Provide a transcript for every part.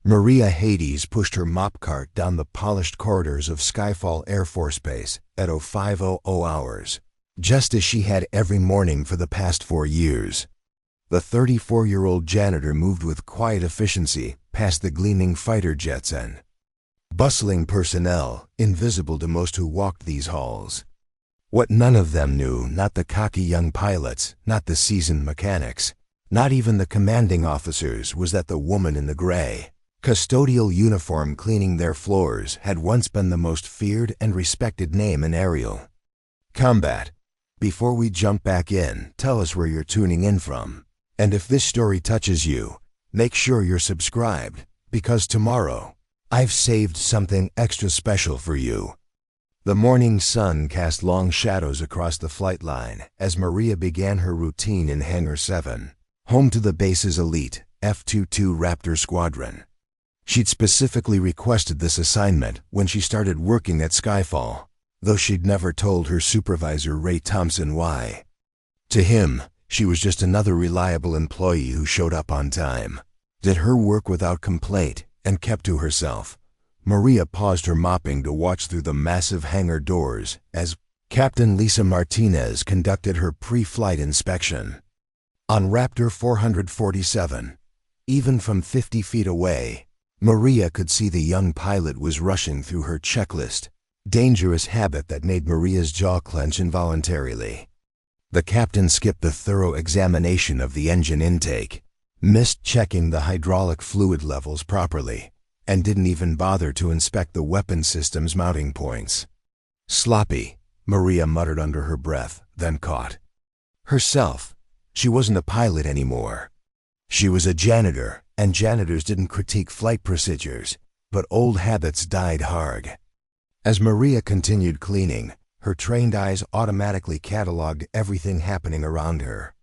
Maria Hades pushed her mop cart down the polished corridors of Skyfall Air Force Base at 0500 hours, just as she had every morning for the past 4 years. The 34-year-old janitor moved with quiet efficiency past the gleaming fighter jets and bustling personnel, invisible to most who walked these halls. What none of them knew, not the cocky young pilots, not the seasoned mechanics, not even the commanding officers, was that the woman in the gray, custodial uniform cleaning their floors had once been the most feared and respected name in aerial combat. Before we jump back in, tell us where you're tuning in from. And if this story touches you, make sure you're subscribed, because tomorrow, I've saved something extra special for you. The morning sun cast long shadows across the flight line as Maria began her routine in Hangar 7, home to the base's elite F-22 Raptor squadron. She'd specifically requested this assignment when she started working at Skyfall, though she'd never told her supervisor Ray Thompson why. To him, she was just another reliable employee who showed up on time, did her work without complaint, and kept to herself. Maria paused her mopping to watch through the massive hangar doors as Captain Lisa Martinez conducted her pre-flight inspection. On Raptor 447, even from 50 feet away, Maria could see the young pilot was rushing through her checklist, dangerous habit that made Maria's jaw clench involuntarily. The captain skipped the thorough examination of the engine intake, missed checking the hydraulic fluid levels properly, and didn't even bother to inspect the weapon system's mounting points. Sloppy, Maria muttered under her breath, then caught herself. She wasn't a pilot anymore. She was a janitor, and janitors didn't critique flight procedures, but old habits died hard. As Maria continued cleaning, her trained eyes automatically cataloged everything happening around her.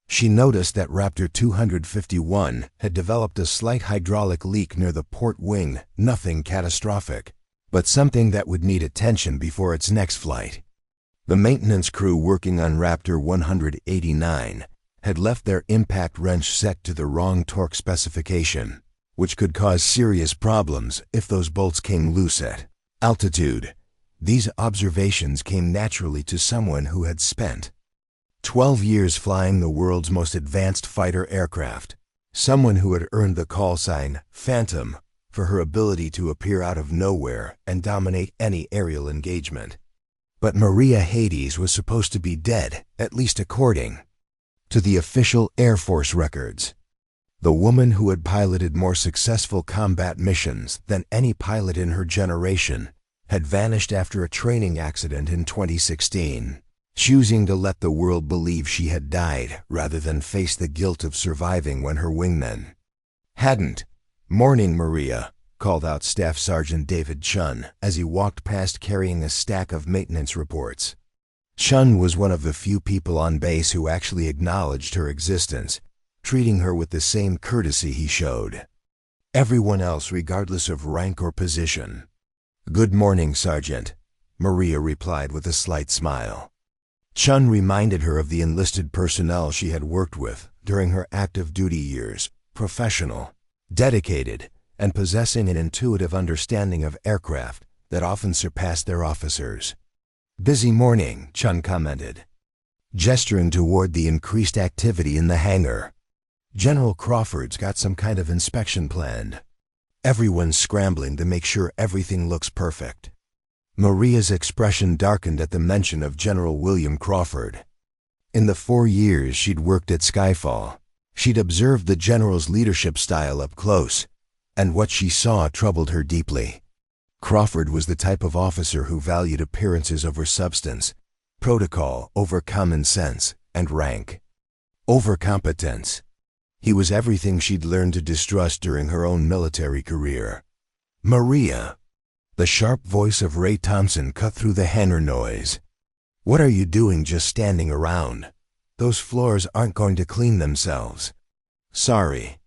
She noticed that Raptor 251 had developed a slight hydraulic leak near the port wing, nothing catastrophic, but something that would need attention before its next flight. The maintenance crew working on Raptor 189 had left their impact wrench set to the wrong torque specification, which could cause serious problems if those bolts came loose at altitude. These observations came naturally to someone who had spent 12 years flying the world's most advanced fighter aircraft, someone who had earned the call sign Phantom for her ability to appear out of nowhere and dominate any aerial engagement. But Maria Hades was supposed to be dead, at least according to the official Air Force records. The woman who had piloted more successful combat missions than any pilot in her generation had vanished after a training accident in 2016, choosing to let the world believe she had died rather than face the guilt of surviving when her wingmen hadn't. "Morning, Maria," called out Staff Sergeant David Chun as he walked past carrying a stack of maintenance reports. Chun was one of the few people on base who actually acknowledged her existence, treating her with the same courtesy he showed everyone else regardless of rank or position. "Good morning, Sergeant," Maria replied with a slight smile. Chun reminded her of the enlisted personnel she had worked with during her active duty years, professional, dedicated, and possessing an intuitive understanding of aircraft that often surpassed their officers. "Busy morning," Chun commented, gesturing toward the increased activity in the hangar. "General Crawford's got some kind of inspection planned. Everyone's scrambling to make sure everything looks perfect." Maria's expression darkened at the mention of General William Crawford. In the 4 years she'd worked at Skyfall, she'd observed the general's leadership style up close, and what she saw troubled her deeply. Crawford was the type of officer who valued appearances over substance, protocol over common sense, and rank over competence. He was everything she'd learned to distrust during her own military career. "Maria," the sharp voice of Ray Thompson cut through the hangar noise. "What are you doing just standing around? Those floors aren't going to clean themselves." "Sorry,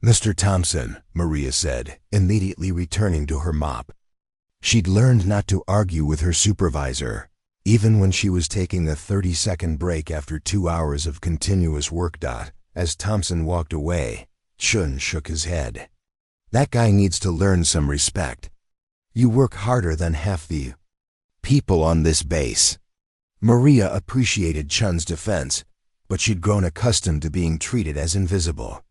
Mr. Thompson," Maria said, immediately returning to her mop. She'd learned not to argue with her supervisor, even when she was taking a 30-second break after 2 hours of continuous work. As Thompson walked away, Chun shook his head. That guy needs to learn some respect. You work harder than half the people on this base." Maria appreciated Chun's defense, but she'd grown accustomed to being treated as invisible.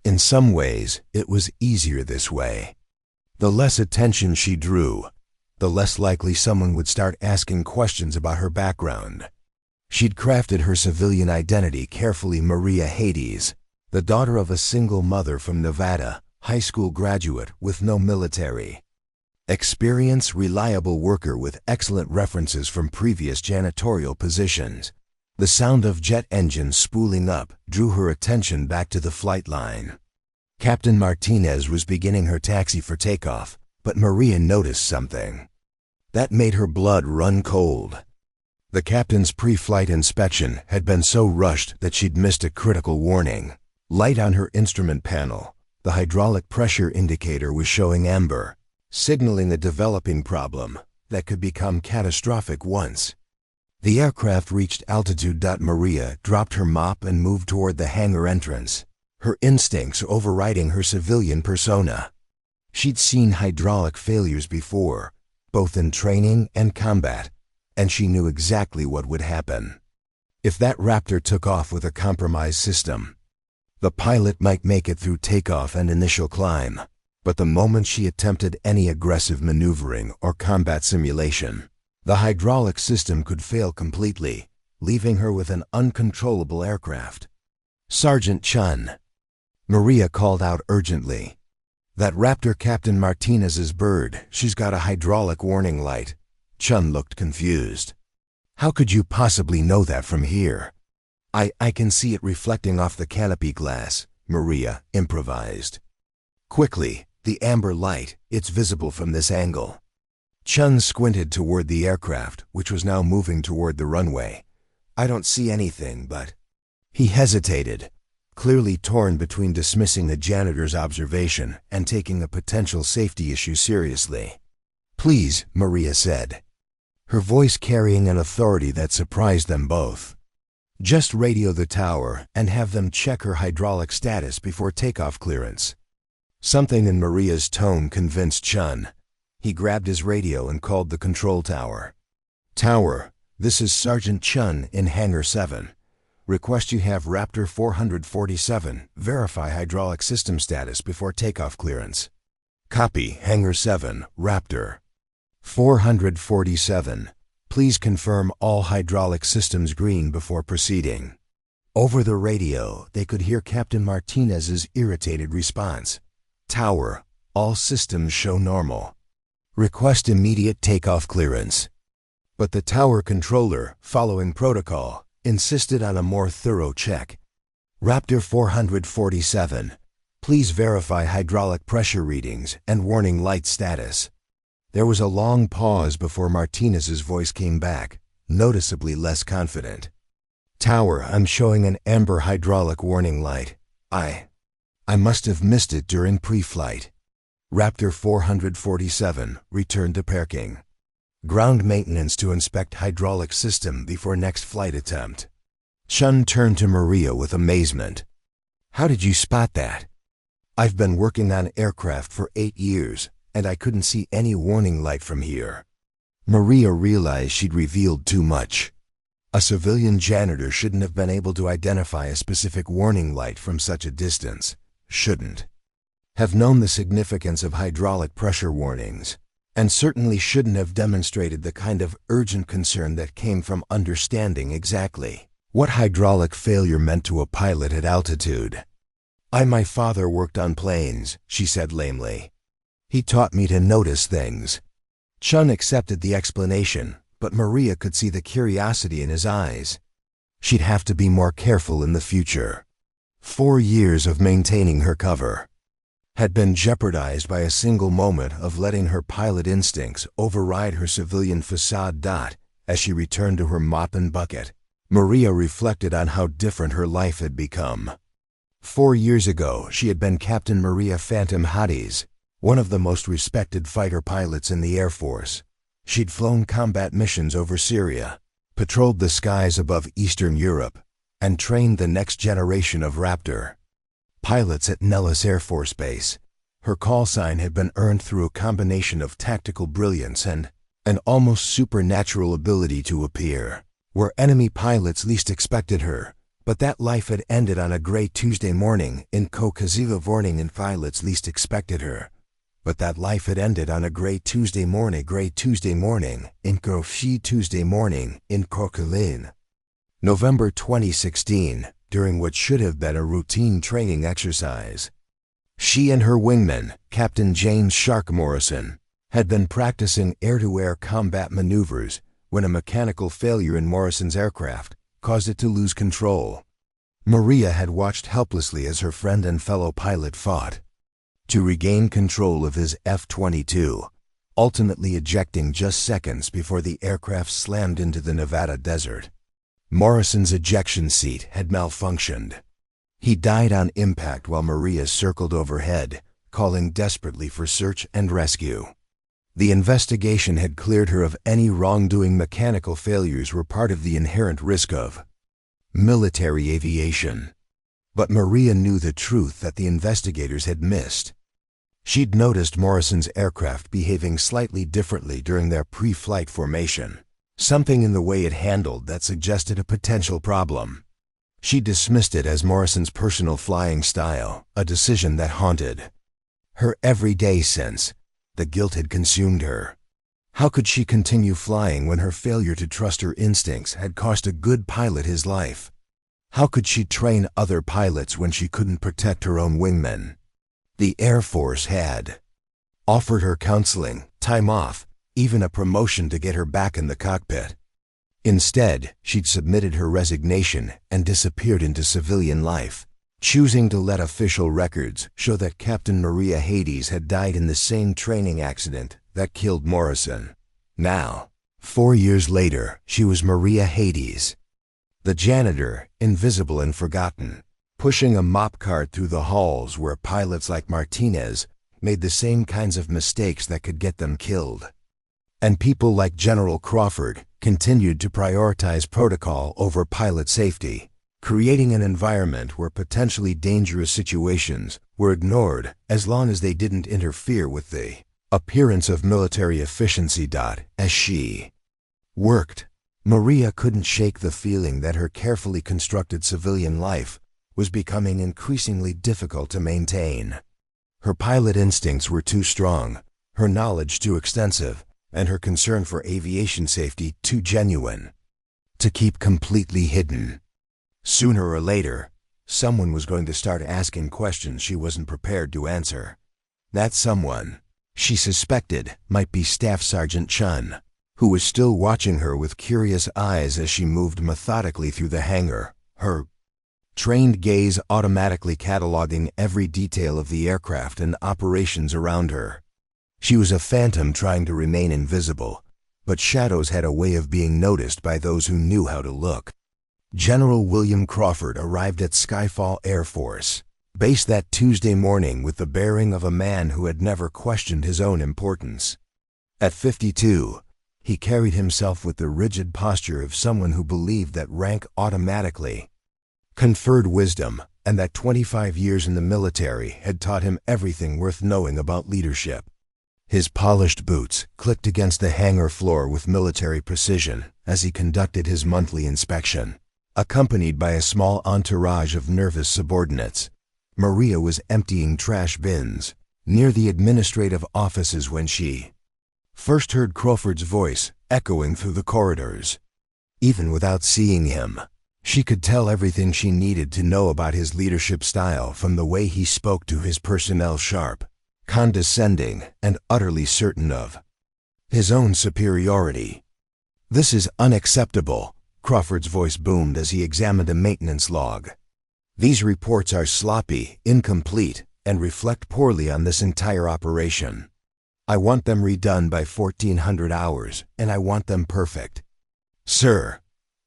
In some ways, it was easier this way. The less attention she drew, the less likely someone would start asking questions about her background. She'd crafted her civilian identity carefully: Maria Hades, the daughter of a single mother from Nevada, high school graduate with no military experience, reliable worker with excellent references from previous janitorial positions. The sound of jet engines spooling up drew her attention back to the flight line. Captain Martinez was beginning her taxi for takeoff, but Maria noticed something that made her blood run cold. The captain's pre-flight inspection had been so rushed that she'd missed a critical warning light on her instrument panel. The hydraulic pressure indicator was showing amber, signaling a developing problem that could become catastrophic once the aircraft reached altitude. Maria dropped her mop and moved toward the hangar entrance, her instincts overriding her civilian persona. She'd seen hydraulic failures before, both in training and combat, and she knew exactly what would happen. If that Raptor took off with a compromised system, the pilot might make it through takeoff and initial climb, but the moment she attempted any aggressive maneuvering or combat simulation, the hydraulic system could fail completely, leaving her with an uncontrollable aircraft. "Sergeant Chun," Maria called out urgently. "That Raptor Captain Martinez's bird, she's got a hydraulic warning light." Chun looked confused. "How could you possibly know that from here?" I can see it reflecting off the canopy glass," Maria improvised. "Quickly, the amber light, it's visible from this angle." Chun squinted toward the aircraft, which was now moving toward the runway. "I don't see anything, but—" He hesitated, clearly torn between dismissing the janitor's observation and taking a potential safety issue seriously. "Please," Maria said, her voice carrying an authority that surprised them both. "Just radio the tower and have them check her hydraulic status before takeoff clearance." Something in Maria's tone convinced Chun. He grabbed his radio and called the control tower. "Tower, this is Sergeant Chun in Hangar 7. Request you have Raptor 447 verify hydraulic system status before takeoff clearance." "Copy, Hangar 7, Raptor. 447. Please confirm all hydraulic systems green before proceeding." Over the radio, they could hear Captain Martinez's irritated response. "Tower, all systems show normal. Request immediate takeoff clearance." But the tower controller, following protocol, insisted on a more thorough check. "Raptor 447, please verify hydraulic pressure readings and warning light status." There was a long pause before Martinez's voice came back, noticeably less confident. "Tower, I'm showing an amber hydraulic warning light. I must have missed it during pre-flight." Raptor 447 returned to parking. "Ground maintenance to inspect hydraulic system before next flight attempt." Chun turned to Maria with amazement. "How did you spot that?" "I've been working on aircraft for 8 years, and I couldn't see any warning light from here." Maria realized she'd revealed too much. A civilian janitor shouldn't have been able to identify a specific warning light from such a distance. Shouldn't have known the significance of hydraulic pressure warnings, and certainly shouldn't have demonstrated the kind of urgent concern that came from understanding exactly what hydraulic failure meant to a pilot at altitude. My father worked on planes," she said lamely. "He taught me to notice things." Chun accepted the explanation, but Maria could see the curiosity in his eyes. She'd have to be more careful in the future. 4 years of maintaining her cover had been jeopardized by a single moment of letting her pilot instincts override her civilian facade. As she returned to her mop and bucket, Maria reflected on how different her life had become. 4 years ago, she had been Captain Maria Phantom Hades, one of the most respected fighter pilots in the Air Force. She'd flown combat missions over Syria, patrolled the skies above Eastern Europe, and trained the next generation of Raptor pilots at Nellis Air Force Base. Her call sign had been earned through a combination of tactical brilliance and an almost supernatural ability to appear where enemy pilots least expected her. But that life had ended on a gray Tuesday morning in Kokaziva morning and pilots least expected her. But that life had ended on a gray Tuesday morning in Kofi Tuesday morning in Kokalin. November 2016, during what should have been a routine training exercise. She and her wingman, Captain James Shark Morrison, had been practicing air-to-air combat maneuvers when a mechanical failure in Morrison's aircraft caused it to lose control. Maria had watched helplessly as her friend and fellow pilot fought to regain control of his F-22, ultimately ejecting just seconds before the aircraft slammed into the Nevada desert. Morrison's ejection seat had malfunctioned. He died on impact while Maria circled overhead, calling desperately for search and rescue. The investigation had cleared her of any wrongdoing. Mechanical failures were part of the inherent risk of military aviation. But Maria knew the truth that the investigators had missed. She'd noticed Morrison's aircraft behaving slightly differently during their pre-flight formation, something in the way it handled that suggested a potential problem. She dismissed it as Morrison's personal flying style, a decision that haunted her every day since the guilt had consumed her. How could she continue flying when her failure to trust her instincts had cost a good pilot his life? How could she train other pilots when she couldn't protect her own wingmen? The Air Force had offered her counseling, time off, even a promotion to get her back in the cockpit. Instead, she'd submitted her resignation and disappeared into civilian life, choosing to let official records show that Captain Maria Hades had died in the same training accident that killed Morrison. Now, 4 years later, she was Maria Hades, the janitor, invisible and forgotten, pushing a mop cart through the halls where pilots like Martinez made the same kinds of mistakes that could get them killed. And people like General Crawford continued to prioritize protocol over pilot safety, creating an environment where potentially dangerous situations were ignored as long as they didn't interfere with the appearance of military efficiency. As she worked, Maria couldn't shake the feeling that her carefully constructed civilian life was becoming increasingly difficult to maintain. Her pilot instincts were too strong, her knowledge too extensive, and her concern for aviation safety too genuine to keep completely hidden. Sooner or later, someone was going to start asking questions she wasn't prepared to answer. That someone, she suspected, might be Staff Sergeant Chun, who was still watching her with curious eyes as she moved methodically through the hangar, her trained gaze automatically cataloging every detail of the aircraft and operations around her. She was a phantom trying to remain invisible, but shadows had a way of being noticed by those who knew how to look. General William Crawford arrived at Skyfall Air Force Base that Tuesday morning with the bearing of a man who had never questioned his own importance. At 52, he carried himself with the rigid posture of someone who believed that rank automatically conferred wisdom, and that 25 years in the military had taught him everything worth knowing about leadership. His polished boots clicked against the hangar floor with military precision as he conducted his monthly inspection. Accompanied by a small entourage of nervous subordinates, Maria was emptying trash bins near the administrative offices when she first heard Crawford's voice echoing through the corridors. Even without seeing him, she could tell everything she needed to know about his leadership style from the way he spoke to his personnel, sharp, condescending, and utterly certain of his own superiority. "This is unacceptable," Crawford's voice boomed as he examined a maintenance log. "These reports are sloppy, incomplete, and reflect poorly on this entire operation. I want them redone by 1400 hours, and I want them perfect." "Sir,"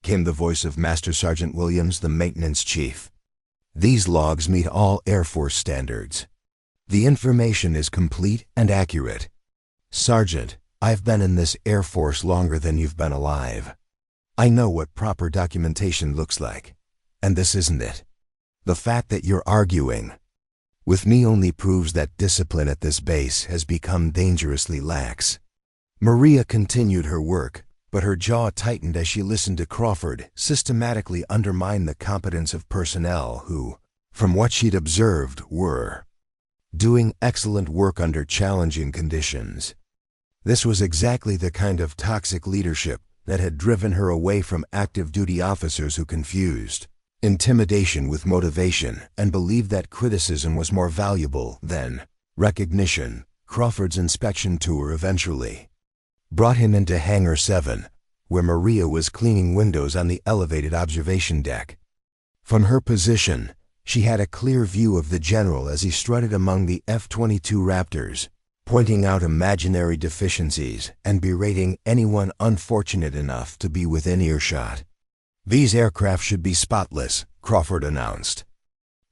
came the voice of Master Sergeant Williams, the maintenance chief, "these logs meet all Air Force standards. The information is complete and accurate. Sergeant, I've been in this Air Force longer than you've been alive. I know what proper documentation looks like, and this isn't it. The fact that you're arguing with me only proves that discipline at this base has become dangerously lax. Maria continued her work, but her jaw tightened as she listened to Crawford systematically undermine the competence of personnel who, from what she'd observed, were doing excellent work under challenging conditions. This was exactly the kind of toxic leadership that had driven her away from active duty officers who confused intimidation with motivation and believed that criticism was more valuable than recognition. Crawford's inspection tour eventually brought him into Hangar 7, where Maria was cleaning windows on the elevated observation deck. From her position, she had a clear view of the general as he strutted among the F-22 Raptors, pointing out imaginary deficiencies and berating anyone unfortunate enough to be within earshot. "These aircraft should be spotless," Crawford announced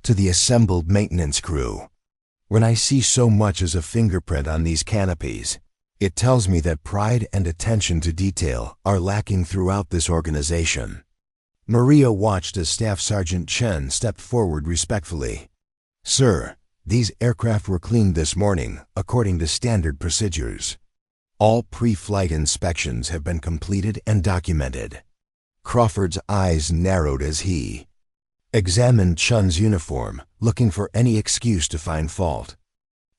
to the assembled maintenance crew. "When I see so much as a fingerprint on these canopies, it tells me that pride and attention to detail are lacking throughout this organization." Maria watched as Staff Sergeant Chen stepped forward respectfully. "Sir, these aircraft were cleaned this morning according to standard procedures. All pre-flight inspections have been completed and documented." Crawford's eyes narrowed as he examined Chen's uniform, looking for any excuse to find fault.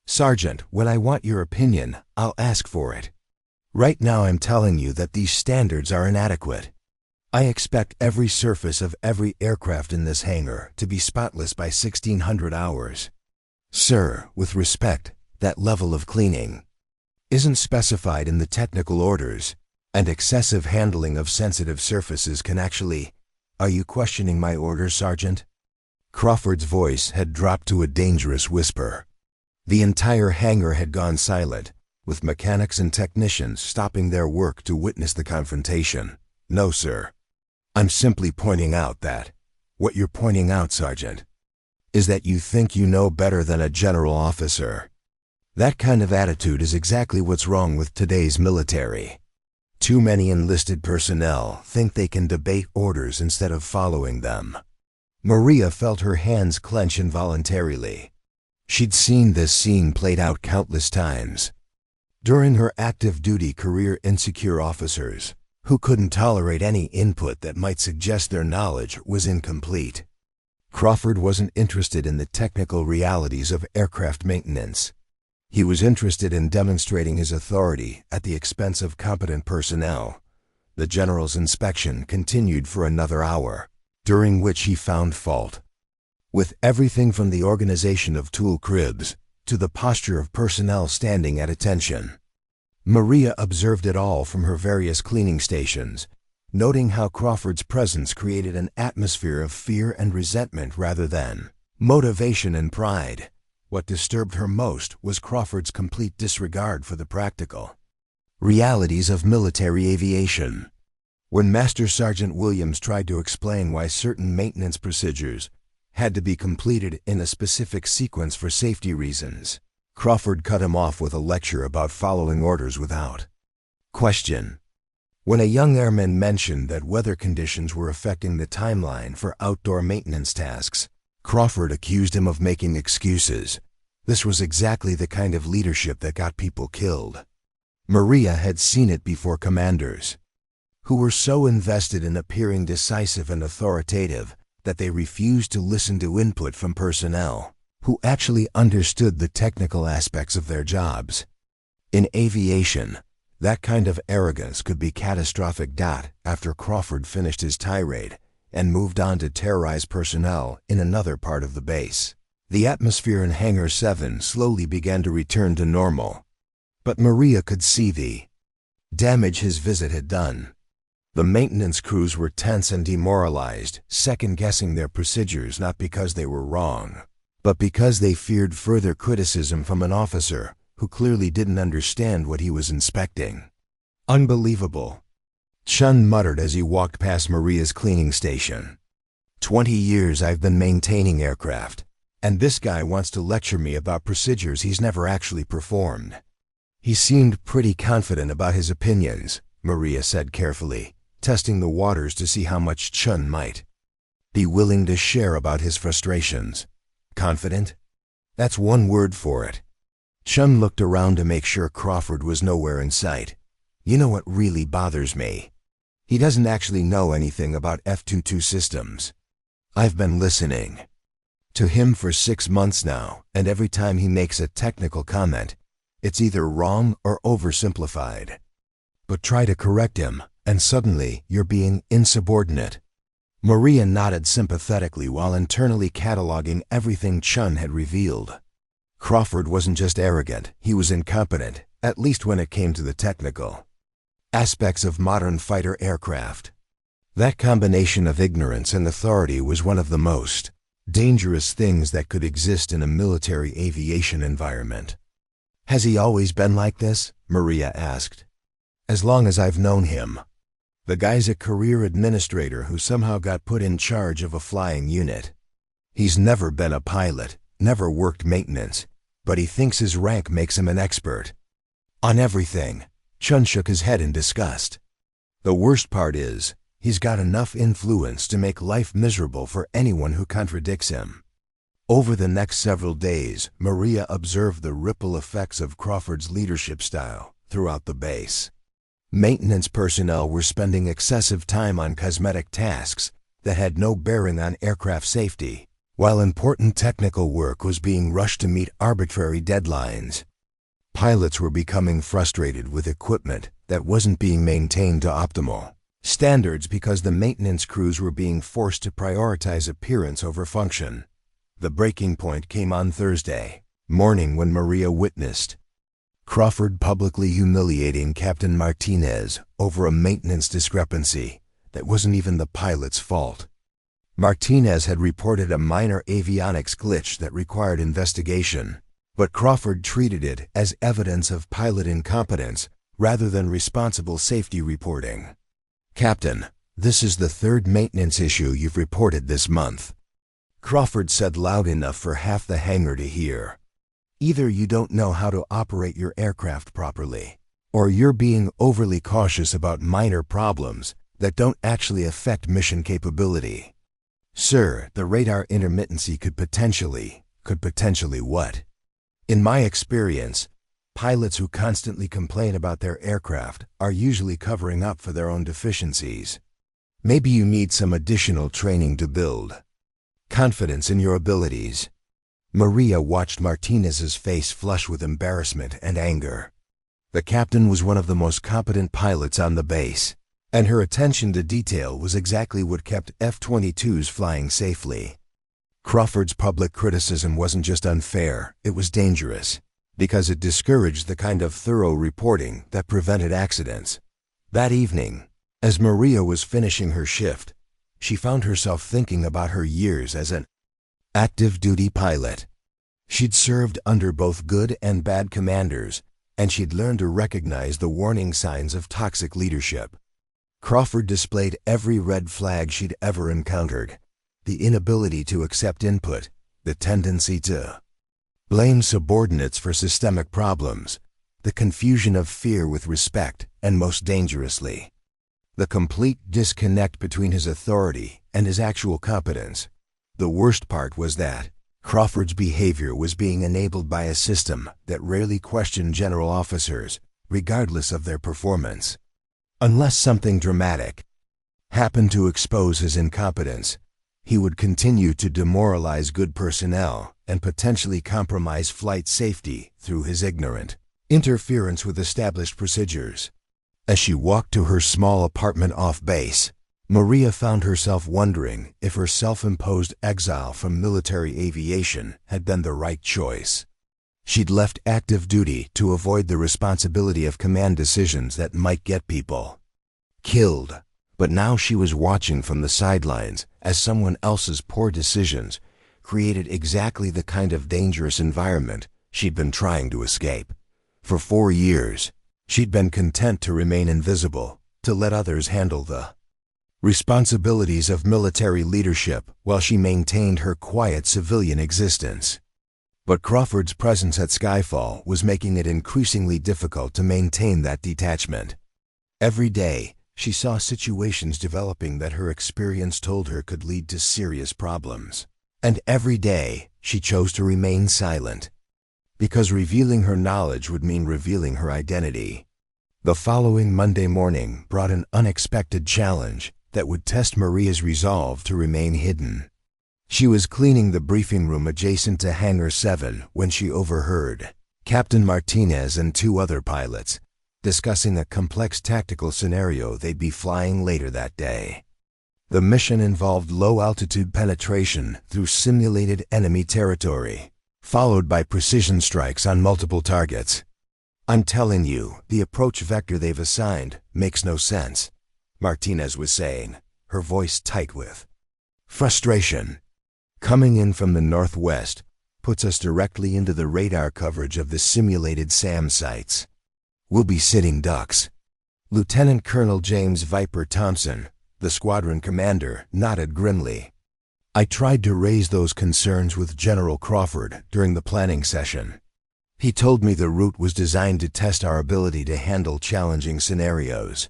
"Sergeant, when I want your opinion, I'll ask for it. Right now I'm telling you that these standards are inadequate. I expect every surface of every aircraft in this hangar to be spotless by 1600 hours. Sir, with respect, that level of cleaning isn't specified in the technical orders, and excessive handling of sensitive surfaces can actually—" "Are you questioning my orders, Sergeant?" Crawford's voice had dropped to a dangerous whisper. The entire hangar had gone silent, with mechanics and technicians stopping their work to witness the confrontation. "No, sir. I'm simply pointing out that—" "What you're pointing out, Sergeant, is that you think you know better than a general officer. That kind of attitude is exactly what's wrong with today's military. Too many enlisted personnel think they can debate orders instead of following them." Maria felt her hands clench involuntarily. She'd seen this scene played out countless times. During her active duty career, insecure officers who couldn't tolerate any input that might suggest their knowledge was incomplete. Crawford wasn't interested in the technical realities of aircraft maintenance. He was interested in demonstrating his authority at the expense of competent personnel. The general's inspection continued for another hour, during which he found fault with everything from the organization of tool cribs to the posture of personnel standing at attention. Maria observed it all from her various cleaning stations, noting how Crawford's presence created an atmosphere of fear and resentment rather than motivation and pride. What disturbed her most was Crawford's complete disregard for the practical realities of military aviation. When Master Sergeant Williams tried to explain why certain maintenance procedures had to be completed in a specific sequence for safety reasons, Crawford cut him off with a lecture about following orders without question. When a young airman mentioned that weather conditions were affecting the timeline for outdoor maintenance tasks, Crawford accused him of making excuses. This was exactly the kind of leadership that got people killed. Maria had seen it before commanders who were so invested in appearing decisive and authoritative that they refused to listen to input from personnel who actually understood the technical aspects of their jobs. In aviation, that kind of arrogance could be catastrophic. After Crawford finished his tirade and moved on to terrorize personnel in another part of the base, the atmosphere in Hangar 7 slowly began to return to normal. But Maria could see the damage his visit had done. The maintenance crews were tense and demoralized, second-guessing their procedures not because they were wrong, but because they feared further criticism from an officer who clearly didn't understand what he was inspecting. "Unbelievable," Chen muttered as he walked past Maria's cleaning station. 20 years I've been maintaining aircraft, and this guy wants to lecture me about procedures he's never actually performed." "He seemed pretty confident about his opinions," Maria said carefully, testing the waters to see how much Chen might be willing to share about his frustrations. "Confident?" That's one word for it. Chun looked around to make sure Crawford was nowhere in sight. You know what really bothers me? He doesn't actually know anything about F-22 systems. I've been listening to him for 6 months now, and every time he makes a technical comment, it's either wrong or oversimplified. But try to correct him, and suddenly you're being insubordinate. Maria nodded sympathetically while internally cataloging everything Chun had revealed. Crawford wasn't just arrogant, he was incompetent, at least when it came to the technical aspects of modern fighter aircraft. That combination of ignorance and authority was one of the most dangerous things that could exist in a military aviation environment. Has he always been like this? Maria asked. As long as I've known him. The guy's a career administrator who somehow got put in charge of a flying unit. He's never been a pilot, never worked maintenance, but he thinks his rank makes him an expert on everything. Chun shook his head in disgust. The worst part is, he's got enough influence to make life miserable for anyone who contradicts him. Over the next several days, Maria observed the ripple effects of Crawford's leadership style throughout the base. Maintenance personnel were spending excessive time on cosmetic tasks that had no bearing on aircraft safety, while important technical work was being rushed to meet arbitrary deadlines. Pilots were becoming frustrated with equipment that wasn't being maintained to optimal standards because the maintenance crews were being forced to prioritize appearance over function. The breaking point came on Thursday morning when Maria witnessed Crawford publicly humiliating Captain Martinez over a maintenance discrepancy that wasn't even the pilot's fault. Martinez had reported a minor avionics glitch that required investigation, but Crawford treated it as evidence of pilot incompetence rather than responsible safety reporting. Captain, this is the third maintenance issue you've reported this month, Crawford said loud enough for half the hangar to hear. Either you don't know how to operate your aircraft properly, or you're being overly cautious about minor problems that don't actually affect mission capability. Sir, the radar intermittency could potentially what? In my experience, pilots who constantly complain about their aircraft are usually covering up for their own deficiencies. Maybe you need some additional training to build confidence in your abilities. Maria watched Martinez's face flush with embarrassment and anger. The captain was one of the most competent pilots on the base, and her attention to detail was exactly what kept F-22s flying safely. Crawford's public criticism wasn't just unfair, it was dangerous, because it discouraged the kind of thorough reporting that prevented accidents. That evening, as Maria was finishing her shift, she found herself thinking about her years as an active duty pilot. She'd served under both good and bad commanders, and she'd learned to recognize the warning signs of toxic leadership. Crawford displayed every red flag she'd ever encountered: the inability to accept input, the tendency to blame subordinates for systemic problems, the confusion of fear with respect, and most dangerously, the complete disconnect between his authority and his actual competence. The worst part was that Crawford's behavior was being enabled by a system that rarely questioned general officers, regardless of their performance. Unless something dramatic happened to expose his incompetence, he would continue to demoralize good personnel and potentially compromise flight safety through his ignorant interference with established procedures. As she walked to her small apartment off base, Maria found herself wondering if her self-imposed exile from military aviation had been the right choice. She'd left active duty to avoid the responsibility of command decisions that might get people killed, but now she was watching from the sidelines as someone else's poor decisions created exactly the kind of dangerous environment she'd been trying to escape. For 4 years, she'd been content to remain invisible, to let others handle the responsibilities of military leadership while she maintained her quiet civilian existence. But Crawford's presence at Skyfall was making it increasingly difficult to maintain that detachment. Every day, she saw situations developing that her experience told her could lead to serious problems. And every day, she chose to remain silent, because revealing her knowledge would mean revealing her identity. The following Monday morning brought an unexpected challenge that would test Maria's resolve to remain hidden. She was cleaning the briefing room adjacent to Hangar 7 when she overheard Captain Martinez and two other pilots discussing a complex tactical scenario they'd be flying later that day. The mission involved low-altitude penetration through simulated enemy territory, followed by precision strikes on multiple targets. "I'm telling you, the approach vector they've assigned makes no sense," Martinez was saying, her voice tight with frustration. "Coming in from the northwest puts us directly into the radar coverage of the simulated SAM sites. We'll be sitting ducks." Lieutenant Colonel James Viper Thompson, the squadron commander, nodded grimly. "I tried to raise those concerns with General Crawford during the planning session. He told me the route was designed to test our ability to handle challenging scenarios."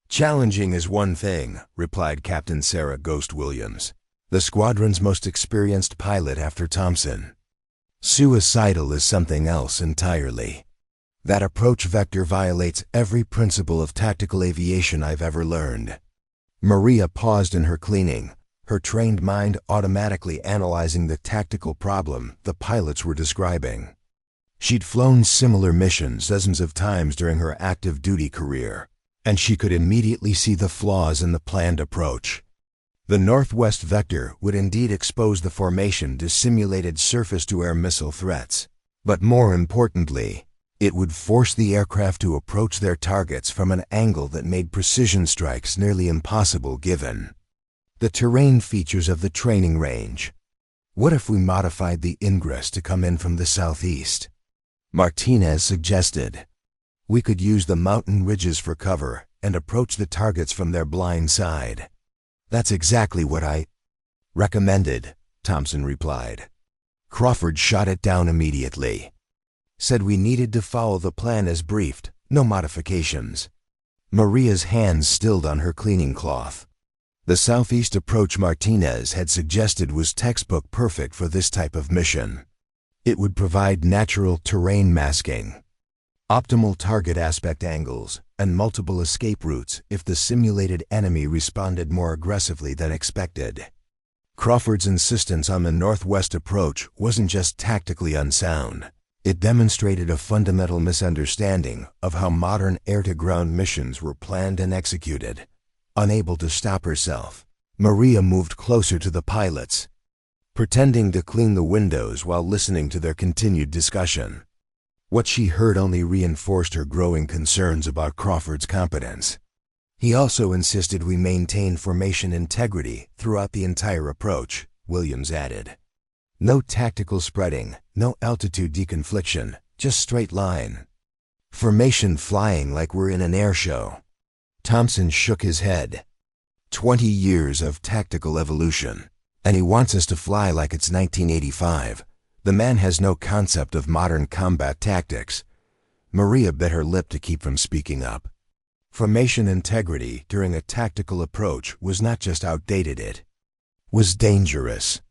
"Challenging is one thing," replied Captain Sarah Ghost Williams, the squadron's most experienced pilot after Thompson. "Suicidal is something else entirely. That approach vector violates every principle of tactical aviation I've ever learned." Maria paused in her cleaning, her trained mind automatically analyzing the tactical problem the pilots were describing. She'd flown similar missions dozens of times during her active duty career, and she could immediately see the flaws in the planned approach. The northwest vector would indeed expose the formation to simulated surface-to-air missile threats, but more importantly, it would force the aircraft to approach their targets from an angle that made precision strikes nearly impossible given the terrain features of the training range. "What if we modified the ingress to come in from the southeast?" Martinez suggested. "We could use the mountain ridges for cover and approach the targets from their blind side." "That's exactly what I recommended," Thompson replied. "Crawford shot it down immediately. Said we needed to follow the plan as briefed, no modifications." Maria's hands stilled on her cleaning cloth. The southeast approach Martinez had suggested was textbook perfect for this type of mission. It would provide natural terrain masking, optimal target aspect angles, and multiple escape routes if the simulated enemy responded more aggressively than expected. Crawford's insistence on the northwest approach wasn't just tactically unsound. It demonstrated a fundamental misunderstanding of how modern air-to-ground missions were planned and executed. Unable to stop herself, Maria moved closer to the pilots, pretending to clean the windows while listening to their continued discussion. What she heard only reinforced her growing concerns about Crawford's competence. "He also insisted we maintain formation integrity throughout the entire approach," Williams added. "No tactical spreading, no altitude deconfliction, just straight line. Formation flying like we're in an air show." Thompson shook his head. 20 years of tactical evolution, and he wants us to fly like it's 1985. The man has no concept of modern combat tactics. Maria bit her lip to keep from speaking up. Formation integrity during a tactical approach was not just outdated, it was dangerous.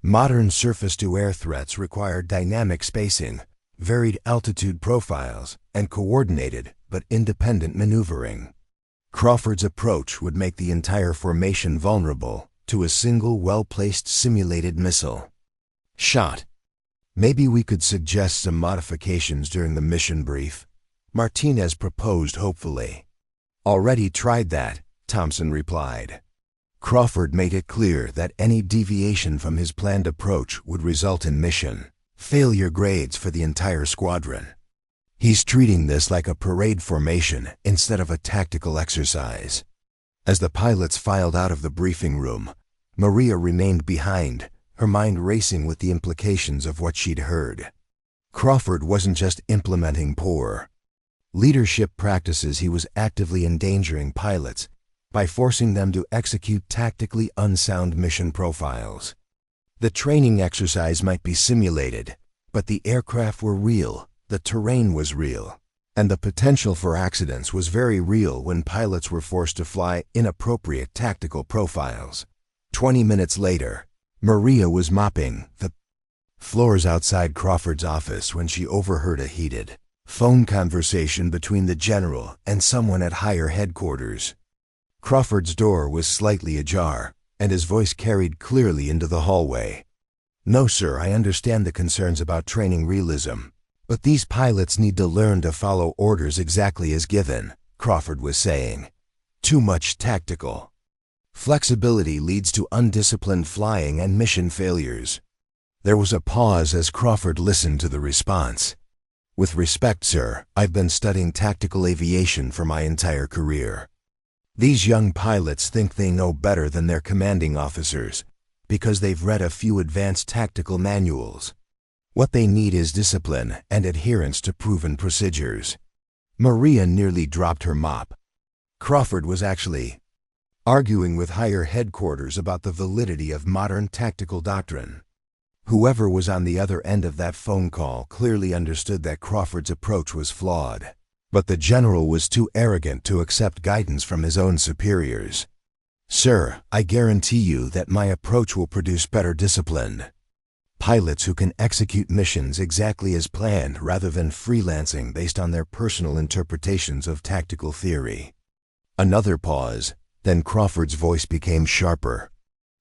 Modern surface-to-air threats require dynamic spacing, varied altitude profiles, and coordinated but independent maneuvering. Crawford's approach would make the entire formation vulnerable to a single well-placed simulated missile shot. "Maybe we could suggest some modifications during the mission brief," Martinez proposed hopefully. "Already tried that," Thompson replied. "Crawford made it clear that any deviation from his planned approach would result in mission failure grades for the entire squadron. He's treating this like a parade formation instead of a tactical exercise." As the pilots filed out of the briefing room, Maria remained behind, her mind racing with the implications of what she'd heard. Crawford wasn't just implementing poor leadership practices, he was actively endangering pilots by forcing them to execute tactically unsound mission profiles. The training exercise might be simulated, but the aircraft were real, the terrain was real, and the potential for accidents was very real when pilots were forced to fly inappropriate tactical profiles. 20 minutes later, Maria was mopping the floors outside Crawford's office when she overheard a heated phone conversation between the general and someone at higher headquarters. Crawford's door was slightly ajar, and his voice carried clearly into the hallway. "No, sir, I understand the concerns about training realism, but these pilots need to learn to follow orders exactly as given," Crawford was saying. "Too much tactical flexibility leads to undisciplined flying and mission failures." There was a pause as Crawford listened to the response. "With respect, sir, I've been studying tactical aviation for my entire career. These young pilots think they know better than their commanding officers because they've read a few advanced tactical manuals. What they need is discipline and adherence to proven procedures." Maria nearly dropped her mop. Crawford was actually arguing with higher headquarters about the validity of modern tactical doctrine. Whoever was on the other end of that phone call clearly understood that Crawford's approach was flawed, but the general was too arrogant to accept guidance from his own superiors. "Sir, I guarantee you that my approach will produce better discipline. Pilots who can execute missions exactly as planned rather than freelancing based on their personal interpretations of tactical theory." Another pause, then Crawford's voice became sharper.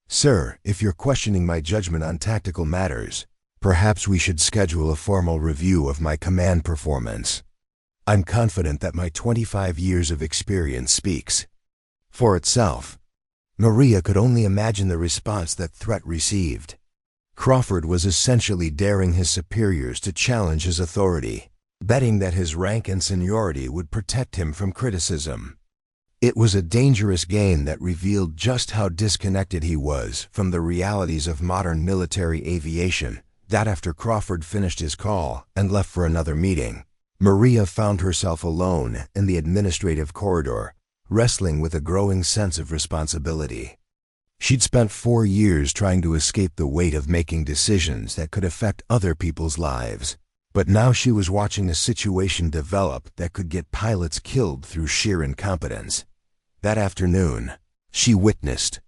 "Sir, if you're questioning my judgment on tactical matters, perhaps we should schedule a formal review of my command performance. I'm confident that my 25 years of experience speaks for itself." Maria could only imagine the response that threat received. Crawford was essentially daring his superiors to challenge his authority, betting that his rank and seniority would protect him from criticism. It was a dangerous game that revealed just how disconnected he was from the realities of modern military aviation. That after Crawford finished his call and left for another meeting, Maria found herself alone in the administrative corridor, wrestling with a growing sense of responsibility. She'd spent 4 years trying to escape the weight of making decisions that could affect other people's lives, but now she was watching a situation develop that could get pilots killed through sheer incompetence. That afternoon, she witnessed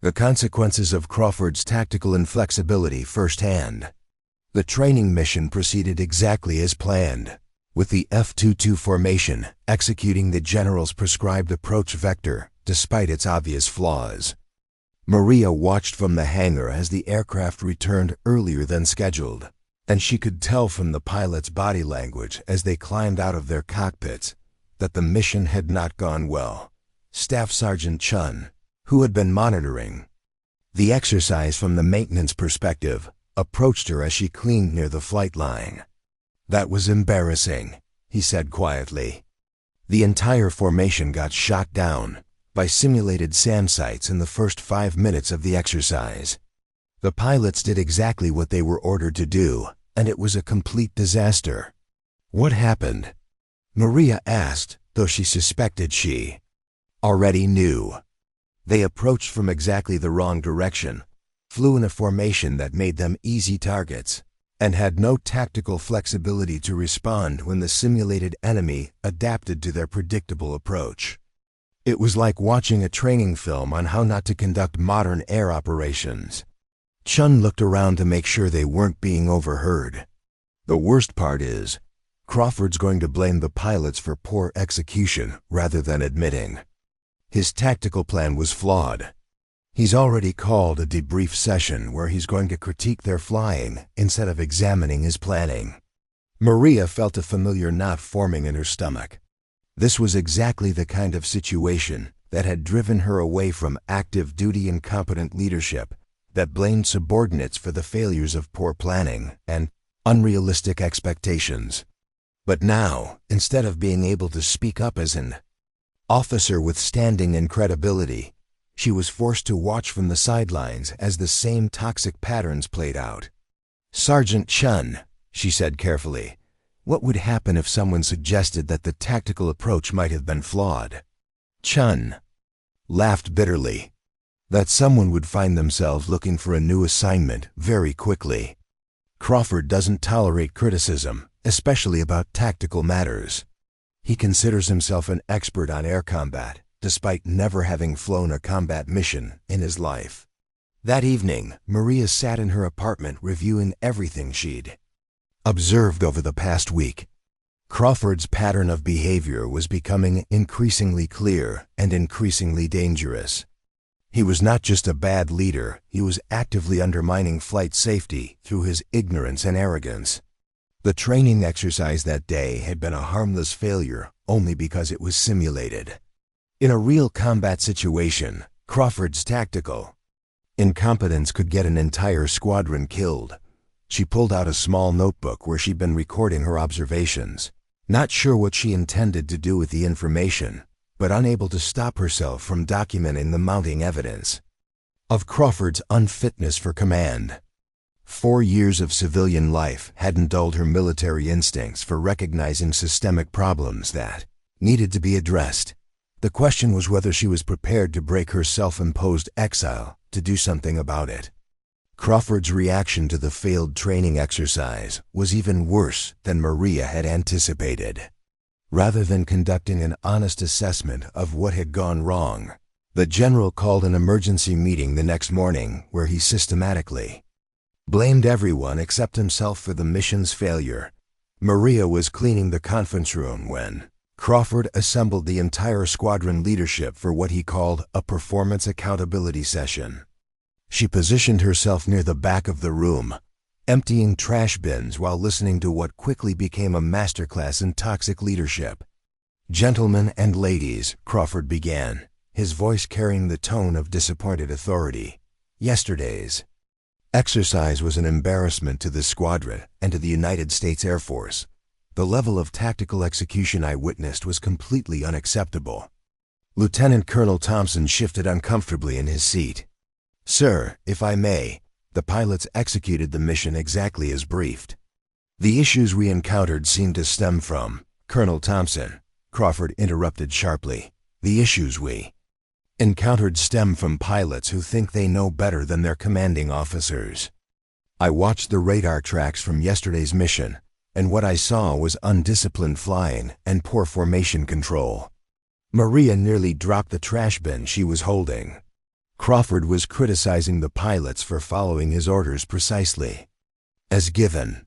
the consequences of Crawford's tactical inflexibility firsthand. The training mission proceeded exactly as planned, with the F-22 formation executing the general's prescribed approach vector despite its obvious flaws. Maria watched from the hangar as the aircraft returned earlier than scheduled, and she could tell from the pilots' body language as they climbed out of their cockpits that the mission had not gone well. Staff Sergeant Chun, who had been monitoring the exercise from the maintenance perspective, approached her as she cleaned near the flight line. "That was embarrassing," he said quietly. "The entire formation got shot down by simulated SAM sites in the first 5 minutes of the exercise. The pilots did exactly what they were ordered to do, and it was a complete disaster." "What happened?" Maria asked, though she suspected she already knew. "They approached from exactly the wrong direction, flew in a formation that made them easy targets, and had no tactical flexibility to respond when the simulated enemy adapted to their predictable approach. It was like watching a training film on how not to conduct modern air operations." Chun looked around to make sure they weren't being overheard. "The worst part is, Crawford's going to blame the pilots for poor execution rather than admitting his tactical plan was flawed. He's already called a debrief session where he's going to critique their flying instead of examining his planning." Maria felt a familiar knot forming in her stomach. This was exactly the kind of situation that had driven her away from active duty incompetent leadership that blamed subordinates for the failures of poor planning and unrealistic expectations. But now, instead of being able to speak up as an officer with standing and credibility, she was forced to watch from the sidelines as the same toxic patterns played out. "Sergeant Chun," she said carefully, "what would happen if someone suggested that the tactical approach might have been flawed?" Chun laughed bitterly. "That someone would find themselves looking for a new assignment very quickly. Crawford doesn't tolerate criticism, especially about tactical matters. He considers himself an expert on air combat, despite never having flown a combat mission in his life. That evening, Maria sat in her apartment reviewing everything she'd observed over the past week. Crawford's pattern of behavior was becoming increasingly clear and increasingly dangerous. He was not just a bad leader, he was actively undermining flight safety through his ignorance and arrogance. The training exercise that day had been a harmless failure only because it was simulated. In a real combat situation, Crawford's tactical incompetence could get an entire squadron killed. She pulled out a small notebook where she'd been recording her observations, not sure what she intended to do with the information, but unable to stop herself from documenting the mounting evidence of Crawford's unfitness for command. 4 years of civilian life hadn't dulled her military instincts for recognizing systemic problems that needed to be addressed. The question was whether she was prepared to break her self-imposed exile to do something about it. Crawford's reaction to the failed training exercise was even worse than Maria had anticipated. Rather than conducting an honest assessment of what had gone wrong, the general called an emergency meeting the next morning where he systematically blamed everyone except himself for the mission's failure. Maria was cleaning the conference room when Crawford assembled the entire squadron leadership for what he called a performance accountability session. She positioned herself near the back of the room, emptying trash bins while listening to what quickly became a masterclass in toxic leadership. "Gentlemen and ladies," Crawford began, his voice carrying the tone of disappointed authority. "Yesterday's exercise was an embarrassment to the squadron and to the United States Air Force. The level of tactical execution I witnessed was completely unacceptable." Lieutenant Colonel Thompson shifted uncomfortably in his seat. "Sir, if I may, the pilots executed the mission exactly as briefed. The issues we encountered seemed to stem from—" "Colonel Thompson," Crawford interrupted sharply, "the issues we encountered stem from pilots who think they know better than their commanding officers. I watched the radar tracks from yesterday's mission, and what I saw was undisciplined flying and poor formation control." Maria nearly dropped the trash bin she was holding. Crawford was criticizing the pilots for following his orders precisely as given.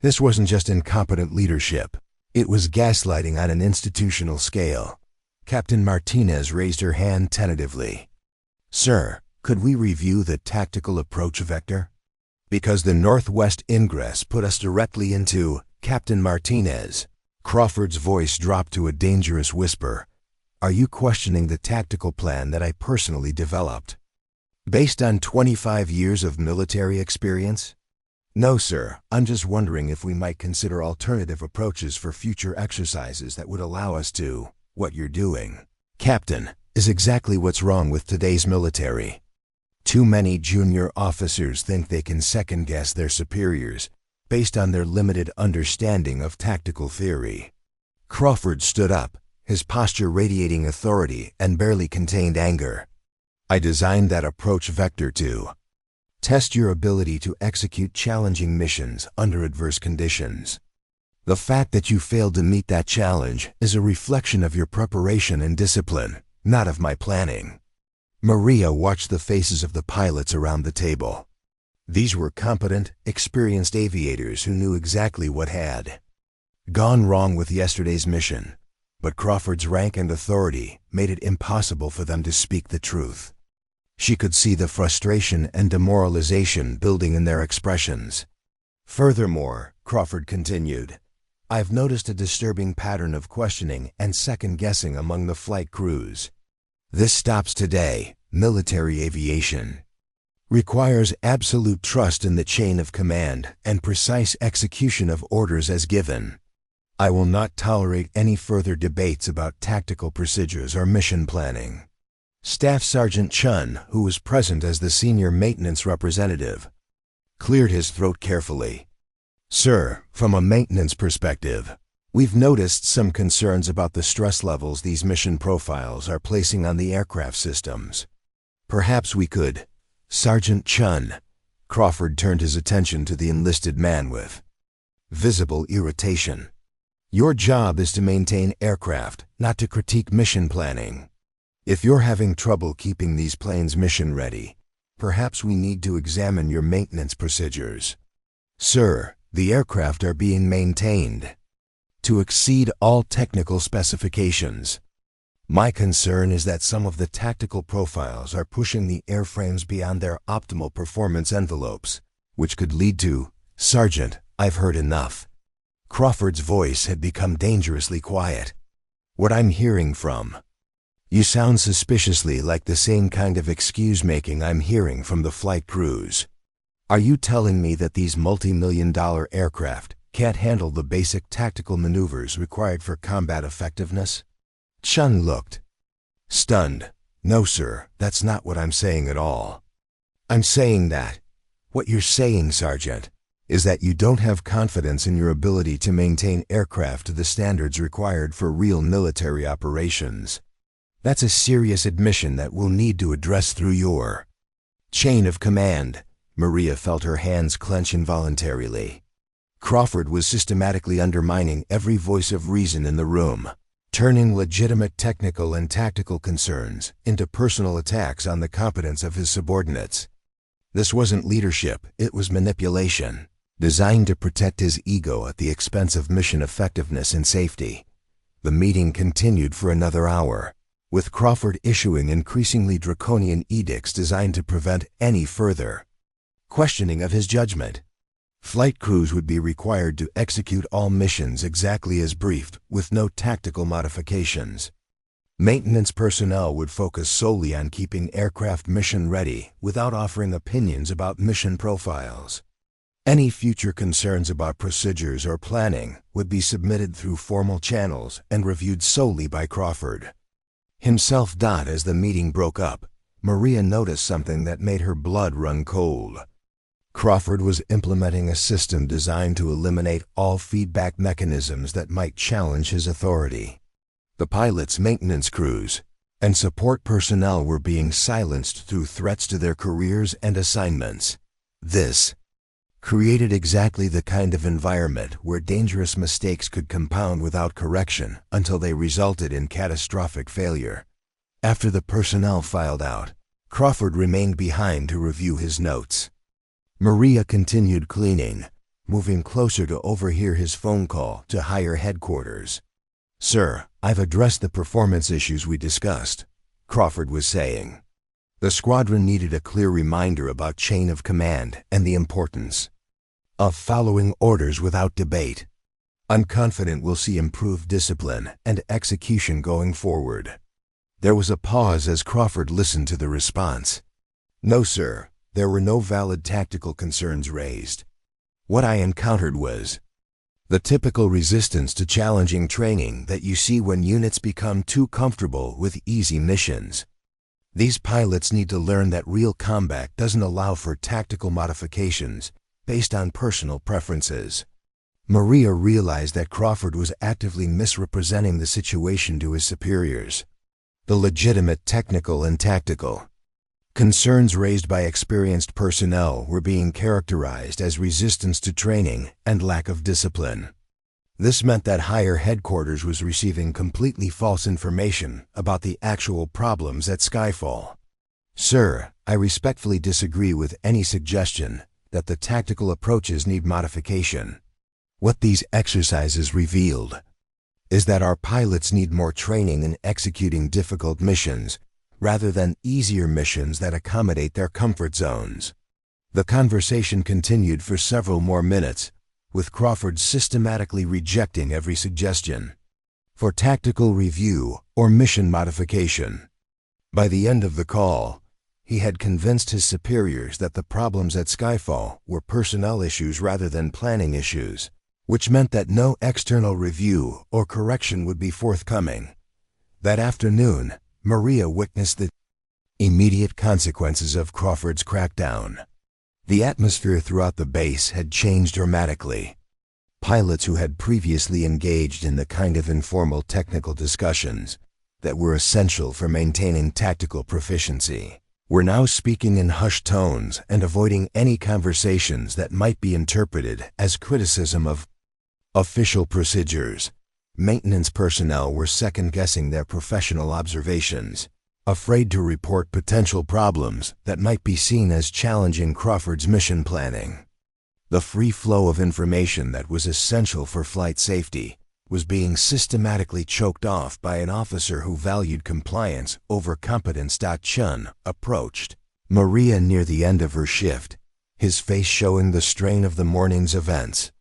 This wasn't just incompetent leadership, it was gaslighting on an institutional scale. Captain Martinez raised her hand tentatively. "Sir, could we review the tactical approach vector? Because the northwest ingress put us directly into—" "Captain Martinez," Crawford's voice dropped to a dangerous whisper, "are you questioning the tactical plan that I personally developed based on 25 years of military experience?" "No, sir. I'm just wondering if we might consider alternative approaches for future exercises that would allow us to—" "What you're doing, Captain, is exactly what's wrong with today's military. Too many junior officers think they can second-guess their superiors based on their limited understanding of tactical theory." Crawford stood up, his posture radiating authority and barely contained anger. "I designed that approach vector to test your ability to execute challenging missions under adverse conditions. The fact that you failed to meet that challenge is a reflection of your preparation and discipline, not of my planning." Maria watched the faces of the pilots around the table. These were competent, experienced aviators who knew exactly what had gone wrong with yesterday's mission, but Crawford's rank and authority made it impossible for them to speak the truth. She could see the frustration and demoralization building in their expressions. "Furthermore," Crawford continued, "I've noticed a disturbing pattern of questioning and second-guessing among the flight crews. This stops today. Military aviation requires absolute trust in the chain of command and precise execution of orders as given. I will not tolerate any further debates about tactical procedures or mission planning." Staff Sergeant Chun, who was present as the senior maintenance representative, cleared his throat carefully. "Sir, from a maintenance perspective, we've noticed some concerns about the stress levels these mission profiles are placing on the aircraft systems. Perhaps we could—" "Sergeant Chun," Crawford turned his attention to the enlisted man with visible irritation. "Your job is to maintain aircraft, not to critique mission planning. If you're having trouble keeping these planes mission ready, perhaps we need to examine your maintenance procedures. Sir, the aircraft are being maintained to exceed all technical specifications. My concern is that some of the tactical profiles are pushing the airframes beyond their optimal performance envelopes, which could lead to, Sergeant, I've heard enough. Crawford's voice had become dangerously quiet. What I'm hearing from you sounds suspiciously like the same kind of excuse-making I'm hearing from the flight crews. Are you telling me that these multi-million-dollar aircraft can't handle the basic tactical maneuvers required for combat effectiveness? Chun looked stunned. No, sir, that's not what I'm saying at all. I'm saying that what you're saying, Sergeant, is that you don't have confidence in your ability to maintain aircraft to the standards required for real military operations. That's a serious admission that we'll need to address through your chain of command. Maria felt her hands clench involuntarily. Crawford was systematically undermining every voice of reason in the room, turning legitimate technical and tactical concerns into personal attacks on the competence of his subordinates. This wasn't leadership, it was manipulation, designed to protect his ego at the expense of mission effectiveness and safety. The meeting continued for another hour, with Crawford issuing increasingly draconian edicts designed to prevent any further questioning of his judgment. Flight crews would be required to execute all missions exactly as briefed, with no tactical modifications. Maintenance personnel would focus solely on keeping aircraft mission ready without offering opinions about mission profiles. Any future concerns about procedures or planning would be submitted through formal channels and reviewed solely by Crawford himself. As the meeting broke up, Maria noticed something that made her blood run cold. Crawford was implementing a system designed to eliminate all feedback mechanisms that might challenge his authority. The pilots, maintenance crews, and support personnel were being silenced through threats to their careers and assignments. This created exactly the kind of environment where dangerous mistakes could compound without correction until they resulted in catastrophic failure. After the personnel filed out, Crawford remained behind to review his notes. Maria continued cleaning, moving closer to overhear his phone call to higher headquarters. Sir, I've addressed the performance issues we discussed, Crawford was saying. The squadron needed a clear reminder about chain of command and the importance of following orders without debate. I'm confident we'll see improved discipline and execution going forward. There was a pause as Crawford listened to the response. No, sir, there were no valid tactical concerns raised. What I encountered was the typical resistance to challenging training that you see when units become too comfortable with easy missions. These pilots need to learn that real combat doesn't allow for tactical modifications based on personal preferences. Maria realized that Crawford was actively misrepresenting the situation to his superiors. The legitimate technical and tactical concerns raised by experienced personnel were being characterized as resistance to training and lack of discipline. This meant that higher headquarters was receiving completely false information about the actual problems at Skyfall. Sir, I respectfully disagree with any suggestion that the tactical approaches need modification. What these exercises revealed is that our pilots need more training in executing difficult missions rather than easier missions that accommodate their comfort zones. The conversation continued for several more minutes, with Crawford systematically rejecting every suggestion for tactical review or mission modification. By the end of the call, he had convinced his superiors that the problems at Skyfall were personnel issues rather than planning issues, which meant that no external review or correction would be forthcoming. That afternoon, Maria witnessed the immediate consequences of Crawford's crackdown. The atmosphere throughout the base had changed dramatically. Pilots who had previously engaged in the kind of informal technical discussions that were essential for maintaining tactical proficiency were now speaking in hushed tones and avoiding any conversations that might be interpreted as criticism of official procedures. Maintenance personnel were second-guessing their professional observations. afraid to report potential problems that might be seen as challenging Crawford's mission planning. The free flow of information that was essential for flight safety was being systematically choked off by an officer who valued compliance over competence. Chun approached Maria near the end of her shift, his face showing the strain of the morning's events.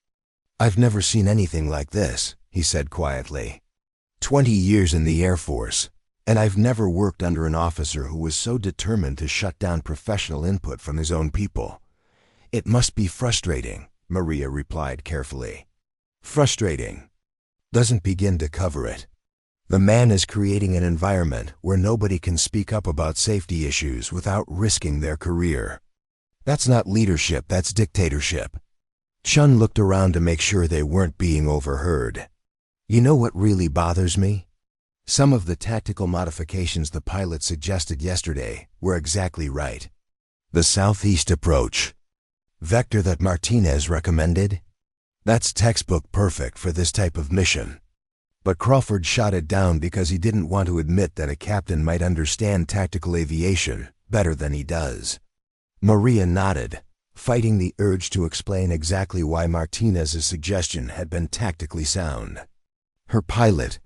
"I've never seen anything like this," he said quietly. 20 years in the Air Force, and I've never worked under an officer who was so determined to shut down professional input from his own people. "It must be frustrating," Maria replied carefully. "Frustrating doesn't begin to cover it. The man is creating an environment where nobody can speak up about safety issues without risking their career. That's not leadership, that's dictatorship." Chun looked around to make sure they weren't being overheard. "You know what really bothers me? Some of the tactical modifications the pilot suggested yesterday were exactly right. The southeast approach vector that Martinez recommended? That's textbook perfect for this type of mission. But Crawford shot it down because he didn't want to admit that a captain might understand tactical aviation better than he does." Maria nodded, fighting the urge to explain exactly why Martinez's suggestion had been tactically sound. Her pilot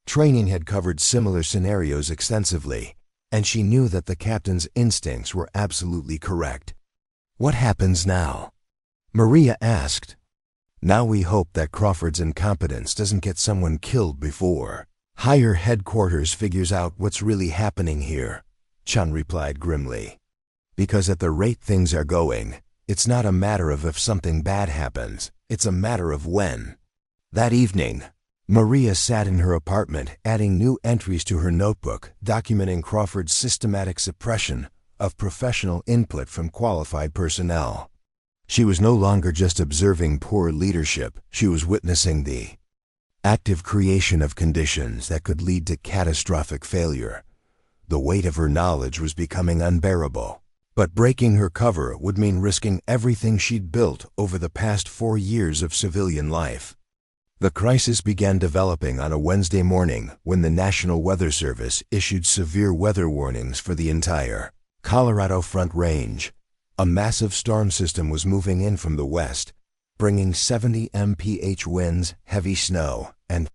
training had covered similar scenarios extensively, and she knew that the captain's instincts were absolutely correct. "What happens now?" Maria asked. "Now we hope that Crawford's incompetence doesn't get someone killed before higher headquarters figures out what's really happening here," Chun replied grimly. "Because at the rate things are going, it's not a matter of if something bad happens, it's a matter of when." That evening, Maria sat in her apartment adding new entries to her notebook documenting Crawford's systematic suppression of professional input from qualified personnel. She was no longer just observing poor leadership, she was witnessing the active creation of conditions that could lead to catastrophic failure. The weight of her knowledge was becoming unbearable, but breaking her cover would mean risking everything she'd built over the past 4 years of civilian life. The crisis began developing on a Wednesday morning when the National Weather Service issued severe weather warnings for the entire Colorado Front Range. A massive storm system was moving in from the west, bringing 70 mph winds, heavy snow, and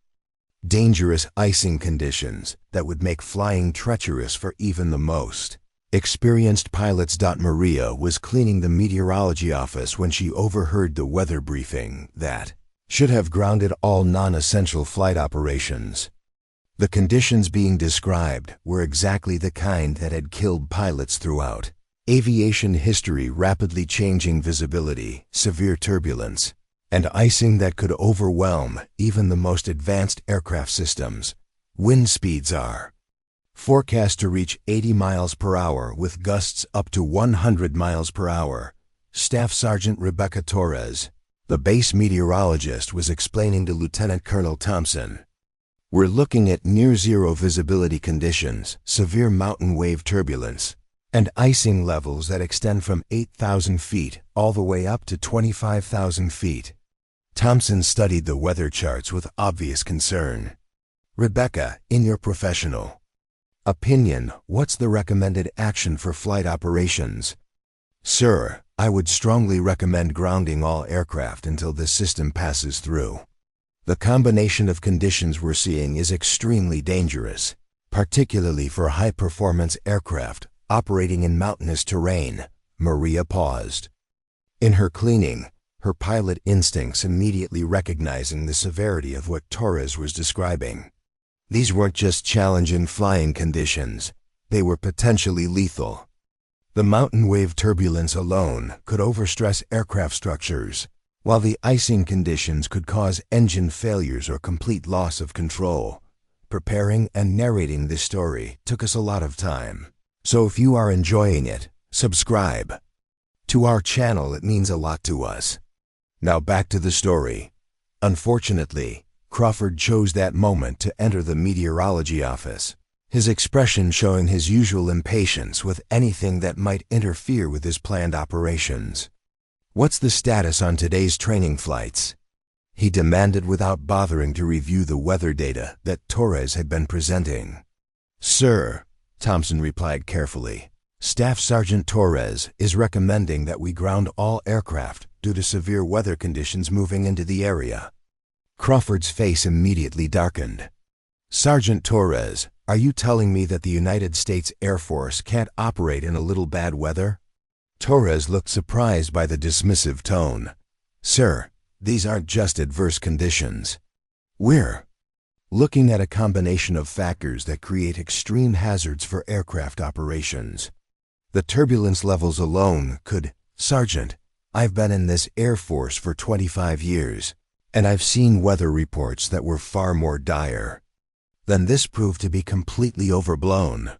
dangerous icing conditions that would make flying treacherous for even the most experienced pilots. Maria was cleaning the meteorology office when she overheard the weather briefing that should have grounded all non-essential flight operations. The conditions being described were exactly the kind that had killed pilots throughout aviation history: rapidly changing visibility, severe turbulence, and icing that could overwhelm even the most advanced aircraft systems. Wind speeds are forecast to reach 80 miles per hour with gusts up to 100 miles per hour. Staff Sergeant Rebecca Torres, the base meteorologist, was explaining to Lieutenant Colonel Thompson. "We're looking at near-zero visibility conditions, severe mountain wave turbulence, and icing levels that extend from 8,000 feet all the way up to 25,000 feet. Thompson studied the weather charts with obvious concern. "Rebecca, in your professional opinion, what's the recommended action for flight operations?" "Sir, I would strongly recommend grounding all aircraft until this system passes through. The combination of conditions we're seeing is extremely dangerous, particularly for high-performance aircraft operating in mountainous terrain." Maria paused. In her cleaning, her pilot instincts immediately recognizing the severity of what Torres was describing. These weren't just challenging flying conditions, they were potentially lethal. The mountain wave turbulence alone could overstress aircraft structures, while the icing conditions could cause engine failures or complete loss of control. Preparing and narrating this story took us a lot of time. So if you are enjoying it, subscribe to our channel. It means a lot to us. Now back to the story. Unfortunately, Crawford chose that moment to enter the meteorology office, his expression showing his usual impatience with anything that might interfere with his planned operations. "What's the status on today's training flights?" he demanded without bothering to review the weather data that Torres had been presenting. "Sir," Thompson replied carefully. Staff Sergeant Torres is recommending that we ground all aircraft due to severe weather conditions moving into the area. Crawford's face immediately darkened. Sergeant Torres, are you telling me that the United States Air Force can't operate in a little bad weather? Torres looked surprised by the dismissive tone. Sir, these aren't just adverse conditions. We're looking at a combination of factors that create extreme hazards for aircraft operations. The turbulence levels alone could— Sergeant, I've been in this Air Force for 25 years, and I've seen weather reports that were far more dire. Then this proved to be completely overblown.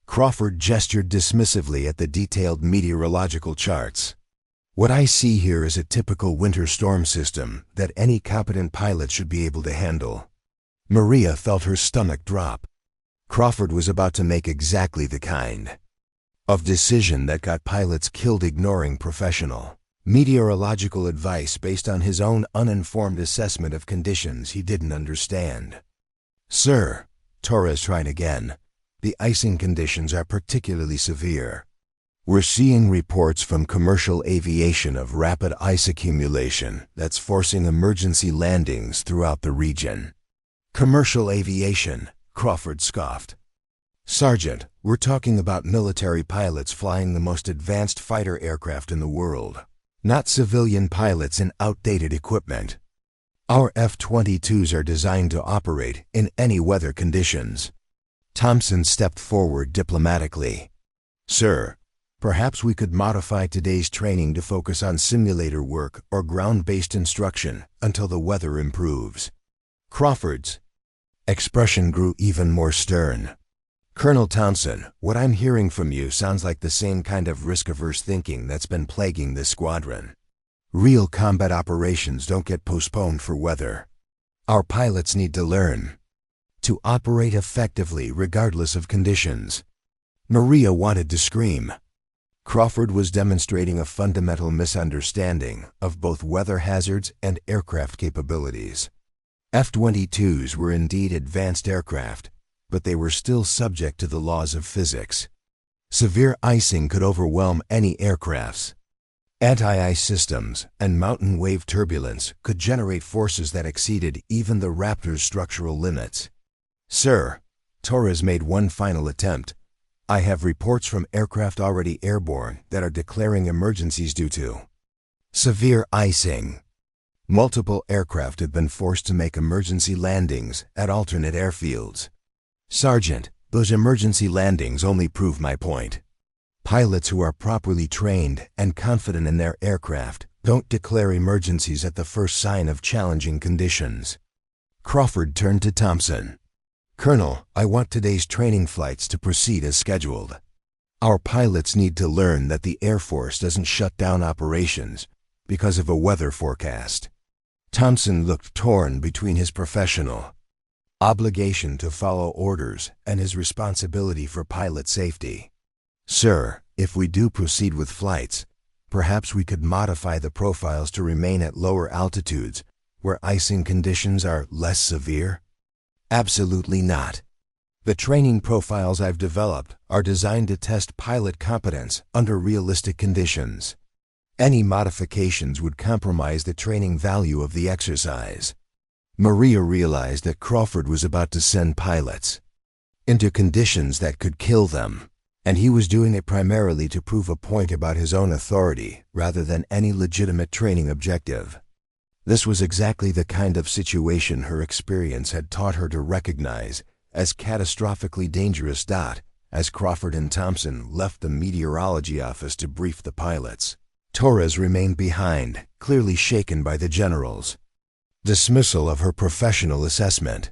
Crawford gestured dismissively at the detailed meteorological charts. What I see here is a typical winter storm system that any competent pilot should be able to handle. Maria felt her stomach drop. Crawford was about to make exactly the kind of decision that got pilots killed ignoring professional meteorological advice based on his own uninformed assessment of conditions he didn't understand. Sir, Torres tried again, the icing conditions are particularly severe. We're seeing reports from commercial aviation of rapid ice accumulation that's forcing emergency landings throughout the region. Commercial aviation, Crawford scoffed. Sergeant, we're talking about military pilots flying the most advanced fighter aircraft in the world, not civilian pilots in outdated equipment. Our F-22s are designed to operate in any weather conditions. Thompson stepped forward diplomatically. Sir, perhaps we could modify today's training to focus on simulator work or ground-based instruction until the weather improves. Crawford's expression grew even more stern. Colonel Thompson, what I'm hearing from you sounds like the same kind of risk-averse thinking that's been plaguing this squadron. Real combat operations don't get postponed for weather. Our pilots need to learn to operate effectively regardless of conditions. Maria wanted to scream. Crawford was demonstrating a fundamental misunderstanding of both weather hazards and aircraft capabilities. F-22s were indeed advanced aircraft, but they were still subject to the laws of physics. Severe icing could overwhelm any aircrafts. Anti-ice systems and mountain wave turbulence could generate forces that exceeded even the Raptor's structural limits. Sir, Torres made one final attempt. I have reports from aircraft already airborne that are declaring emergencies due to severe icing. Multiple aircraft have been forced to make emergency landings at alternate airfields. Sergeant, those emergency landings only prove my point. Pilots who are properly trained and confident in their aircraft don't declare emergencies at the first sign of challenging conditions. Crawford turned to Thompson. Colonel, I want today's training flights to proceed as scheduled. Our pilots need to learn that the Air Force doesn't shut down operations because of a weather forecast. Thompson looked torn between his professional obligation to follow orders and his responsibility for pilot safety. Sir, if we do proceed with flights, perhaps we could modify the profiles to remain at lower altitudes where icing conditions are less severe? Absolutely not. The training profiles I've developed are designed to test pilot competence under realistic conditions. Any modifications would compromise the training value of the exercise. Maria realized that Crawford was about to send pilots into conditions that could kill them, and he was doing it primarily to prove a point about his own authority rather than any legitimate training objective. This was exactly the kind of situation her experience had taught her to recognize as catastrophically dangerous. As Crawford and Thompson left the meteorology office to brief the pilots, Torres remained behind, clearly shaken by the general's dismissal of her professional assessment.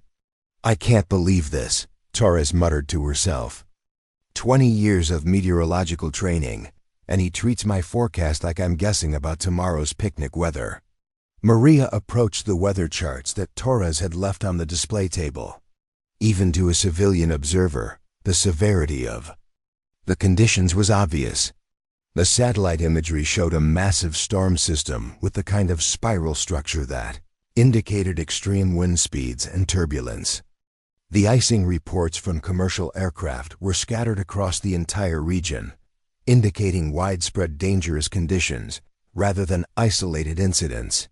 I can't believe this, Torres muttered to herself. 20 years of meteorological training, and he treats my forecast like I'm guessing about tomorrow's picnic weather. Maria approached the weather charts that Torres had left on the display table. Even to a civilian observer, the severity of the conditions was obvious. The satellite imagery showed a massive storm system with the kind of spiral structure that indicated extreme wind speeds and turbulence. The icing reports from commercial aircraft were scattered across the entire region, indicating widespread dangerous conditions rather than isolated incidents.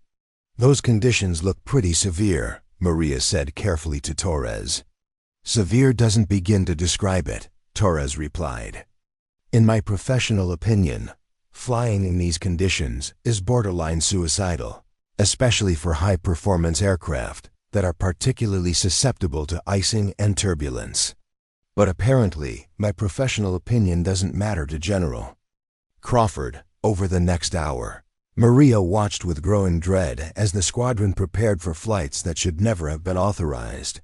"Those conditions look pretty severe," Maria said carefully to Torres. "Severe doesn't begin to describe it," Torres replied. "In my professional opinion, flying in these conditions is borderline suicidal, especially for high-performance aircraft that are particularly susceptible to icing and turbulence. But apparently, my professional opinion doesn't matter to General Crawford." Over the next hour, Maria watched with growing dread as the squadron prepared for flights that should never have been authorized.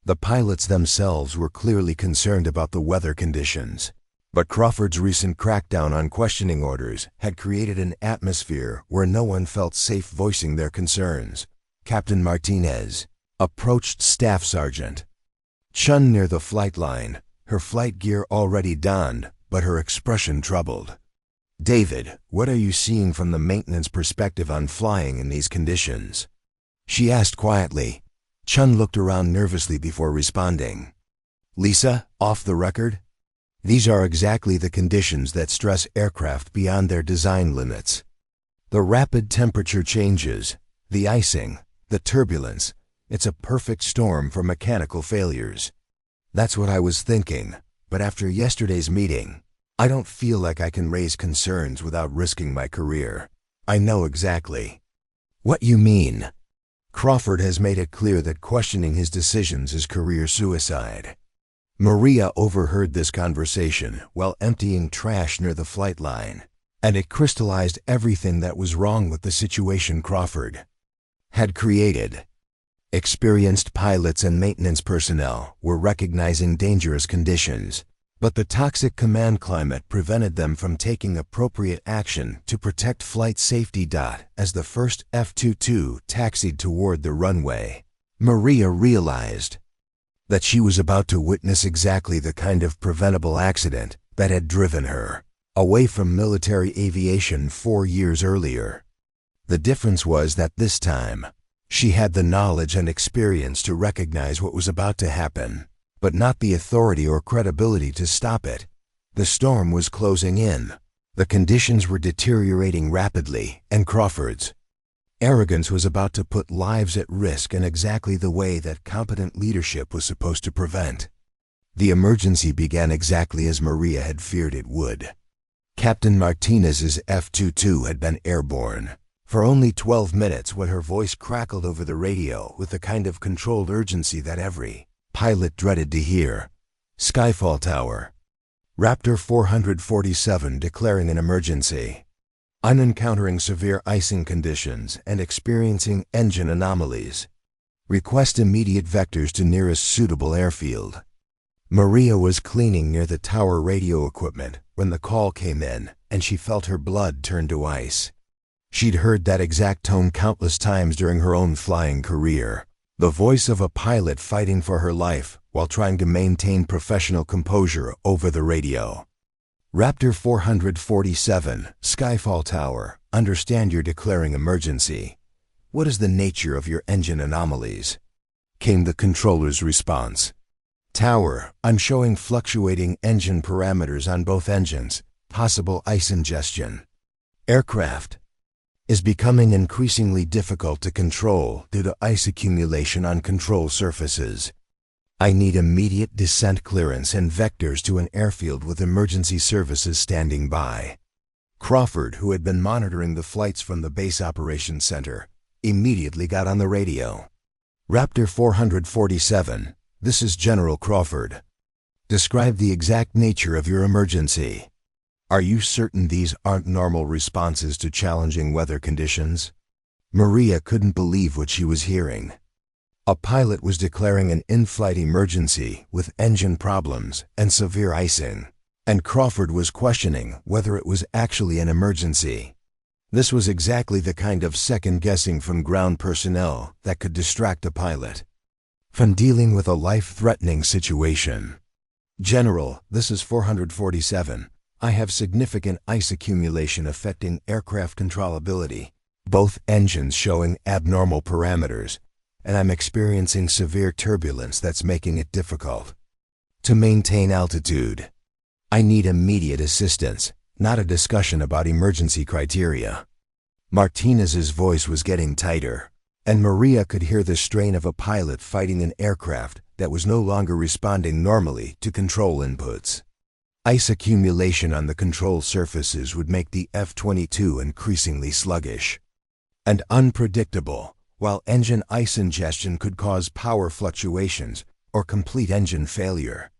The pilots themselves were clearly concerned about the weather conditions, but Crawford's recent crackdown on questioning orders had created an atmosphere where no one felt safe voicing their concerns. Captain Martinez approached Staff Sergeant Chun near the flight line, her flight gear already donned, but her expression troubled. "David, what are you seeing from the maintenance perspective on flying in these conditions?" she asked quietly. Chun looked around nervously before responding. "Lisa, off the record? These are exactly the conditions that stress aircraft beyond their design limits. The rapid temperature changes, the icing, the turbulence, it's a perfect storm for mechanical failures." "That's what I was thinking, but after yesterday's meeting, I don't feel like I can raise concerns without risking my career." "I know exactly what you mean. Crawford has made it clear that questioning his decisions is career suicide." Maria overheard this conversation while emptying trash near the flight line, and it crystallized everything that was wrong with the situation Crawford had created. Experienced pilots and maintenance personnel were recognizing dangerous conditions, but the toxic command climate prevented them from taking appropriate action to protect flight safety. As the first F-22 taxied toward the runway, Maria realized that she was about to witness exactly the kind of preventable accident that had driven her away from military aviation 4 years earlier. The difference was that this time, she had the knowledge and experience to recognize what was about to happen, but not the authority or credibility to stop it. The storm was closing in. The conditions were deteriorating rapidly, and Crawford's arrogance was about to put lives at risk in exactly the way that competent leadership was supposed to prevent. The emergency began exactly as Maria had feared it would. Captain Martinez's F-22 had been airborne for only 12 minutes when her voice crackled over the radio with the kind of controlled urgency that every pilot dreaded to hear. "Skyfall Tower. Raptor 447 declaring an emergency. I'm encountering severe icing conditions and experiencing engine anomalies. Request immediate vectors to nearest suitable airfield." Maria was cleaning near the tower radio equipment when the call came in, and she felt her blood turn to ice. She'd heard that exact tone countless times during her own flying career. The voice of a pilot fighting for her life while trying to maintain professional composure over the radio. "Raptor 447, Skyfall Tower, understand you're declaring emergency. What is the nature of your engine anomalies?" came the controller's response. "Tower, I'm showing fluctuating engine parameters on both engines, possible ice ingestion. Aircraft is becoming increasingly difficult to control due to ice accumulation on control surfaces. I need immediate descent clearance and vectors to an airfield with emergency services standing by." Crawford, who had been monitoring the flights from the base operations center, immediately got on the radio. "Raptor 447, this is General Crawford. Describe the exact nature of your emergency. Are you certain these aren't normal responses to challenging weather conditions?" Maria couldn't believe what she was hearing. A pilot was declaring an in-flight emergency with engine problems and severe icing, and Crawford was questioning whether it was actually an emergency. This was exactly the kind of second-guessing from ground personnel that could distract a pilot from dealing with a life-threatening situation. "General, this is 447. I have significant ice accumulation affecting aircraft controllability, both engines showing abnormal parameters, and I'm experiencing severe turbulence that's making it difficult to maintain altitude. I need immediate assistance, not a discussion about emergency criteria." Martinez's voice was getting tighter, and Maria could hear the strain of a pilot fighting an aircraft that was no longer responding normally to control inputs. Ice accumulation on the control surfaces would make the F-22 increasingly sluggish and unpredictable, while engine ice ingestion could cause power fluctuations or complete engine failure.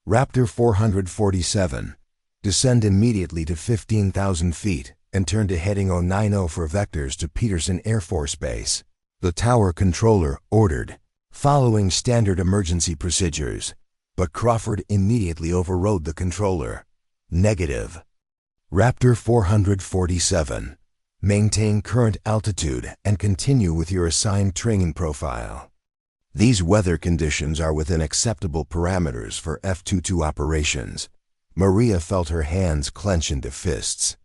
Raptor 447, descend immediately to 15,000 feet and turn to heading 090 for vectors to Peterson Air Force Base, the tower controller ordered, following standard emergency procedures, but Crawford immediately overrode the controller. Negative. Raptor 447, maintain current altitude and continue with your assigned training profile. These weather conditions are within acceptable parameters for F-22 operations. Maria felt her hands clench into fists.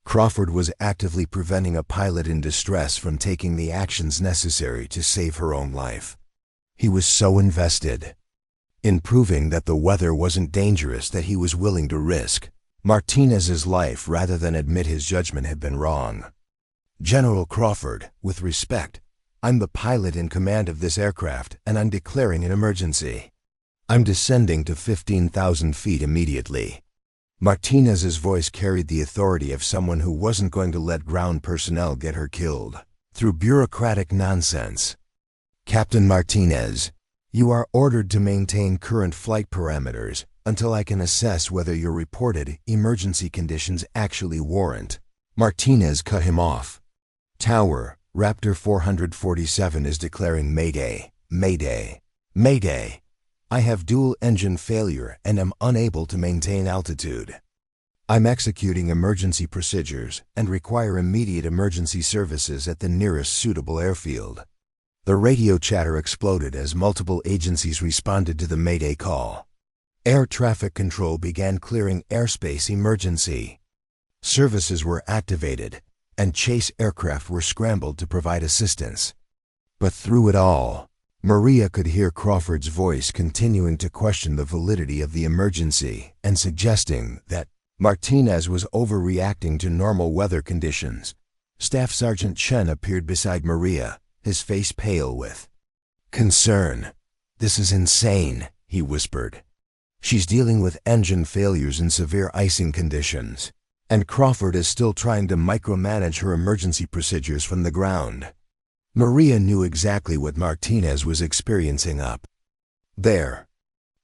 Crawford was actively preventing a pilot in distress from taking the actions necessary to save her own life. He was so invested in proving that the weather wasn't dangerous that he was willing to risk Martinez's life rather than admit his judgment had been wrong. "General Crawford, with respect, I'm the pilot in command of this aircraft and I'm declaring an emergency. I'm descending to 15,000 feet immediately." Martinez's voice carried the authority of someone who wasn't going to let ground personnel get her killed through bureaucratic nonsense. "Captain Martinez, you are ordered to maintain current flight parameters until I can assess whether your reported emergency conditions actually warrant." Martinez cut him off. "Tower, Raptor 447 is declaring Mayday, Mayday, Mayday. I have dual engine failure and am unable to maintain altitude. I'm executing emergency procedures and require immediate emergency services at the nearest suitable airfield." The radio chatter exploded as multiple agencies responded to the Mayday call. Air traffic control began clearing airspace emergency. Services were activated, and chase aircraft were scrambled to provide assistance. But through it all, Maria could hear Crawford's voice continuing to question the validity of the emergency and suggesting that Martinez was overreacting to normal weather conditions. Staff Sergeant Chen appeared beside Maria, his face pale with concern. "This is insane," he whispered. "She's dealing with engine failures and severe icing conditions, and Crawford is still trying to micromanage her emergency procedures from the ground." Maria knew exactly what Martinez was experiencing up there.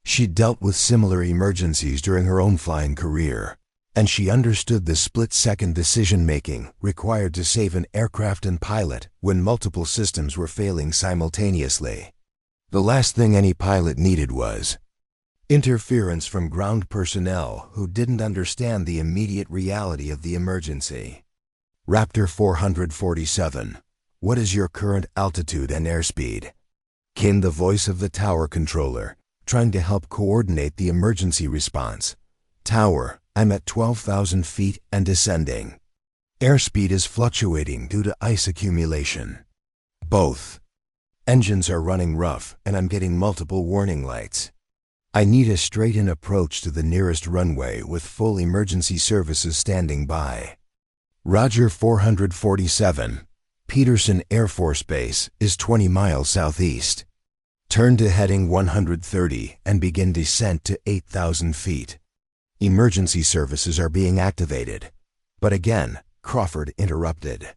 She'd dealt with similar emergencies during her own flying career, and she understood the split-second decision-making required to save an aircraft and pilot when multiple systems were failing simultaneously. The last thing any pilot needed was interference from ground personnel who didn't understand the immediate reality of the emergency. "Raptor 447. What is your current altitude and airspeed?" came the voice of the tower controller, trying to help coordinate the emergency response. "Tower, I'm at 12,000 feet and descending. Airspeed is fluctuating due to ice accumulation. Both engines are running rough and I'm getting multiple warning lights. I need a straight-in approach to the nearest runway with full emergency services standing by." "Roger 447. Peterson Air Force Base is 20 miles southeast. Turn to heading 130 and begin descent to 8,000 feet. Emergency services are being activated." But again, Crawford interrupted.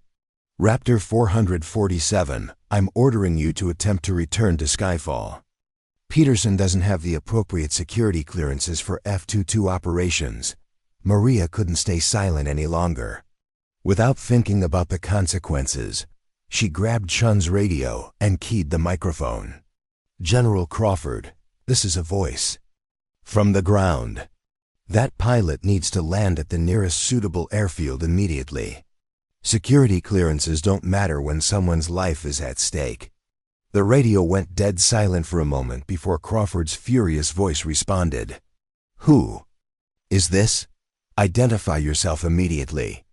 "Raptor 447, I'm ordering you to attempt to return to Skyfall. Peterson doesn't have the appropriate security clearances for F-22 operations." Maria couldn't stay silent any longer. Without thinking about the consequences, she grabbed Chun's radio and keyed the microphone. "General Crawford, this is a voice from the ground. That pilot needs to land at the nearest suitable airfield immediately. Security clearances don't matter when someone's life is at stake." The radio went dead silent for a moment before Crawford's furious voice responded. "Who is this? Identify yourself immediately."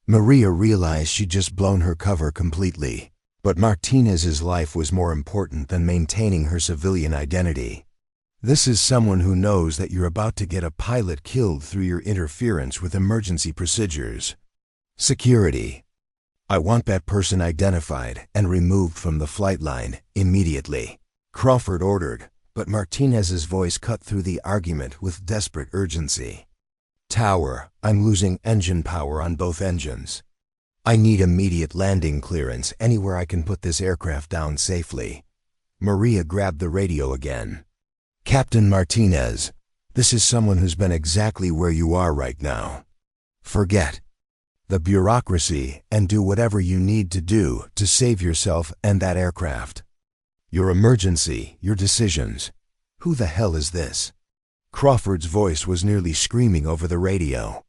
Maria realized she'd just blown her cover completely, But Martinez's life was more important than maintaining her civilian identity. This is someone who knows that you're about to get a pilot killed through your interference with emergency procedures. Security. I want that person identified and removed from the flight line immediately, Crawford ordered, but Martinez's voice cut through the argument with desperate urgency. Tower, I'm losing engine power on both engines. I need immediate landing clearance anywhere I can put this aircraft down safely. Maria grabbed the radio again. Captain Martinez, this is someone who's been exactly where you are right now. Forget the bureaucracy and do whatever you need to do to save yourself and that aircraft. Your emergency, your decisions. Who the hell is this? Crawford's voice was nearly screaming over the radio.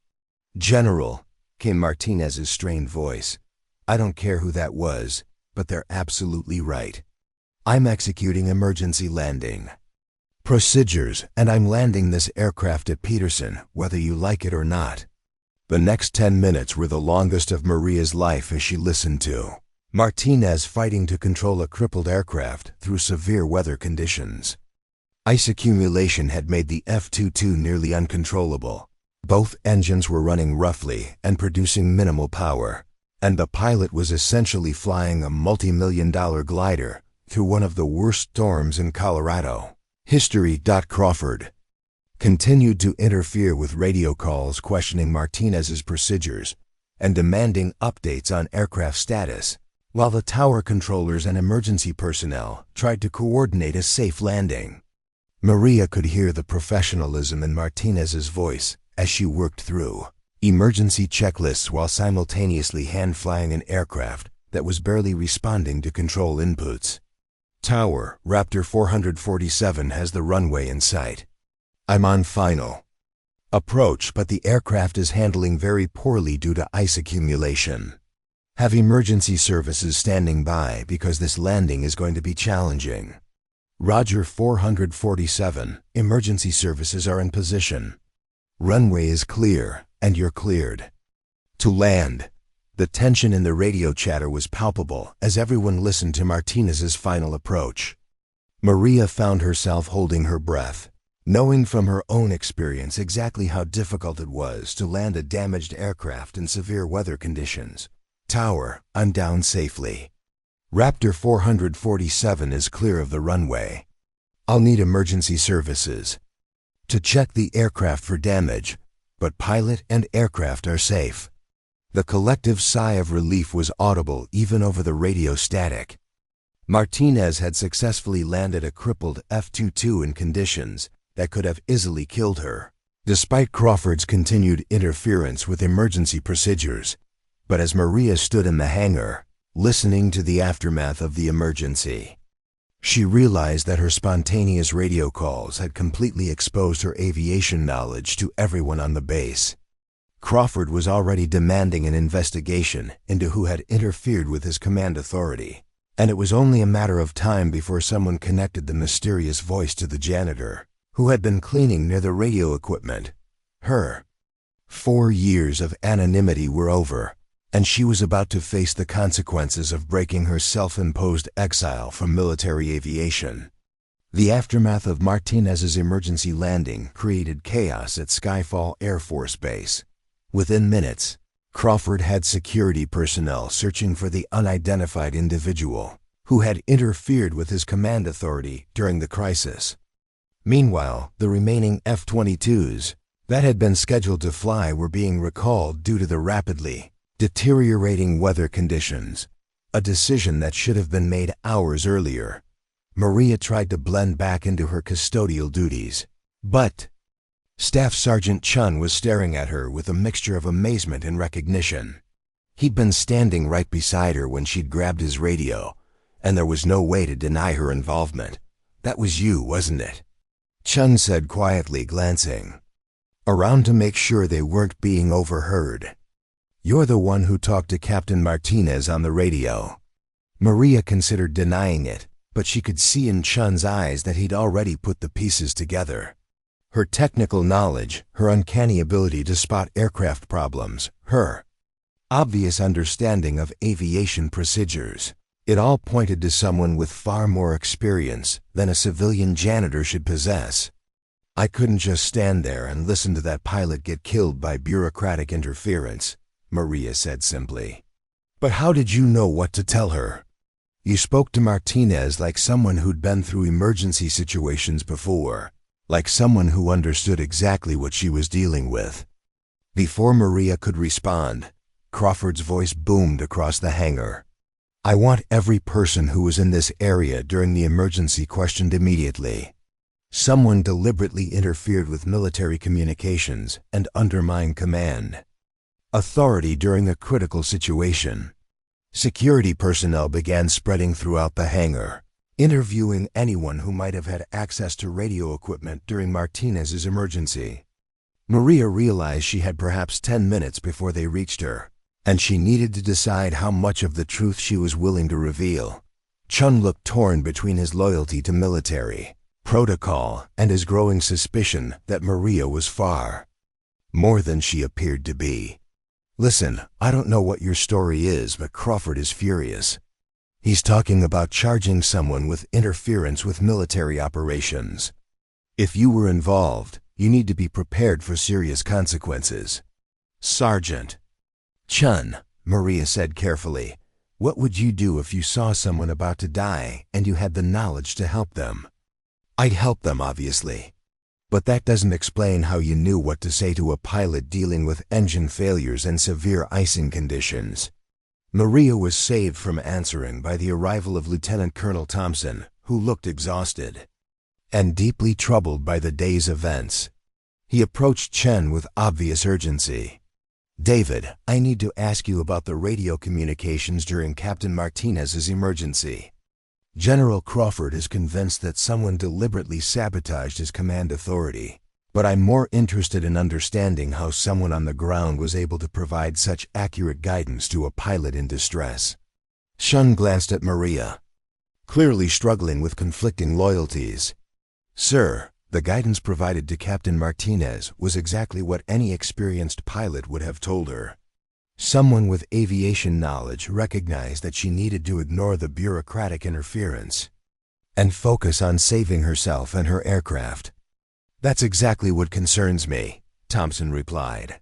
General, came Martinez's strained voice. I don't care who that was, but they're absolutely right. I'm executing emergency landing procedures, and I'm landing this aircraft at Peterson, whether you like it or not. The next 10 minutes were the longest of Maria's life as she listened to Martinez fighting to control a crippled aircraft through severe weather conditions. Ice accumulation had made the F-22 nearly uncontrollable. Both engines were running roughly and producing minimal power, and the pilot was essentially flying a multi-million-dollar glider through one of the worst storms in Colorado. History. Crawford continued to interfere with radio calls questioning Martinez's procedures and demanding updates on aircraft status, while the tower controllers and emergency personnel tried to coordinate a safe landing. Maria could hear the professionalism in Martinez's voice as she worked through emergency checklists while simultaneously hand-flying an aircraft that was barely responding to control inputs. Tower, Raptor 447 has the runway in sight. I'm on final approach, but the aircraft is handling very poorly due to ice accumulation. Have emergency services standing by because this landing is going to be challenging. Roger 447, emergency services are in position. Runway is clear, and you're cleared to land. The tension in the radio chatter was palpable as everyone listened to Martinez's final approach. Maria found herself holding her breath, knowing from her own experience exactly how difficult it was to land a damaged aircraft in severe weather conditions. Tower, I'm down safely. Raptor 447 is clear of the runway. I'll need emergency services to check the aircraft for damage, but pilot and aircraft are safe. The collective sigh of relief was audible even over the radio static. Martinez had successfully landed a crippled F-22 in conditions that could have easily killed her, despite Crawford's continued interference with emergency procedures. But as Maria stood in the hangar, listening to the aftermath of the emergency, she realized that her spontaneous radio calls had completely exposed her aviation knowledge to everyone on the base. Crawford was already demanding an investigation into who had interfered with his command authority, and it was only a matter of time before someone connected the mysterious voice to the janitor, who had been cleaning near the radio equipment. Her 4 years of anonymity were over, and she was about to face the consequences of breaking her self-imposed exile from military aviation. The aftermath of Martinez's emergency landing created chaos at Skyfall Air Force Base. Within minutes, Crawford had security personnel searching for the unidentified individual who had interfered with his command authority during the crisis. Meanwhile, the remaining F-22s that had been scheduled to fly were being recalled due to the rapidly deteriorating weather conditions, a decision that should have been made hours earlier. Maria tried to blend back into her custodial duties, but Staff Sergeant Chun was staring at her with a mixture of amazement and recognition. He'd been standing right beside her when she'd grabbed his radio, and there was no way to deny her involvement. That was you, wasn't it? Chun said quietly, glancing around to make sure they weren't being overheard. You're the one who talked to Captain Martinez on the radio. Maria considered denying it, but she could see in Chun's eyes that he'd already put the pieces together. Her technical knowledge, her uncanny ability to spot aircraft problems, her obvious understanding of aviation procedures. It all pointed to someone with far more experience than a civilian janitor should possess. I couldn't just stand there and listen to that pilot get killed by bureaucratic interference, Maria said simply. But how did you know what to tell her? You spoke to Martinez like someone who'd been through emergency situations before, like someone who understood exactly what she was dealing with. Before Maria could respond, Crawford's voice boomed across the hangar. I want every person who was in this area during the emergency questioned immediately. Someone deliberately interfered with military communications and undermined command authority during a critical situation. Security personnel began spreading throughout the hangar, interviewing anyone who might have had access to radio equipment during Martinez's emergency. Maria realized she had perhaps 10 minutes before they reached her, and she needed to decide how much of the truth she was willing to reveal. Chun looked torn between his loyalty to military protocol and his growing suspicion that Maria was far more than she appeared to be. Listen, I don't know what your story is, but Crawford is furious. He's talking about charging someone with interference with military operations. If you were involved, you need to be prepared for serious consequences. Sergeant Chun, Maria said carefully, what would you do if you saw someone about to die and you had the knowledge to help them? I'd help them, obviously. But that doesn't explain how you knew what to say to a pilot dealing with engine failures and severe icing conditions. Maria was saved from answering by the arrival of Lieutenant Colonel Thompson, who looked exhausted and deeply troubled by the day's events. He approached Chen with obvious urgency. David, I need to ask you about the radio communications during Captain Martinez's emergency. General Crawford is convinced that someone deliberately sabotaged his command authority, but I'm more interested in understanding how someone on the ground was able to provide such accurate guidance to a pilot in distress. Shun glanced at Maria, clearly struggling with conflicting loyalties. Sir, the guidance provided to Captain Martinez was exactly what any experienced pilot would have told her. Someone with aviation knowledge recognized that she needed to ignore the bureaucratic interference and focus on saving herself and her aircraft. That's exactly what concerns me, Thompson replied.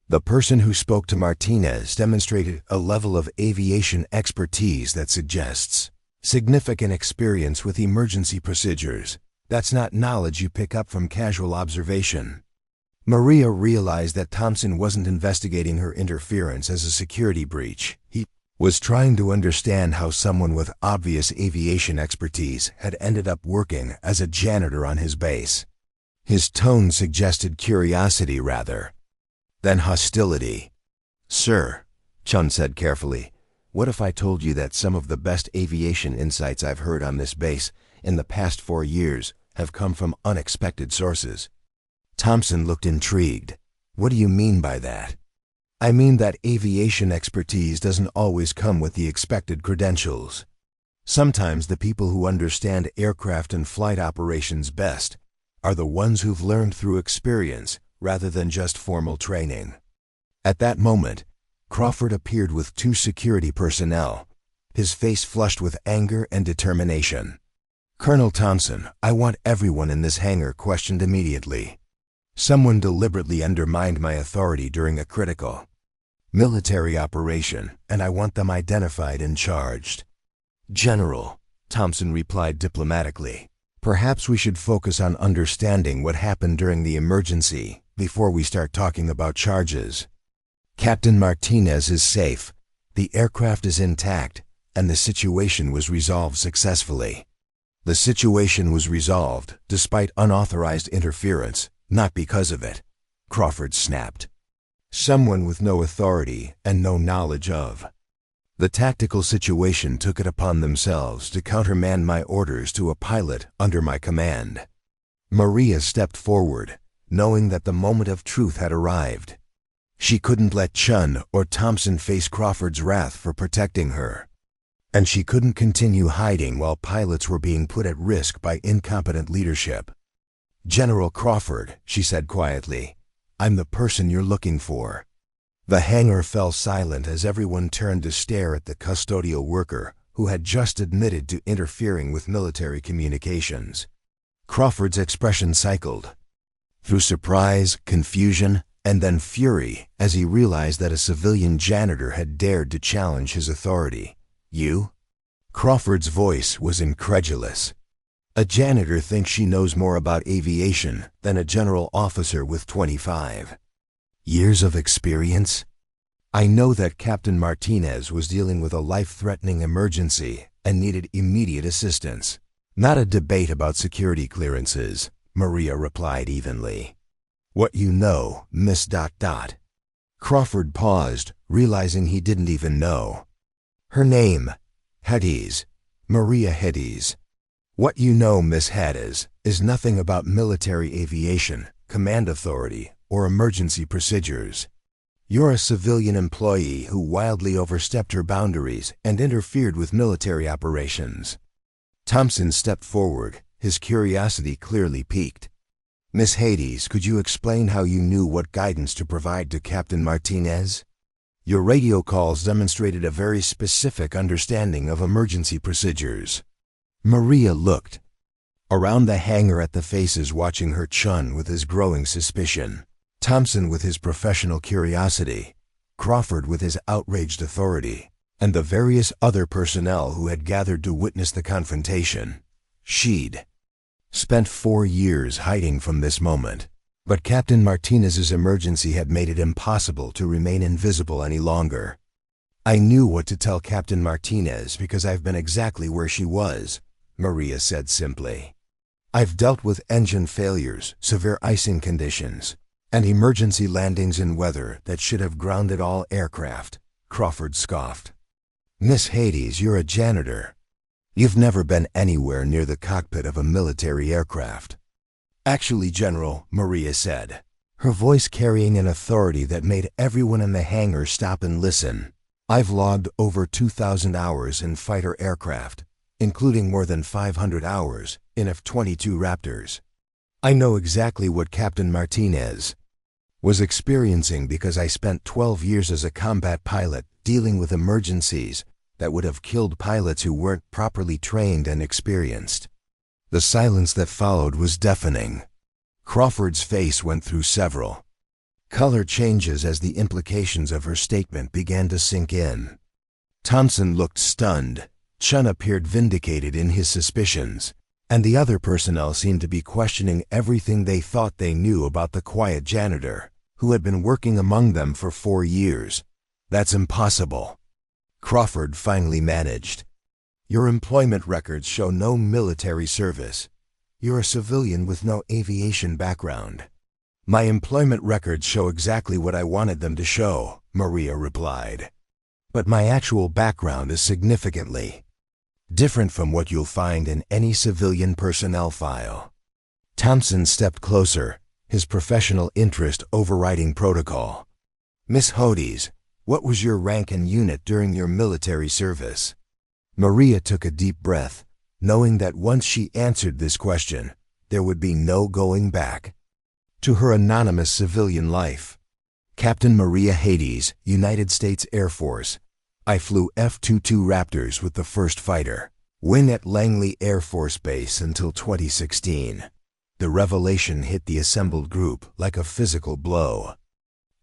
The person who spoke to Martinez demonstrated a level of aviation expertise that suggests significant experience with emergency procedures. That's not knowledge you pick up from casual observation. Maria realized that Thompson wasn't investigating her interference as a security breach. He was trying to understand how someone with obvious aviation expertise had ended up working as a janitor on his base. His tone suggested curiosity rather than hostility. Sir, Chun said carefully, what if I told you that some of the best aviation insights I've heard on this base in the past 4 years have come from unexpected sources? Thompson looked intrigued. What do you mean by that? I mean that aviation expertise doesn't always come with the expected credentials. Sometimes the people who understand aircraft and flight operations best are the ones who've learned through experience rather than just formal training. At that moment, Crawford appeared with 2 security personnel, his face flushed with anger and determination. Colonel Thompson, I want everyone in this hangar questioned immediately. Someone deliberately undermined my authority during a critical military operation, and I want them identified and charged. General, Thompson replied diplomatically, perhaps we should focus on understanding what happened during the emergency before we start talking about charges. Captain Martinez is safe, the aircraft is intact, and the situation was resolved successfully. The situation was resolved despite unauthorized interference, not because of it, Crawford snapped. Someone with no authority and no knowledge of the tactical situation took it upon themselves to countermand my orders to a pilot under my command. Maria stepped forward, knowing that the moment of truth had arrived. She couldn't let Chun or Thompson face Crawford's wrath for protecting her. And she couldn't continue hiding while pilots were being put at risk by incompetent leadership. General Crawford, she said quietly, I'm the person you're looking for. The hangar fell silent as everyone turned to stare at the custodial worker who had just admitted to interfering with military communications. Crawford's expression cycled through surprise, confusion, and then fury as he realized that a civilian janitor had dared to challenge his authority. "You?" Crawford's voice was incredulous. "A janitor thinks she knows more about aviation than a general officer with 25 years of experience? I know that Captain Martinez was dealing with a life-threatening emergency and needed immediate assistance. Not a debate about security clearances," Maria replied evenly. "What you know, Miss ... Crawford paused, realizing he didn't even know. "Her name, Hedges, Maria Hedges. What you know, Miss Hedges, is nothing about military aviation, command authority, or emergency procedures. You're a civilian employee who wildly overstepped her boundaries and interfered with military operations." Thompson stepped forward, his curiosity clearly piqued. "Miss Hedges, could you explain how you knew what guidance to provide to Captain Martinez? Your radio calls demonstrated a very specific understanding of emergency procedures." Maria looked around the hangar at the faces watching her chum with his growing suspicion. Thompson with his professional curiosity, Crawford with his outraged authority, and the various other personnel who had gathered to witness the confrontation. She'd spent 4 years hiding from this moment, but Captain Martinez's emergency had made it impossible to remain invisible any longer. "I knew what to tell Captain Martinez because I've been exactly where she was," Maria said simply. "I've dealt with engine failures, severe icing conditions, and emergency landings in weather that should have grounded all aircraft," Crawford scoffed. "Miss Hedges, you're a janitor. You've never been anywhere near the cockpit of a military aircraft." "Actually, General," Maria said, her voice carrying an authority that made everyone in the hangar stop and listen, "I've logged over 2,000 hours in fighter aircraft, including more than 500 hours in F-22 Raptors. I know exactly what Captain Martinez was experiencing because I spent 12 years as a combat pilot dealing with emergencies that would have killed pilots who weren't properly trained and experienced." The silence that followed was deafening. Crawford's face went through several color changes as the implications of her statement began to sink in. Thompson looked stunned, Chun appeared vindicated in his suspicions, and the other personnel seemed to be questioning everything they thought they knew about the quiet janitor, who had been working among them for 4 years. "That's impossible," Crawford finally managed. "Your employment records show no military service. You're a civilian with no aviation background." "My employment records show exactly what I wanted them to show," Maria replied. "But my actual background is significantly different from what you'll find in any civilian personnel file." Thompson stepped closer, his professional interest overriding protocol. "Miss Hedges, what was your rank and unit during your military service?" Maria took a deep breath, knowing that once she answered this question, there would be no going back to her anonymous civilian life. "Captain Maria Hedges, United States Air Force. I flew F-22 Raptors with the 1st Fighter Wing at Langley Air Force Base until 2016. The revelation hit the assembled group like a physical blow.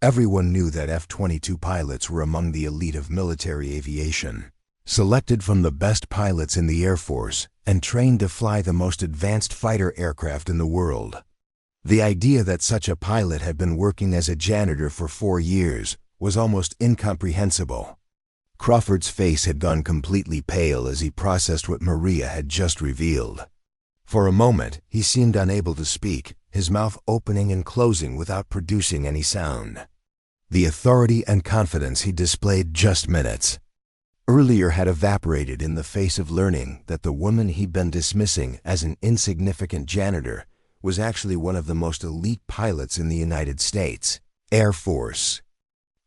Everyone knew that F-22 pilots were among the elite of military aviation, selected from the best pilots in the Air Force and trained to fly the most advanced fighter aircraft in the world. The idea that such a pilot had been working as a janitor for 4 years was almost incomprehensible. Crawford's face had gone completely pale as he processed what Maria had just revealed. For a moment, he seemed unable to speak, his mouth opening and closing without producing any sound. The authority and confidence he displayed just minutes earlier had evaporated in the face of learning that the woman he'd been dismissing as an insignificant janitor was actually one of the most elite pilots in the United States Air Force.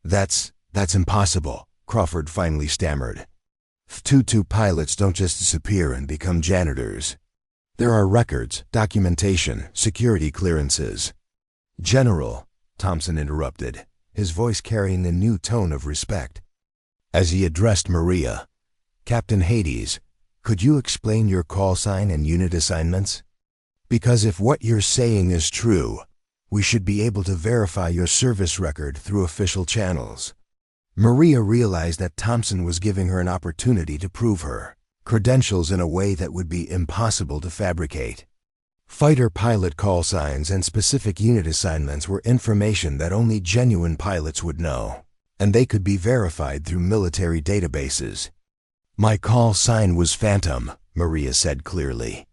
That's impossible," Crawford finally stammered. F-22 pilots don't just disappear and become janitors. There are records, documentation, security clearances." "General," Thompson interrupted, his voice carrying a new tone of respect. As he addressed Maria, Captain Hades, could you explain your call sign and unit assignments? Because if what you're saying is true, we should be able to verify your service record through official channels. Maria realized that Thompson was giving her an opportunity to prove her credentials in a way that would be impossible to fabricate. Fighter pilot call signs and specific unit assignments were information that only genuine pilots would know, and they could be verified through military databases. My call sign was Phantom, Maria said clearly.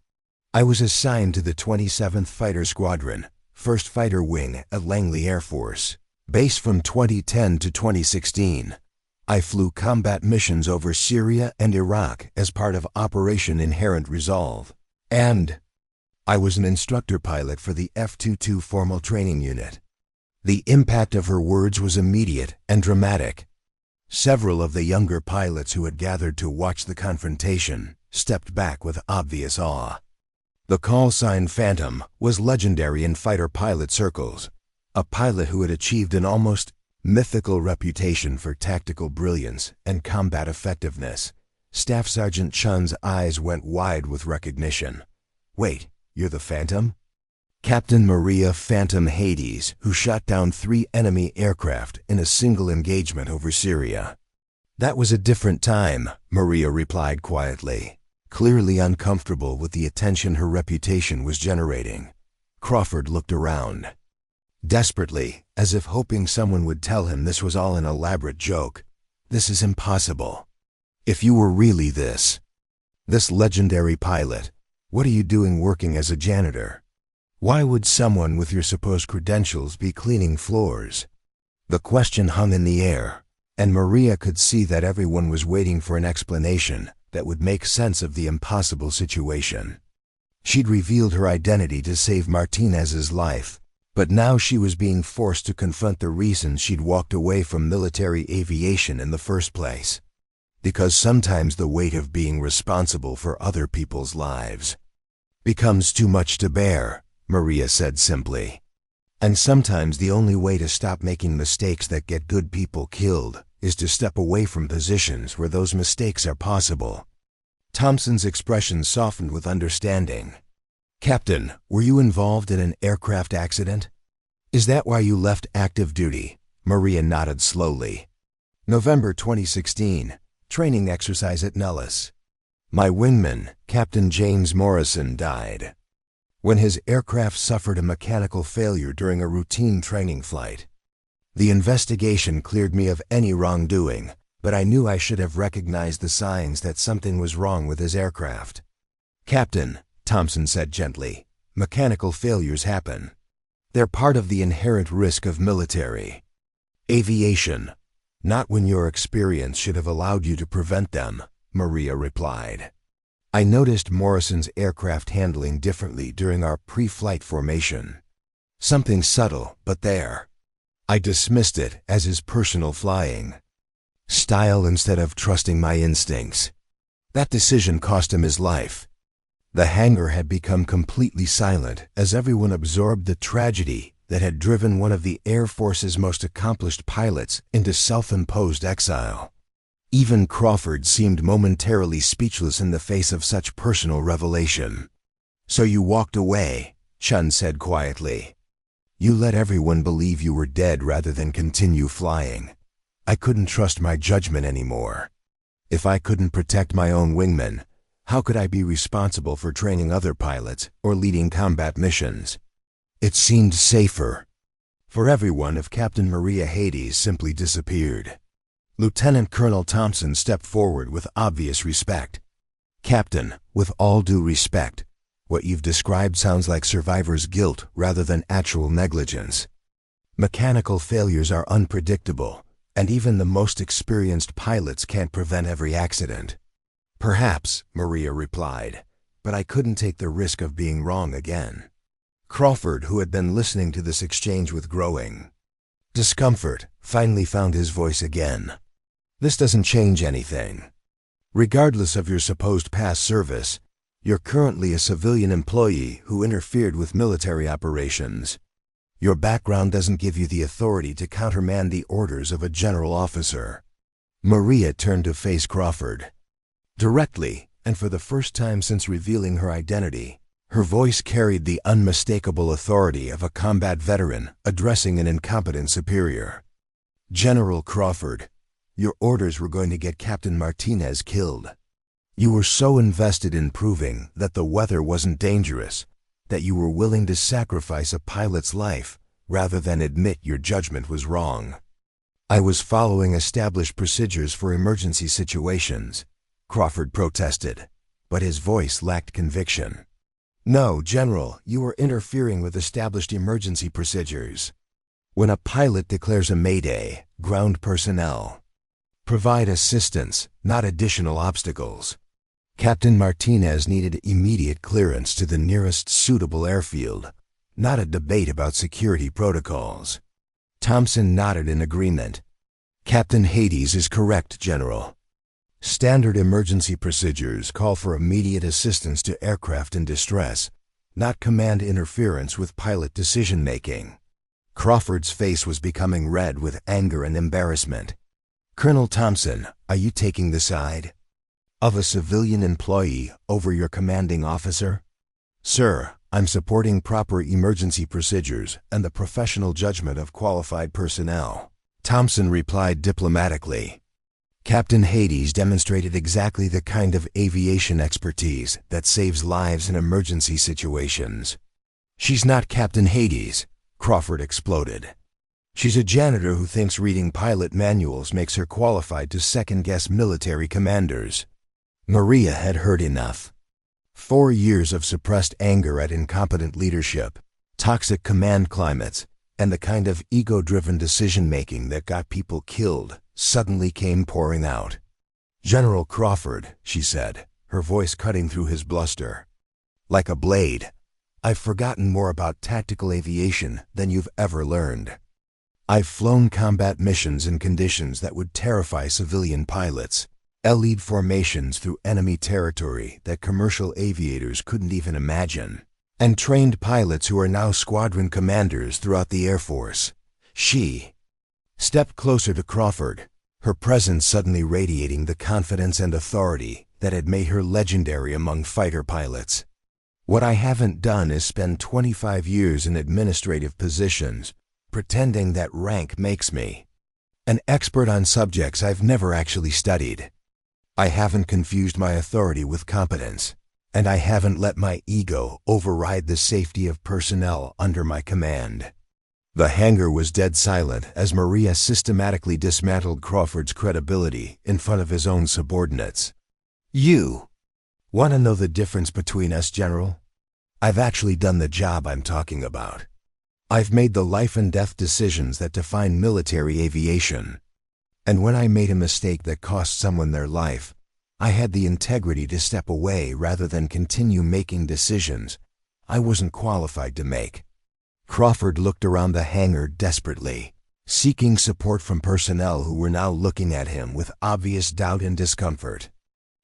I was assigned to the 27th Fighter Squadron, 1st Fighter Wing at Langley Air Force Base from 2010 to 2016. I flew combat missions over Syria and Iraq as part of Operation Inherent Resolve. And I was an instructor pilot for the F-22 Formal Training Unit. The impact of her words was immediate and dramatic. Several of the younger pilots who had gathered to watch the confrontation stepped back with obvious awe. The call sign Phantom was legendary in fighter pilot circles, a pilot who had achieved an almost mythical reputation for tactical brilliance and combat effectiveness. Staff Sergeant Chun's eyes went wide with recognition. Wait, you're the Phantom? Captain Maria Phantom Hades, who shot down 3 enemy aircraft in a single engagement over Syria. That was a different time, Maria replied quietly, clearly uncomfortable with the attention her reputation was generating. Crawford looked around. Desperately, as if hoping someone would tell him this was all an elaborate joke. This is impossible. If you were really this legendary pilot, what are you doing working as a janitor? Why would someone with your supposed credentials be cleaning floors? The question hung in the air, and Maria could see that everyone was waiting for an explanation that would make sense of the impossible situation. She'd revealed her identity to save Martinez's life, but now she was being forced to confront the reason she'd walked away from military aviation in the first place. Because sometimes the weight of being responsible for other people's lives becomes too much to bear, Maria said simply. And sometimes the only way to stop making mistakes that get good people killed is to step away from positions where those mistakes are possible. Thompson's expression softened with understanding. Captain, were you involved in an aircraft accident? Is that why you left active duty? Maria nodded slowly. November 2016, training exercise at Nellis. My wingman, Captain James Morrison, died when his aircraft suffered a mechanical failure during a routine training flight. The investigation cleared me of any wrongdoing, but I knew I should have recognized the signs that something was wrong with his aircraft. Captain, Thompson said gently, mechanical failures happen. They're part of the inherent risk of military aviation. Not when your experience should have allowed you to prevent them, Maria replied. I noticed Morrison's aircraft handling differently during our pre-flight formation. Something subtle, but there. I dismissed it as his personal flying style instead of trusting my instincts. That decision cost him his life. The hangar had become completely silent as everyone absorbed the tragedy that had driven one of the Air Force's most accomplished pilots into self-imposed exile. Even Crawford seemed momentarily speechless in the face of such personal revelation. So you walked away, Chun said quietly. You let everyone believe you were dead rather than continue flying. I couldn't trust my judgment anymore. If I couldn't protect my own wingmen, how could I be responsible for training other pilots or leading combat missions? It seemed safer for everyone if Captain Maria Hades simply disappeared. Lieutenant Colonel Thompson stepped forward with obvious respect. Captain, with all due respect, what you've described sounds like survivor's guilt rather than actual negligence. Mechanical failures are unpredictable, and even the most experienced pilots can't prevent every accident. Perhaps, Maria replied, but I couldn't take the risk of being wrong again. Crawford, who had been listening to this exchange with growing discomfort, finally found his voice again. This doesn't change anything. Regardless of your supposed past service, you're currently a civilian employee who interfered with military operations. Your background doesn't give you the authority to countermand the orders of a general officer. Maria turned to face Crawford. Directly, and for the first time since revealing her identity, her voice carried the unmistakable authority of a combat veteran addressing an incompetent superior. "General Crawford, your orders were going to get Captain Martinez killed. You were so invested in proving that the weather wasn't dangerous that you were willing to sacrifice a pilot's life rather than admit your judgment was wrong." "I was following established procedures for emergency situations," Crawford protested, but his voice lacked conviction. "No, General, you were interfering with established emergency procedures. When a pilot declares a mayday, ground personnel provide assistance, not additional obstacles. Captain Martinez needed immediate clearance to the nearest suitable airfield, not a debate about security protocols." Thompson nodded in agreement. "Captain Hades is correct, General. Standard emergency procedures call for immediate assistance to aircraft in distress, not command interference with pilot decision-making." Crawford's face was becoming red with anger and embarrassment. "Colonel Thompson, are you taking the side of a civilian employee over your commanding officer?" "Sir, I'm supporting proper emergency procedures and the professional judgment of qualified personnel," Thompson replied diplomatically. Captain Hades demonstrated exactly the kind of aviation expertise that saves lives in emergency situations. "She's not Captain Hades," Crawford exploded. "She's a janitor who thinks reading pilot manuals makes her qualified to second-guess military commanders." Maria had heard enough. 4 years of suppressed anger at incompetent leadership, toxic command climates, and the kind of ego-driven decision-making that got people killed suddenly came pouring out. "General Crawford," she said, her voice cutting through his bluster like a blade, "I've forgotten more about tactical aviation than you've ever learned. I've flown combat missions in conditions that would terrify civilian pilots, lead formations through enemy territory that commercial aviators couldn't even imagine, and trained pilots who are now squadron commanders throughout the Air Force." She stepped closer to Crawford, her presence suddenly radiating the confidence and authority that had made her legendary among fighter pilots. "What I haven't done is spend 25 years in administrative positions, pretending that rank makes me an expert on subjects I've never actually studied. I haven't confused my authority with competence, and I haven't let my ego override the safety of personnel under my command." The hangar was dead silent as Maria systematically dismantled Crawford's credibility in front of his own subordinates. "You want to know the difference between us, General? I've actually done the job I'm talking about. I've made the life and death decisions that define military aviation. And when I made a mistake that cost someone their life, I had the integrity to step away rather than continue making decisions I wasn't qualified to make." Crawford looked around the hangar desperately, seeking support from personnel who were now looking at him with obvious doubt and discomfort.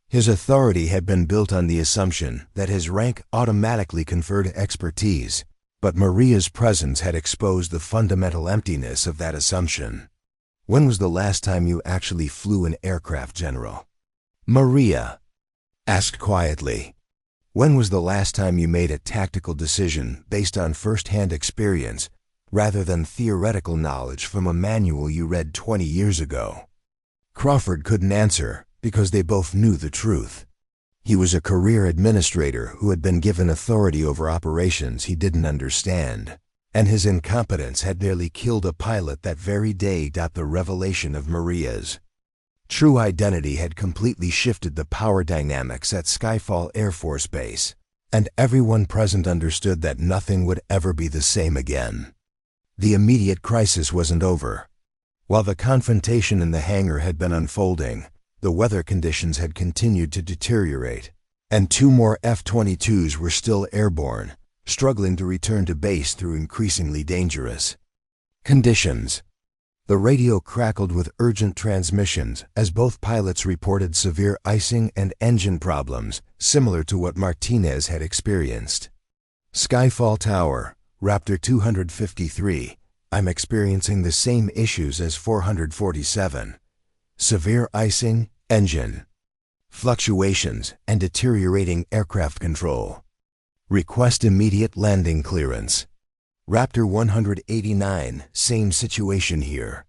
His authority had been built on the assumption that his rank automatically conferred expertise, but Maria's presence had exposed the fundamental emptiness of that assumption. "When was the last time you actually flew an aircraft, General?" Maria asked quietly. "When was the last time you made a tactical decision based on first-hand experience rather than theoretical knowledge from a manual you read 20 years ago?" Crawford couldn't answer because they both knew the truth. He was a career administrator who had been given authority over operations he didn't understand, and his incompetence had nearly killed a pilot that very day. The revelation of Maria's true identity had completely shifted the power dynamics at Skyfall Air Force Base, and everyone present understood that nothing would ever be the same again. The immediate crisis wasn't over. While the confrontation in the hangar had been unfolding, the weather conditions had continued to deteriorate, and 2 more F-22s were still airborne, struggling to return to base through increasingly dangerous conditions. The radio crackled with urgent transmissions as both pilots reported severe icing and engine problems, similar to what Martinez had experienced. "Skyfall Tower, Raptor 253, I'm experiencing the same issues as 447. Severe icing, engine fluctuations, and deteriorating aircraft control. Request immediate landing clearance. Raptor 189, same situation here.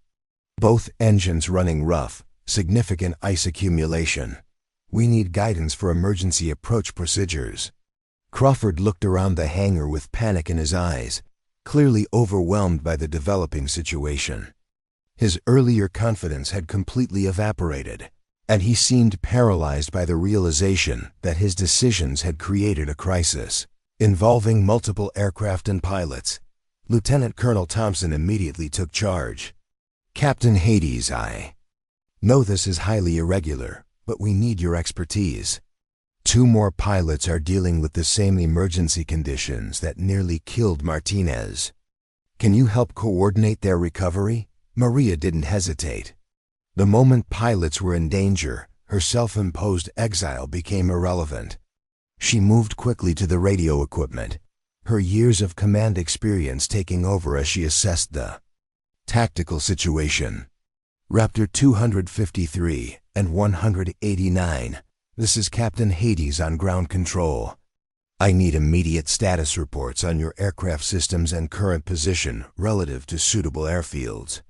Both engines running rough, significant ice accumulation. We need guidance for emergency approach procedures. Crawford looked around the hangar with panic in his eyes, clearly overwhelmed by the developing situation. His earlier confidence had completely evaporated, and he seemed paralyzed by the realization that his decisions had created a crisis involving multiple aircraft and pilots. Lieutenant Colonel Thompson immediately took charge. Captain Hades, I know this is highly irregular, but we need your expertise. 2 more pilots are dealing with the same emergency conditions that nearly killed Martinez. Can you help coordinate their recovery? Maria didn't hesitate. The moment pilots were in danger, her self-imposed exile became irrelevant. She moved quickly to the radio equipment, her years of command experience taking over as she assessed the tactical situation. Raptor 253 and 189. This is Captain Hades on ground control. I need immediate status reports on your aircraft systems and current position relative to suitable airfields.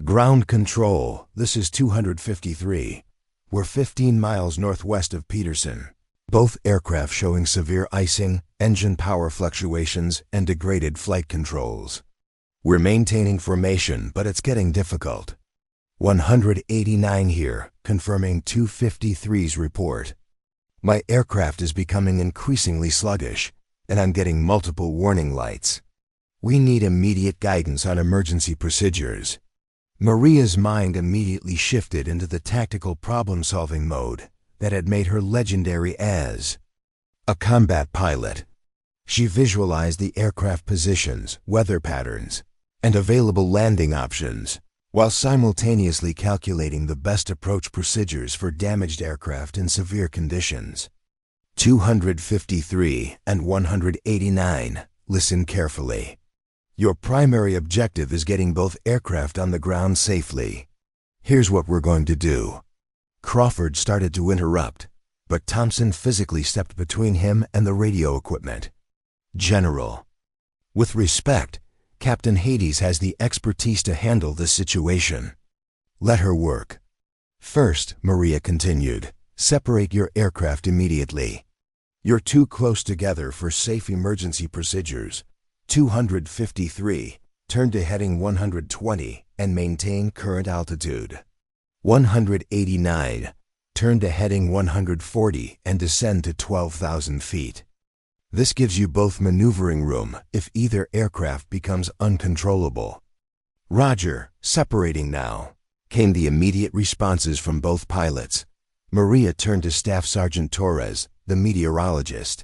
Ground control, this is 253. We're 15 miles northwest of Peterson. Both aircraft showing severe icing, engine power fluctuations, and degraded flight controls. We're maintaining formation, but it's getting difficult. 189 here, confirming 253's report. My aircraft is becoming increasingly sluggish, and I'm getting multiple warning lights. We need immediate guidance on emergency procedures. Maria's mind immediately shifted into the tactical problem-solving mode that had made her legendary as a combat pilot. She visualized the aircraft positions, weather patterns, and available landing options, while simultaneously calculating the best approach procedures for damaged aircraft in severe conditions. 253 and 189, listen carefully. Your primary objective is getting both aircraft on the ground safely. Here's what we're going to do. Crawford started to interrupt, but Thompson physically stepped between him and the radio equipment. General, with respect, Captain Hades has the expertise to handle this situation. Let her work. First, Maria continued, separate your aircraft immediately. You're too close together for safe emergency procedures. 253, turn to heading 120 and maintain current altitude. 189, turn to heading 140 and descend to 12,000 feet. This gives you both maneuvering room if either aircraft becomes uncontrollable. Roger, separating now, came the immediate responses from both pilots. Maria turned to Staff Sergeant Torres, the meteorologist.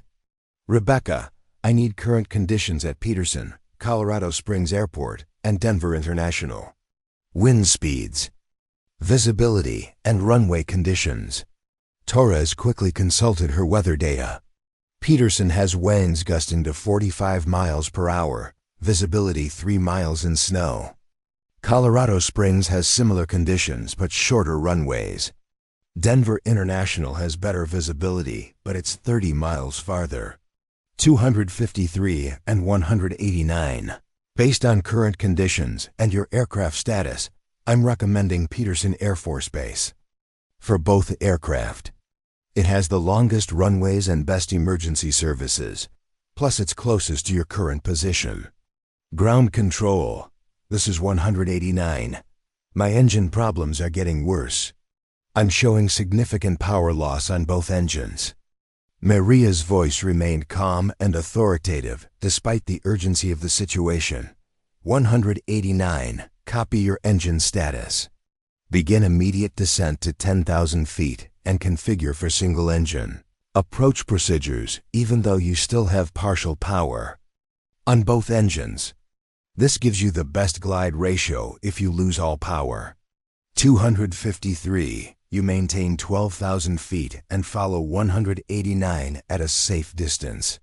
Rebecca, I need current conditions at Peterson, Colorado Springs Airport, and Denver International. Wind speeds, visibility, and runway conditions. Torres quickly consulted her weather data. Peterson has winds gusting to 45 miles per hour, visibility 3 miles in snow. Colorado Springs has similar conditions but shorter runways. Denver International has better visibility, but it's 30 miles farther. 253 and 189. Based on current conditions and your aircraft status, I'm recommending Peterson Air Force Base. For both aircraft, it has the longest runways and best emergency services, plus it's closest to your current position. Ground control, this is 189. My engine problems are getting worse. I'm showing significant power loss on both engines. Maria's voice remained calm and authoritative despite the urgency of the situation. 189, copy your engine status. Begin immediate descent to 10,000 feet and configure for single engine. Approach procedures, even though you still have partial power on both engines. This gives you the best glide ratio if you lose all power. 253, you maintain 12,000 feet and follow 189 at a safe distance.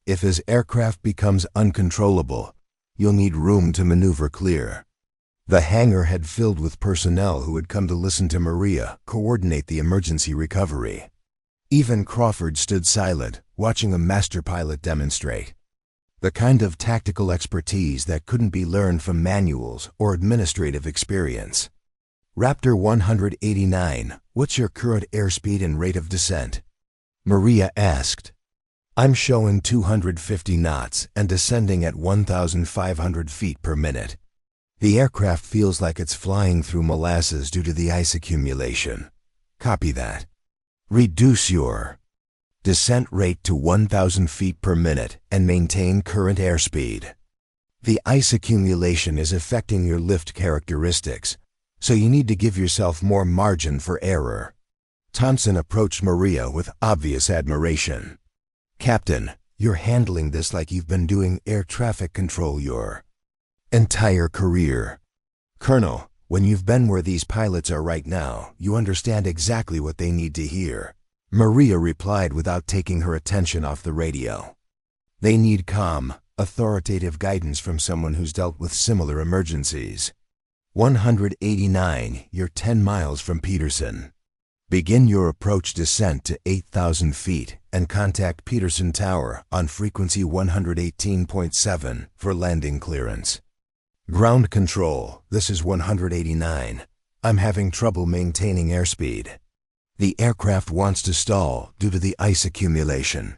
If his aircraft becomes uncontrollable, you'll need room to maneuver clear. The hangar had filled with personnel who had come to listen to Maria coordinate the emergency recovery. Even Crawford stood silent, watching a master pilot demonstrate. The kind of tactical expertise that couldn't be learned from manuals or administrative experience. Raptor 189, what's your current airspeed and rate of descent? Maria asked. I'm showing 250 knots and descending at 1,500 feet per minute. The aircraft feels like it's flying through molasses due to the ice accumulation. Copy that. Reduce your descent rate to 1,000 feet per minute and maintain current airspeed. The ice accumulation is affecting your lift characteristics, so you need to give yourself more margin for error. Thompson approached Maria with obvious admiration. Captain, you're handling this like you've been doing air traffic control your entire career. Colonel, when you've been where these pilots are right now, you understand exactly what they need to hear. Maria replied without taking her attention off the radio. They need calm, authoritative guidance from someone who's dealt with similar emergencies. 189, you're 10 miles from Peterson. Begin your approach descent to 8,000 feet and contact Peterson Tower on frequency 118.7 for landing clearance. Ground control, this is 189. I'm having trouble maintaining airspeed. The aircraft wants to stall due to the ice accumulation.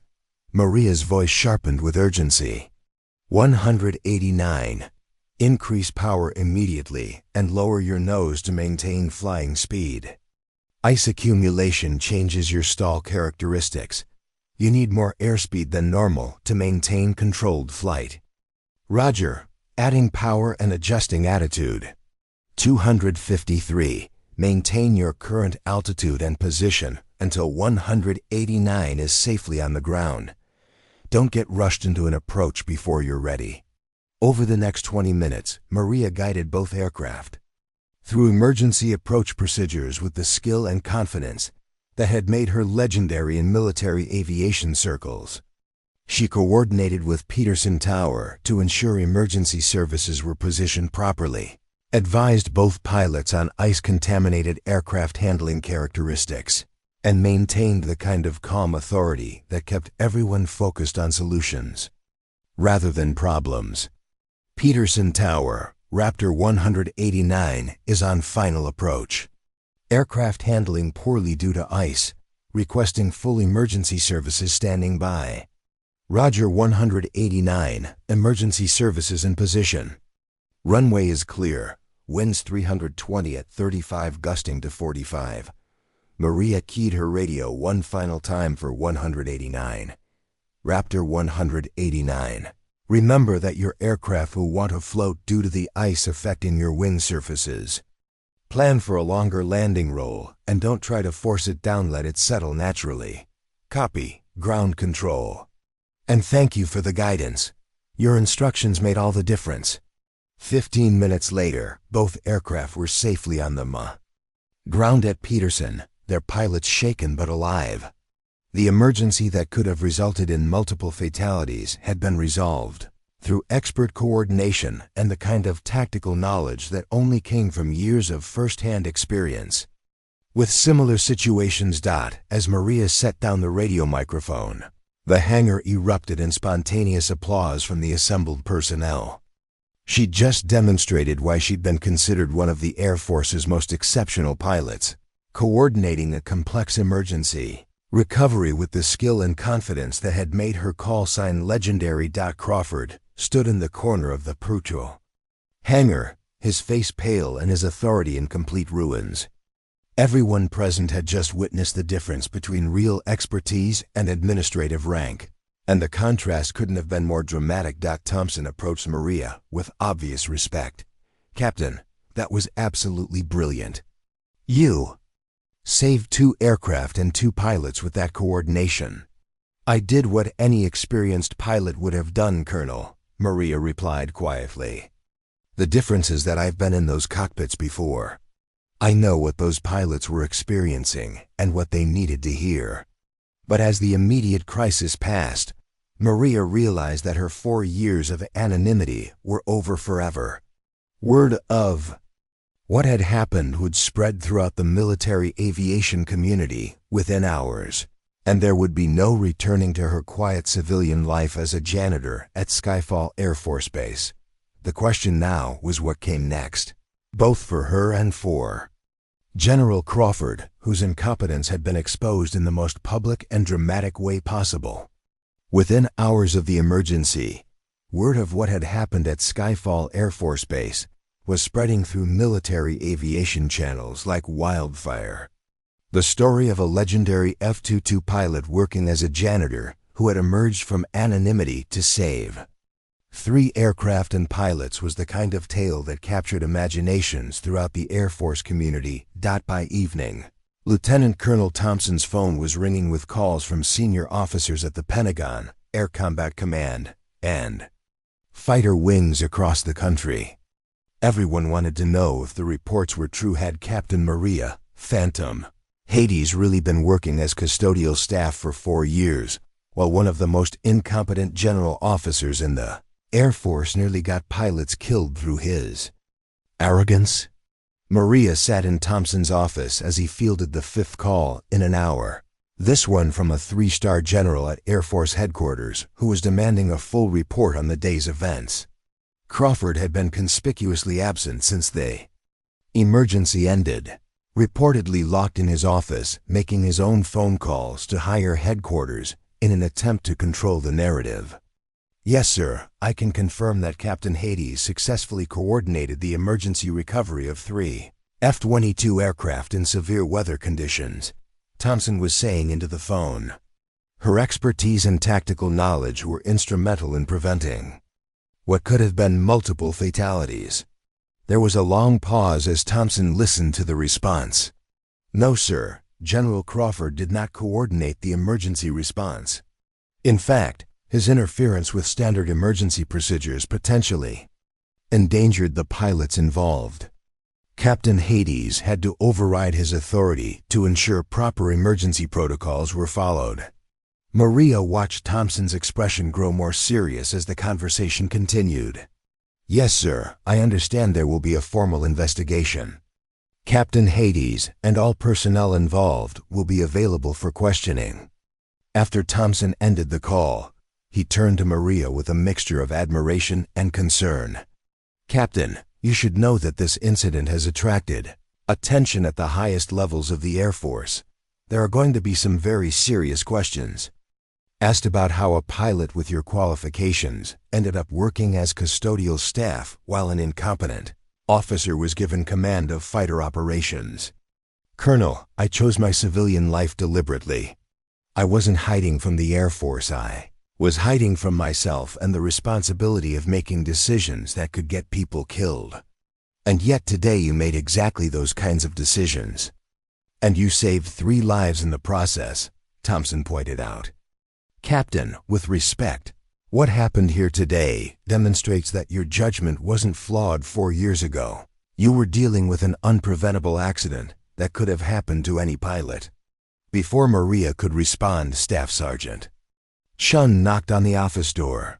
Maria's voice sharpened with urgency. 189. Increase power immediately and lower your nose to maintain flying speed. Ice accumulation changes your stall characteristics. You need more airspeed than normal to maintain controlled flight. Roger. Adding power and adjusting attitude. 253. Maintain your current altitude and position until 189 is safely on the ground. Don't get rushed into an approach before you're ready. Over the next 20 minutes, Maria guided both aircraft through emergency approach procedures with the skill and confidence that had made her legendary in military aviation circles. She coordinated with Peterson Tower to ensure emergency services were positioned properly, advised both pilots on ice-contaminated aircraft handling characteristics, and maintained the kind of calm authority that kept everyone focused on solutions rather than problems. Peterson Tower, Raptor 189, is on final approach. Aircraft handling poorly due to ice, requesting full emergency services standing by. Roger 189, emergency services in position. Runway is clear, winds 320 at 35 gusting to 45. Maria keyed her radio one final time for 189. Raptor 189. Remember that your aircraft will want to float due to the ice affecting your wing surfaces. Plan for a longer landing roll and don't try to force it down, let it settle naturally. Copy, ground control. And thank you for the guidance. Your instructions made all the difference. 15 minutes later, both aircraft were safely on the ground at Peterson, their pilots shaken but alive. The emergency that could have resulted in multiple fatalities had been resolved through expert coordination and the kind of tactical knowledge that only came from years of first-hand experience. With similar situations. As Maria set down the radio microphone, the hangar erupted in spontaneous applause from the assembled personnel. She'd just demonstrated why she'd been considered one of the Air Force's most exceptional pilots, coordinating a complex emergency recovery with the skill and confidence that had made her call sign legendary. Crawford stood in the corner of the brutal hangar, his face pale and his authority in complete ruins. Everyone present had just witnessed the difference between real expertise and administrative rank, and the contrast couldn't have been more dramatic. Thompson approached Maria with obvious respect. Captain, that was absolutely brilliant. You saved 2 aircraft and 2 pilots with that coordination. I did what any experienced pilot would have done, Colonel, Maria replied quietly. The difference is that I've been in those cockpits before. I know what those pilots were experiencing and what they needed to hear. But as the immediate crisis passed, Maria realized that her 4 years of anonymity were over forever. Word of What had happened would spread throughout the military aviation community within hours, and there would be no returning to her quiet civilian life as a janitor at Skyfall Air Force Base. The question now was what came next, both for her and for General Crawford, whose incompetence had been exposed in the most public and dramatic way possible. Within hours of the emergency, word of what had happened at Skyfall Air Force Base was spreading through military aviation channels like wildfire. The story of a legendary F-22 pilot working as a janitor who had emerged from anonymity to save 3 aircraft and pilots was the kind of tale that captured imaginations throughout the Air Force community. By evening, Lieutenant Colonel Thompson's phone was ringing with calls from senior officers at the Pentagon, Air Combat Command, and fighter wings across the country. Everyone wanted to know if the reports were true. Had Captain Maria Phantom Hades really been working as custodial staff for 4 years, while one of the most incompetent general officers in the Air Force nearly got pilots killed through his arrogance? Maria sat in Thompson's office as he fielded the 5th call in an hour, this one from a 3-star general at Air Force headquarters who was demanding a full report on the day's events. Crawford had been conspicuously absent since the emergency ended, reportedly locked in his office, making his own phone calls to higher headquarters in an attempt to control the narrative. Yes, sir, I can confirm that Captain Hades successfully coordinated the emergency recovery of 3 F-22 aircraft in severe weather conditions, Thompson was saying into the phone. Her expertise and tactical knowledge were instrumental in preventing what could have been multiple fatalities. There was a long pause as Thompson listened to the response. No, sir, General Crawford did not coordinate the emergency response. In fact, his interference with standard emergency procedures potentially endangered the pilots involved. Captain Hades had to override his authority to ensure proper emergency protocols were followed. Maria watched Thompson's expression grow more serious as the conversation continued. Yes, sir, I understand there will be a formal investigation. Captain Hades and all personnel involved will be available for questioning. After Thompson ended the call, he turned to Maria with a mixture of admiration and concern. Captain, you should know that this incident has attracted attention at the highest levels of the Air Force. There are going to be some very serious questions asked about how a pilot with your qualifications ended up working as custodial staff while an incompetent officer was given command of fighter operations. Colonel, I chose my civilian life deliberately. I wasn't hiding from the Air Force. I was hiding from myself and the responsibility of making decisions that could get people killed. And yet today you made exactly those kinds of decisions. And you saved 3 lives in the process, Thompson pointed out. Captain, with respect, what happened here today demonstrates that your judgment wasn't flawed 4 years ago. You were dealing with an unpreventable accident that could have happened to any pilot. Before Maria could respond, Staff Sergeant Shun knocked on the office door.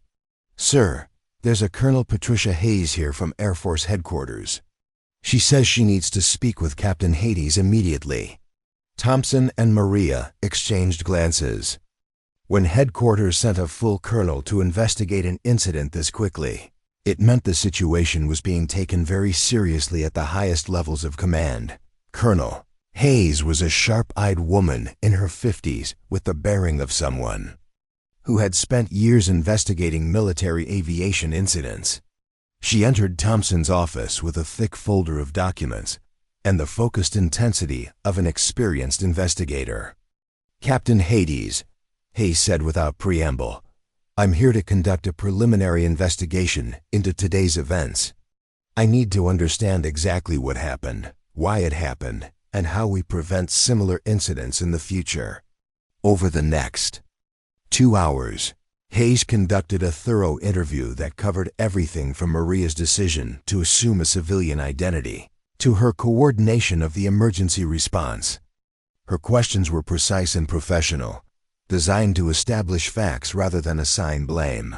Sir, there's a Colonel Patricia Hayes here from Air Force headquarters. She says she needs to speak with Captain Hades immediately. Thompson and Maria exchanged glances. When headquarters sent a full colonel to investigate an incident this quickly, it meant the situation was being taken very seriously at the highest levels of command. Colonel Hayes was a sharp-eyed woman in her 50s with the bearing of someone who had spent years investigating military aviation incidents. She entered Thompson's office with a thick folder of documents and the focused intensity of an experienced investigator. Captain Hades, Hayes said without preamble, I'm here to conduct a preliminary investigation into today's events. I need to understand exactly what happened, why it happened, and how we prevent similar incidents in the future. Over the next 2 hours, Hayes conducted a thorough interview that covered everything from Maria's decision to assume a civilian identity to her coordination of the emergency response. Her questions were precise and professional, designed to establish facts rather than assign blame.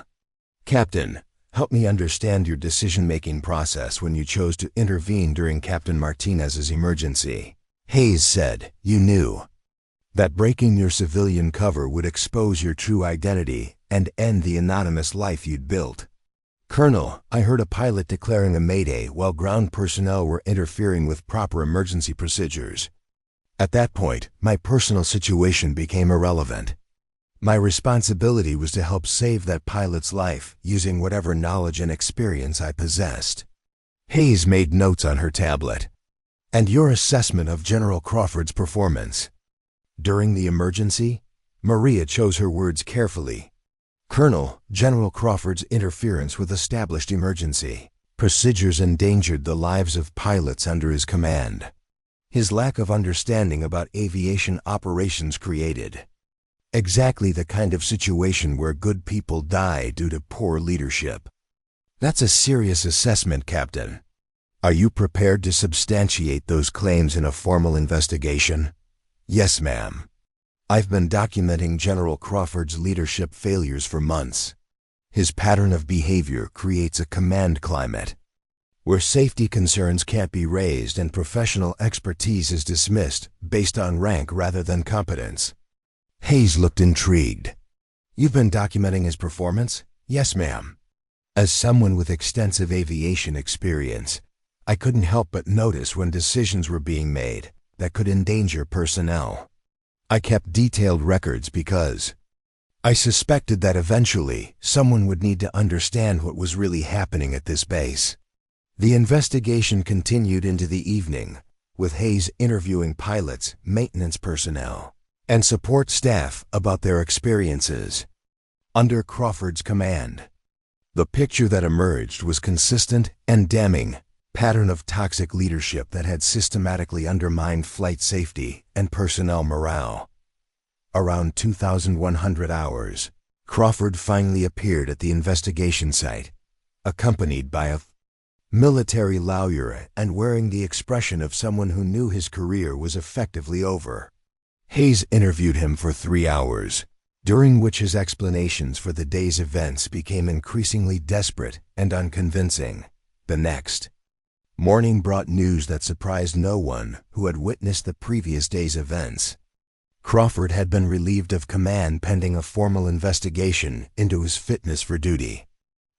Captain, Help me understand your decision-making process when you chose to intervene during Captain Martinez's emergency. Hayes said, "You knew that breaking your civilian cover would expose your true identity and end the anonymous life you'd built." "Colonel, I heard a pilot declaring a mayday while ground personnel were interfering with proper emergency procedures. At that point, my personal situation became irrelevant. My responsibility was to help save that pilot's life using whatever knowledge and experience I possessed." Hayes made notes on her tablet. "And your assessment of General Crawford's performance during the emergency?" Maria chose her words carefully. "Colonel, General Crawford's interference with established emergency procedures endangered the lives of pilots under his command. His lack of understanding about aviation operations created exactly the kind of situation where good people die due to poor leadership." "That's a serious assessment, Captain. Are you prepared to substantiate those claims in a formal investigation?" "Yes, ma'am. I've been documenting General Crawford's leadership failures for months. His pattern of behavior creates a command climate where safety concerns can't be raised and professional expertise is dismissed based on rank rather than competence." Hayes looked intrigued. "You've been documenting his performance?" "Yes, ma'am. As someone with extensive aviation experience, I couldn't help but notice when decisions were being made that could endanger personnel. I kept detailed records because I suspected that eventually someone would need to understand what was really happening at this base." The investigation continued into the evening, with Hayes interviewing pilots, maintenance personnel, and support staff about their experiences under Crawford's command. The picture that emerged was consistent and damning pattern of toxic leadership that had systematically undermined flight safety and personnel morale. Around 2,100 hours, Crawford finally appeared at the investigation site, accompanied by a military lawyer and wearing the expression of someone who knew his career was effectively over. Hayes interviewed him for 3 hours, during which his explanations for the day's events became increasingly desperate and unconvincing. The next morning brought news that surprised no one who had witnessed the previous day's events. Crawford had been relieved of command pending a formal investigation into his fitness for duty.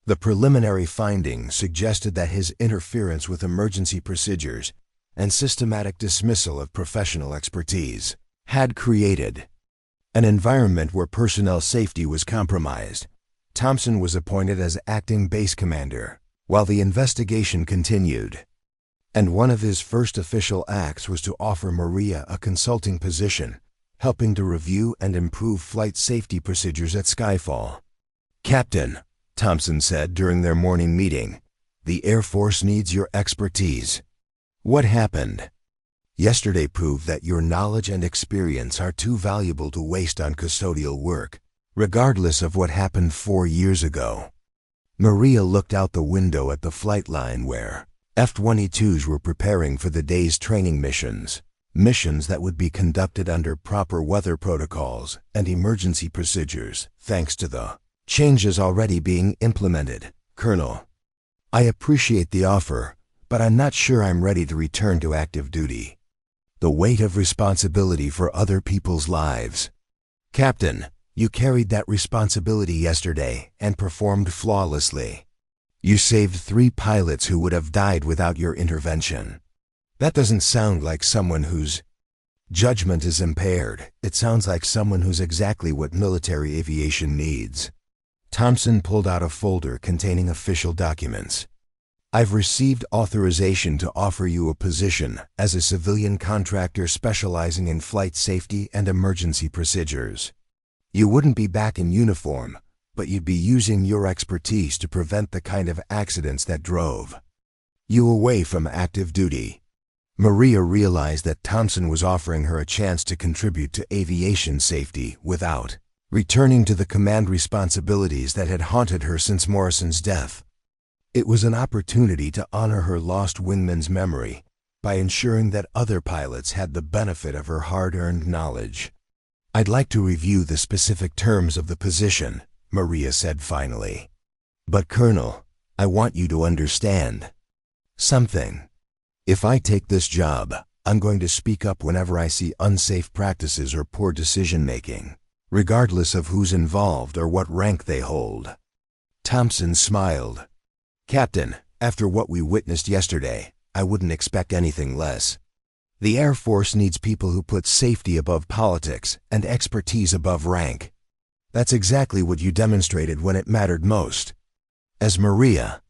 The preliminary findings suggested that his interference with emergency procedures and systematic dismissal of professional expertise had created an environment where personnel safety was compromised. Thompson was appointed as acting base commander while the investigation continued, and one of his first official acts was to offer Maria a consulting position, helping to review and improve flight safety procedures at Skyfall. "Captain," Thompson said during their morning meeting, "the Air Force needs your expertise." "What happened?" "Yesterday proved that your knowledge and experience are too valuable to waste on custodial work, regardless of what happened 4 years ago." Maria looked out the window at the flight line where F-22s were preparing for the day's training missions that would be conducted under proper weather protocols and emergency procedures, thanks to the changes already being implemented. "Colonel, I appreciate the offer, but I'm not sure I'm ready to return to active duty. The weight of responsibility for other people's lives." "Captain, you carried that responsibility yesterday and performed flawlessly. You saved 3 pilots who would have died without your intervention. That doesn't sound like someone whose judgment is impaired. It sounds like someone who's exactly what military aviation needs." Thompson pulled out a folder containing official documents. "I've received authorization to offer you a position as a civilian contractor specializing in flight safety and emergency procedures. You wouldn't be back in uniform, but you'd be using your expertise to prevent the kind of accidents that drove you away from active duty." Maria realized that Thompson was offering her a chance to contribute to aviation safety without returning to the command responsibilities that had haunted her since Morrison's death. It was an opportunity to honor her lost wingman's memory by ensuring that other pilots had the benefit of her hard-earned knowledge. "I'd like to review the specific terms of the position," Maria said finally. "But Colonel, I want you to understand something. If I take this job, I'm going to speak up whenever I see unsafe practices or poor decision-making, regardless of who's involved or what rank they hold." Thompson smiled. "Captain, after what we witnessed yesterday, I wouldn't expect anything less. The Air Force needs people who put safety above politics and expertise above rank. That's exactly what you demonstrated when it mattered most." As Maria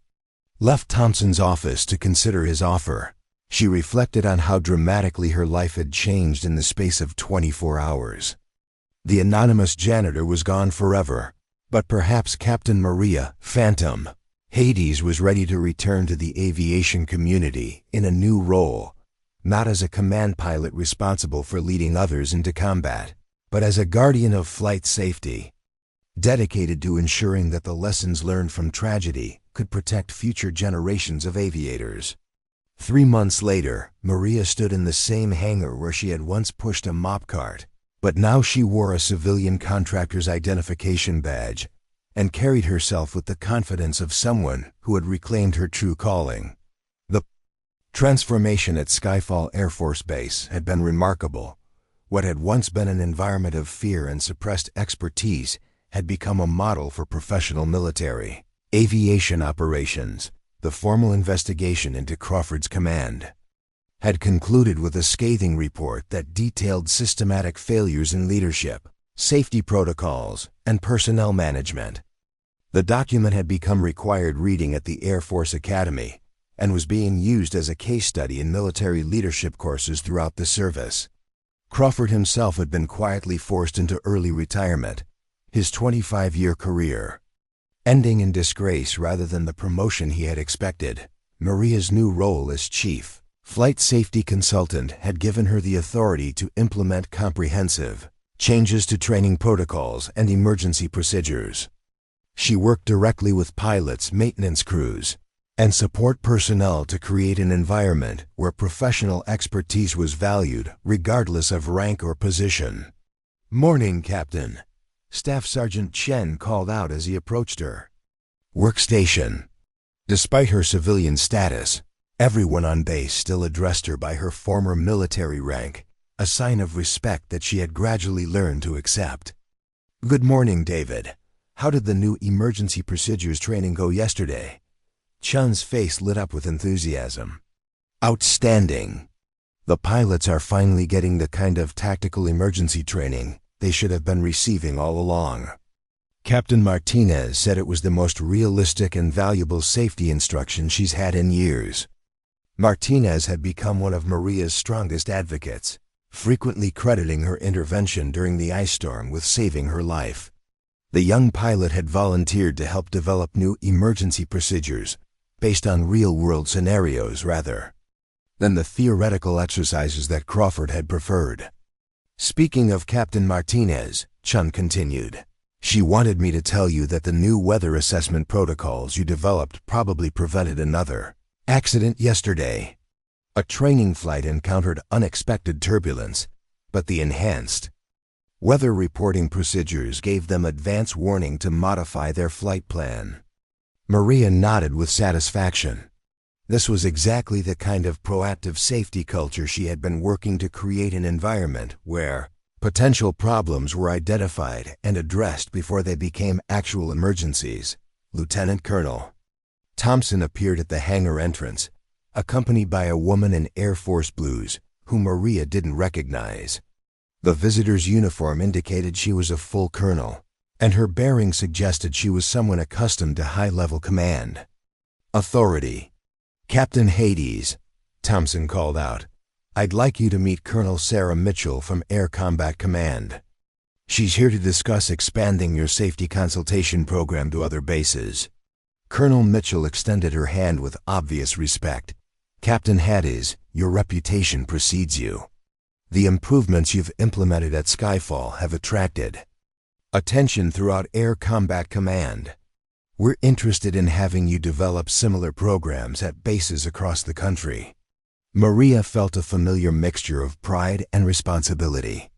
left Thompson's office to consider his offer, she reflected on how dramatically her life had changed in the space of 24 hours. The anonymous janitor was gone forever, but perhaps Captain Maria Phantom Hades was ready to return to the aviation community in a new role, not as a command pilot responsible for leading others into combat, but as a guardian of flight safety, dedicated to ensuring that the lessons learned from tragedy could protect future generations of aviators. 3 months later, Maria stood in the same hangar where she had once pushed a mop cart, but now she wore a civilian contractor's identification badge and carried herself with the confidence of someone who had reclaimed her true calling. The transformation at Skyfall Air Force Base had been remarkable. What had once been an environment of fear and suppressed expertise had become a model for professional military aviation operations. The formal investigation into Crawford's command had concluded with a scathing report that detailed systematic failures in leadership, safety protocols, and personnel management. The document had become required reading at the Air Force Academy and was being used as a case study in military leadership courses throughout the service. Crawford himself had been quietly forced into early retirement, his 25-year career ending in disgrace rather than the promotion he had expected. Maria's new role as chief flight safety consultant had given her the authority to implement comprehensive changes to training protocols and emergency procedures. She worked directly with pilots, maintenance crews, and support personnel to create an environment where professional expertise was valued regardless of rank or position. "Morning, Captain," Staff Sergeant Chen called out as he approached her workstation. Despite her civilian status, everyone on base still addressed her by her former military rank, a sign of respect that she had gradually learned to accept. "Good morning, David. How did the new emergency procedures training go yesterday?" Chen's face lit up with enthusiasm. "Outstanding. The pilots are finally getting the kind of tactical emergency training they should have been receiving all along. Captain Martinez said it was the most realistic and valuable safety instruction she's had in years." Martinez had become one of Maria's strongest advocates, frequently crediting her intervention during the ice storm with saving her life. The young pilot had volunteered to help develop new emergency procedures based on real-world scenarios rather than the theoretical exercises that Crawford had preferred. "Speaking of Captain Martinez," Chun continued, "she wanted me to tell you that the new weather assessment protocols you developed probably prevented another accident yesterday. A training flight encountered unexpected turbulence, but the enhanced weather reporting procedures gave them advance warning to modify their flight plan." Maria nodded with satisfaction. This was exactly the kind of proactive safety culture she had been working to create, an environment where potential problems were identified and addressed before they became actual emergencies. Lieutenant Colonel Thompson appeared at the hangar entrance, accompanied by a woman in Air Force blues whom Maria didn't recognize. The visitor's uniform indicated she was a full colonel, and her bearing suggested she was someone accustomed to high-level command. "Authority. Captain Hades," Thompson called out, "I'd like you to meet Colonel Sarah Mitchell from Air Combat Command. She's here to discuss expanding your safety consultation program to other bases." Colonel Mitchell extended her hand with obvious respect. "Captain Hades, your reputation precedes you. The improvements you've implemented at Skyfall have attracted attention throughout Air Combat Command. We're interested in having you develop similar programs at bases across the country." Maria felt a familiar mixture of pride and responsibility.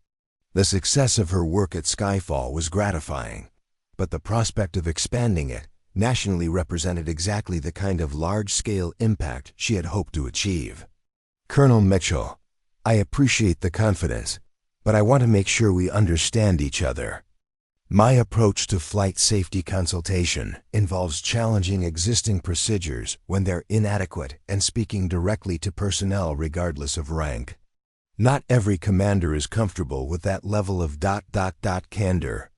The success of her work at Skyfall was gratifying, but the prospect of expanding it nationally represented exactly the kind of large-scale impact she had hoped to achieve. Colonel Mitchell, I appreciate the confidence, but I want to make sure we understand each other. My approach to flight safety consultation involves challenging existing procedures when they're inadequate and speaking directly to personnel regardless of rank. Not every commander is comfortable with that level of candor.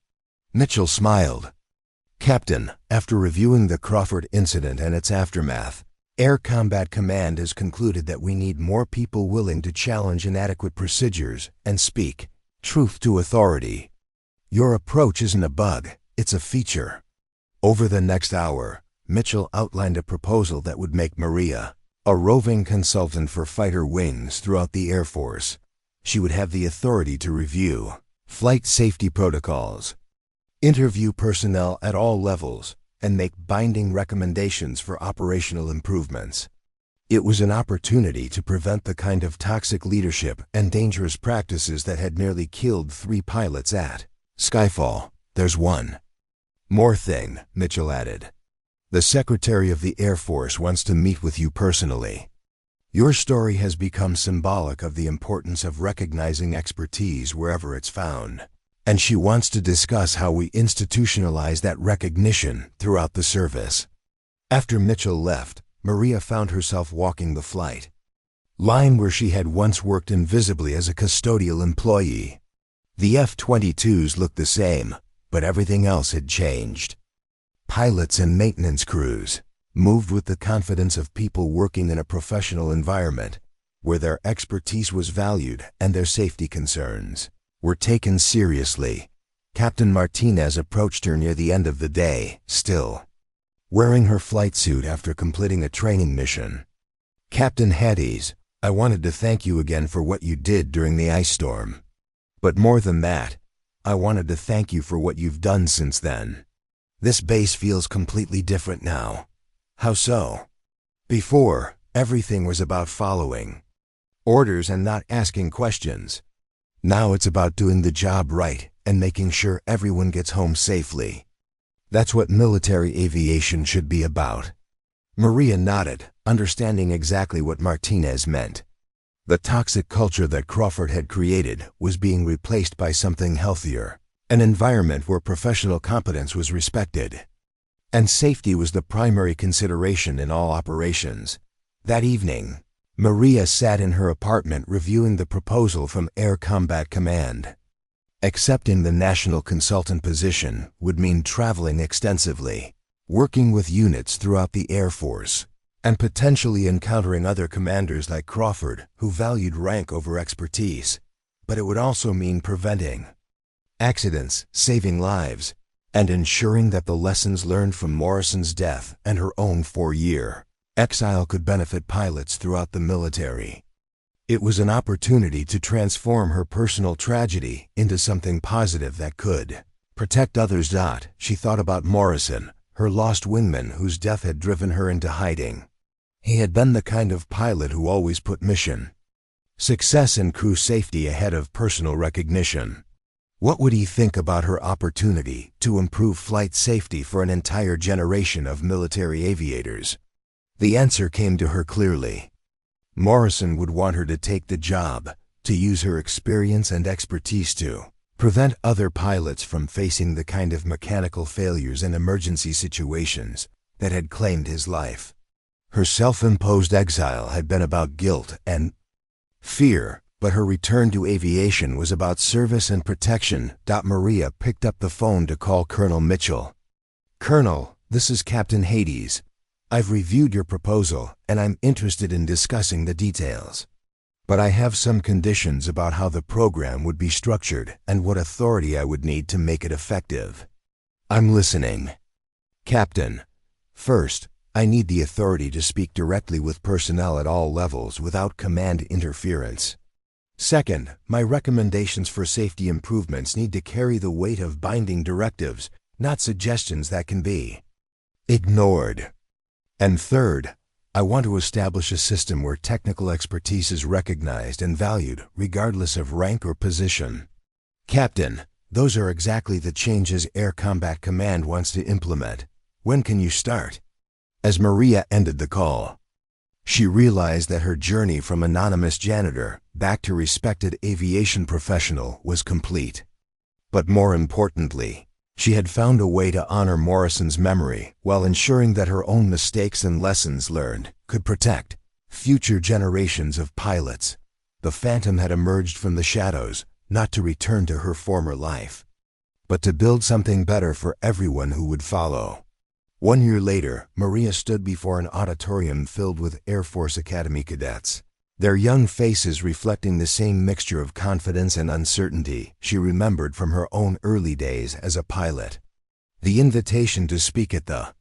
Mitchell smiled. Captain, after reviewing the Crawford incident and its aftermath, Air Combat Command has concluded that we need more people willing to challenge inadequate procedures and speak truth to authority. Your approach isn't a bug, it's a feature. Over the next hour, Mitchell outlined a proposal that would make Maria a roving consultant for fighter wings throughout the Air Force. She would have the authority to review flight safety protocols, interview personnel at all levels, and make binding recommendations for operational improvements. It was an opportunity to prevent the kind of toxic leadership and dangerous practices that had nearly killed 3 pilots at Skyfall. There's one more thing, Mitchell added. The Secretary of the Air Force wants to meet with you personally. Your story has become symbolic of the importance of recognizing expertise wherever it's found, and she wants to discuss how we institutionalize that recognition throughout the service. After Mitchell left, Maria found herself walking the flight line where she had once worked invisibly as a custodial employee. The F-22s looked the same, but everything else had changed. Pilots and maintenance crews moved with the confidence of people working in a professional environment, where their expertise was valued and their safety concerns were taken seriously. Captain Martinez approached her near the end of the day, still wearing her flight suit after completing a training mission. Captain Haddies, I wanted to thank you again for what you did during the ice storm. But more than that, I wanted to thank you for what you've done since then. This base feels completely different now. How so? Before, everything was about following orders and not asking questions. Now it's about doing the job right and making sure everyone gets home safely. That's what military aviation should be about. Maria nodded, understanding exactly what Martinez meant. The toxic culture that Crawford had created was being replaced by something healthier, an environment where professional competence was respected. And safety was the primary consideration in all operations. That evening, Maria sat in her apartment reviewing the proposal from Air Combat Command. Accepting the national consultant position would mean traveling extensively, working with units throughout the Air Force, and potentially encountering other commanders like Crawford who valued rank over expertise. But it would also mean preventing accidents, saving lives, and ensuring that the lessons learned from Morrison's death and her own 4-year exile could benefit pilots throughout the military. It was an opportunity to transform her personal tragedy into something positive that could protect others. She thought about Morrison, her lost wingman whose death had driven her into hiding. He had been the kind of pilot who always put mission success and crew safety ahead of personal recognition. What would he think about her opportunity to improve flight safety for an entire generation of military aviators? The answer came to her clearly. Morrison would want her to take the job, to use her experience and expertise to prevent other pilots from facing the kind of mechanical failures and emergency situations that had claimed his life. Her self-imposed exile had been about guilt and fear, but her return to aviation was about service and protection. Maria picked up the phone to call Colonel Mitchell. Colonel, this is Captain Haddies. I've reviewed your proposal, and I'm interested in discussing the details. But I have some conditions about how the program would be structured and what authority I would need to make it effective. I'm listening. Captain, first, I need the authority to speak directly with personnel at all levels without command interference. Second, my recommendations for safety improvements need to carry the weight of binding directives, not suggestions that can be ignored. And third, I want to establish a system where technical expertise is recognized and valued regardless of rank or position. Captain, those are exactly the changes Air Combat Command wants to implement. When can you start?" As Maria ended the call, she realized that her journey from anonymous janitor back to respected aviation professional was complete. But more importantly, she had found a way to honor Morrison's memory while ensuring that her own mistakes and lessons learned could protect future generations of pilots. The Phantom had emerged from the shadows, not to return to her former life, but to build something better for everyone who would follow. 1 year later, Maria stood before an auditorium filled with Air Force Academy cadets, their young faces reflecting the same mixture of confidence and uncertainty she remembered from her own early days as a pilot. The invitation to speak at the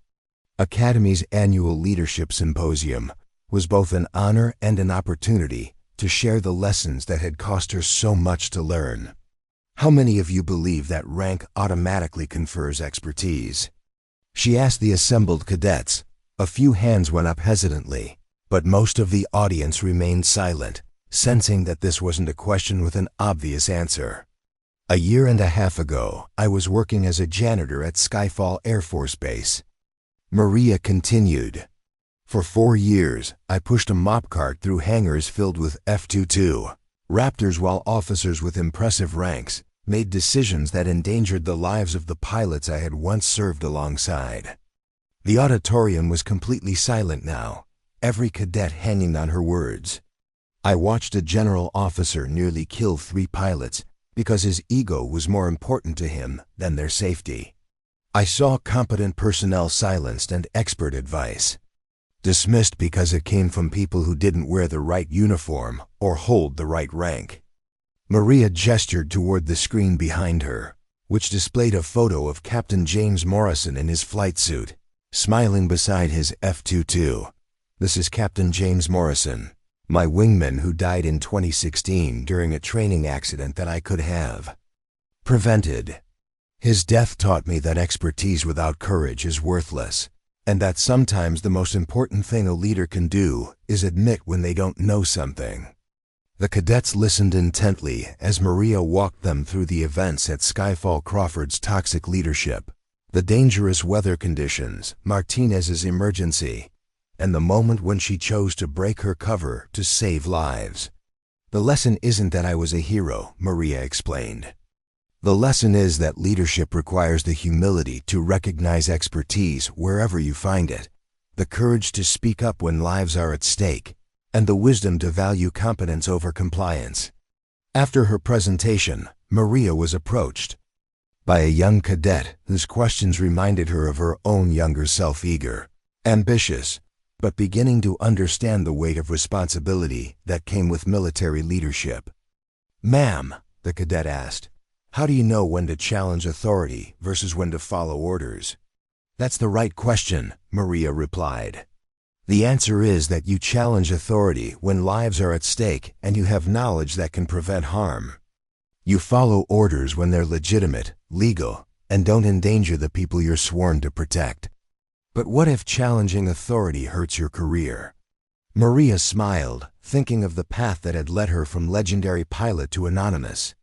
Academy's annual Leadership Symposium was both an honor and an opportunity to share the lessons that had cost her so much to learn. "How many of you believe that rank automatically confers expertise?" she asked the assembled cadets. A few hands went up hesitantly, but most of the audience remained silent, sensing that this wasn't a question with an obvious answer. "A year and a half ago, I was working as a janitor at Skyfall Air Force Base," Maria continued. "For 4 years, I pushed a mop cart through hangars filled with F-22 Raptors while officers with impressive ranks made decisions that endangered the lives of the pilots I had once served alongside." The auditorium was completely silent now, every cadet hanging on her words. "I watched a general officer nearly kill 3 pilots because his ego was more important to him than their safety. I saw competent personnel silenced and expert advice dismissed because it came from people who didn't wear the right uniform or hold the right rank." Maria gestured toward the screen behind her, which displayed a photo of Captain James Morrison in his flight suit, smiling beside his F-22. "This is Captain James Morrison, my wingman who died in 2016 during a training accident that I could have prevented. His death taught me that expertise without courage is worthless, and that sometimes the most important thing a leader can do is admit when they don't know something." The cadets listened intently as Maria walked them through the events at Skyfall Crawford's toxic leadership, the dangerous weather conditions, Martinez's emergency, and the moment when she chose to break her cover to save lives. "The lesson isn't that I was a hero," Maria explained. "The lesson is that leadership requires the humility to recognize expertise wherever you find it, the courage to speak up when lives are at stake, and the wisdom to value competence over compliance." After her presentation, Maria was approached by a young cadet whose questions reminded her of her own younger self, eager, ambitious, but beginning to understand the weight of responsibility that came with military leadership. "Ma'am," the cadet asked, "how do you know when to challenge authority versus when to follow orders?" "That's the right question," Maria replied. "The answer is that you challenge authority when lives are at stake and you have knowledge that can prevent harm. You follow orders when they're legitimate, legal, and don't endanger the people you're sworn to protect." "But what if challenging authority hurts your career?" Maria smiled, thinking of the path that had led her from legendary pilot to anonymous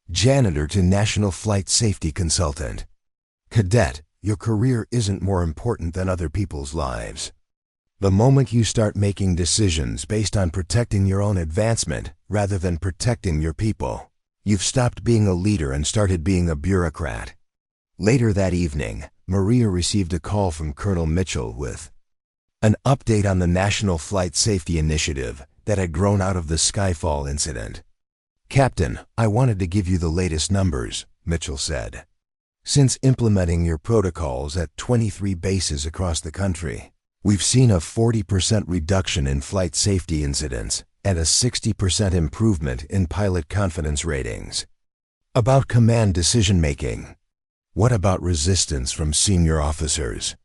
janitor to national flight safety consultant. "Cadet, your career isn't more important than other people's lives. The moment you start making decisions based on protecting your own advancement rather than protecting your people, you've stopped being a leader and started being a bureaucrat." Later that evening, Maria received a call from Colonel Mitchell with an update on the National Flight Safety Initiative that had grown out of the Skyfall incident. "Captain, I wanted to give you the latest numbers," Mitchell said. "Since implementing your protocols at 23 bases across the country, we've seen a 40% reduction in flight safety incidents and a 60% improvement in pilot confidence ratings." "About command decision-making, what about resistance from senior officers?"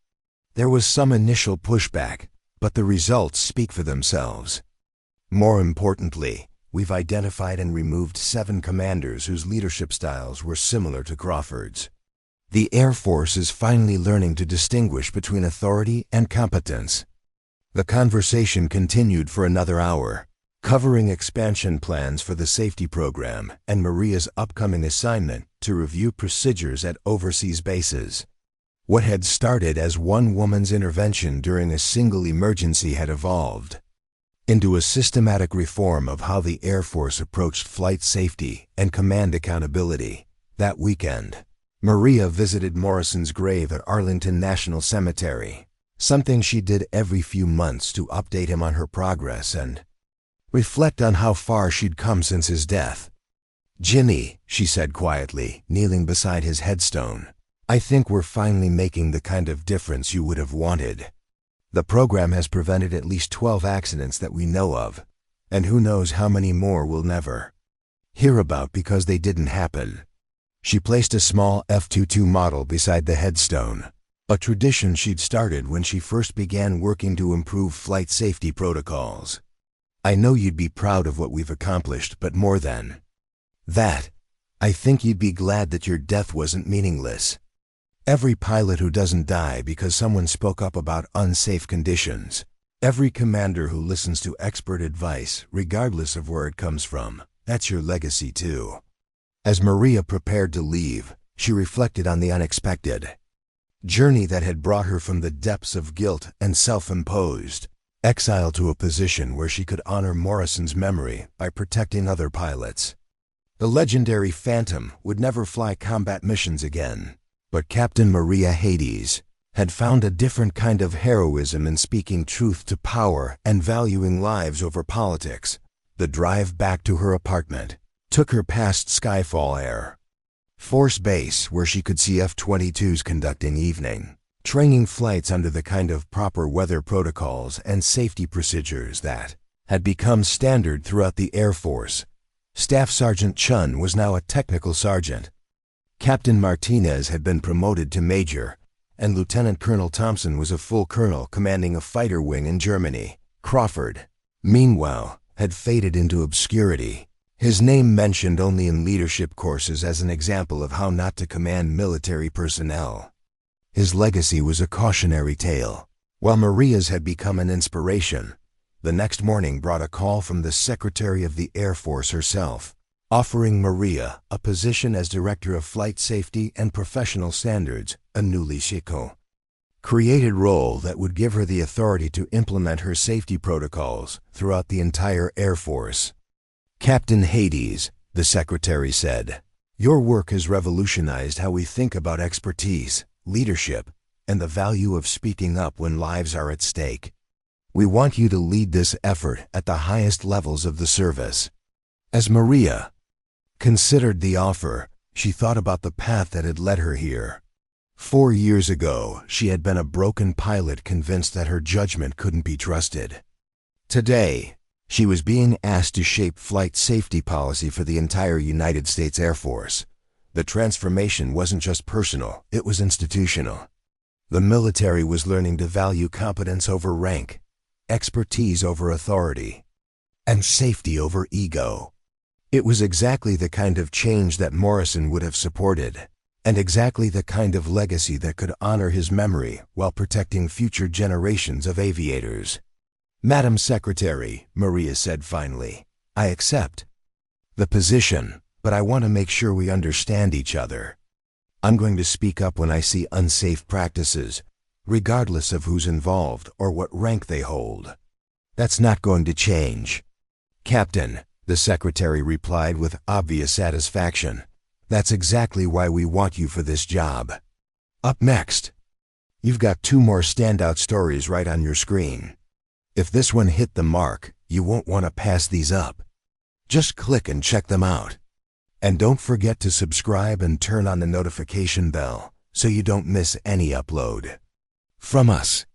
"There was some initial pushback, but the results speak for themselves. More importantly, we've identified and removed 7 commanders whose leadership styles were similar to Crawford's. The Air Force is finally learning to distinguish between authority and competence." The conversation continued for another hour, covering expansion plans for the safety program and Maria's upcoming assignment to review procedures at overseas bases. What had started as one woman's intervention during a single emergency had evolved into a systematic reform of how the Air Force approached flight safety and command accountability. That weekend, Maria visited Morrison's grave at Arlington National Cemetery, something she did every few months to update him on her progress and reflect on how far she'd come since his death. "Jimmy," she said quietly, kneeling beside his headstone, "I think we're finally making the kind of difference you would have wanted. The program has prevented at least 12 accidents that we know of, and who knows how many more we'll never hear about because they didn't happen." She placed a small F-22 model beside the headstone, a tradition she'd started when she first began working to improve flight safety protocols. "I know you'd be proud of what we've accomplished, but more than that, I think you'd be glad that your death wasn't meaningless. Every pilot who doesn't die because someone spoke up about unsafe conditions, every commander who listens to expert advice, regardless of where it comes from, that's your legacy too." As Maria prepared to leave, she reflected on the unexpected journey that had brought her from the depths of guilt and self-imposed exile to a position where she could honor Morrison's memory by protecting other pilots. The legendary Phantom would never fly combat missions again, but Captain Maria Hades had found a different kind of heroism in speaking truth to power and valuing lives over politics. The drive back to her apartment took her past Skyfall Air Force Base, where she could see F-22s conducting evening training flights under the kind of proper weather protocols and safety procedures that had become standard throughout the Air Force. Staff Sergeant Chun was now a technical sergeant. Captain Martinez had been promoted to major, and Lieutenant Colonel Thompson was a full colonel commanding a fighter wing in Germany. Crawford, meanwhile, had faded into obscurity, his name mentioned only in leadership courses as an example of how not to command military personnel. His legacy was a cautionary tale. While Maria's had become an inspiration, the next morning brought a call from the Secretary of the Air Force herself, offering Maria a position as Director of Flight Safety and Professional Standards, a newly created role that would give her the authority to implement her safety protocols throughout the entire Air Force. "Captain Hades," the Secretary said, "your work has revolutionized how we think about expertise, leadership, and the value of speaking up when lives are at stake. We want you to lead this effort at the highest levels of the service." As Maria considered the offer, she thought about the path that had led her here. 4 years ago, she had been a broken pilot convinced that her judgment couldn't be trusted. Today, she was being asked to shape flight safety policy for the entire United States Air Force. The transformation wasn't just personal, it was institutional. The military was learning to value competence over rank, expertise over authority, and safety over ego. It was exactly the kind of change that Morrison would have supported, and exactly the kind of legacy that could honor his memory while protecting future generations of aviators. "Madam Secretary," Maria said finally, "I accept the position, but I want to make sure we understand each other. I'm going to speak up when I see unsafe practices, regardless of who's involved or what rank they hold. That's not going to change." "Captain," the Secretary replied with obvious satisfaction, "that's exactly why we want you for this job." Up next, you've got 2 more standout stories right on your screen. If this one hit the mark, you won't want to pass these up. Just click and check them out. And don't forget to subscribe and turn on the notification bell so you don't miss any upload. From us,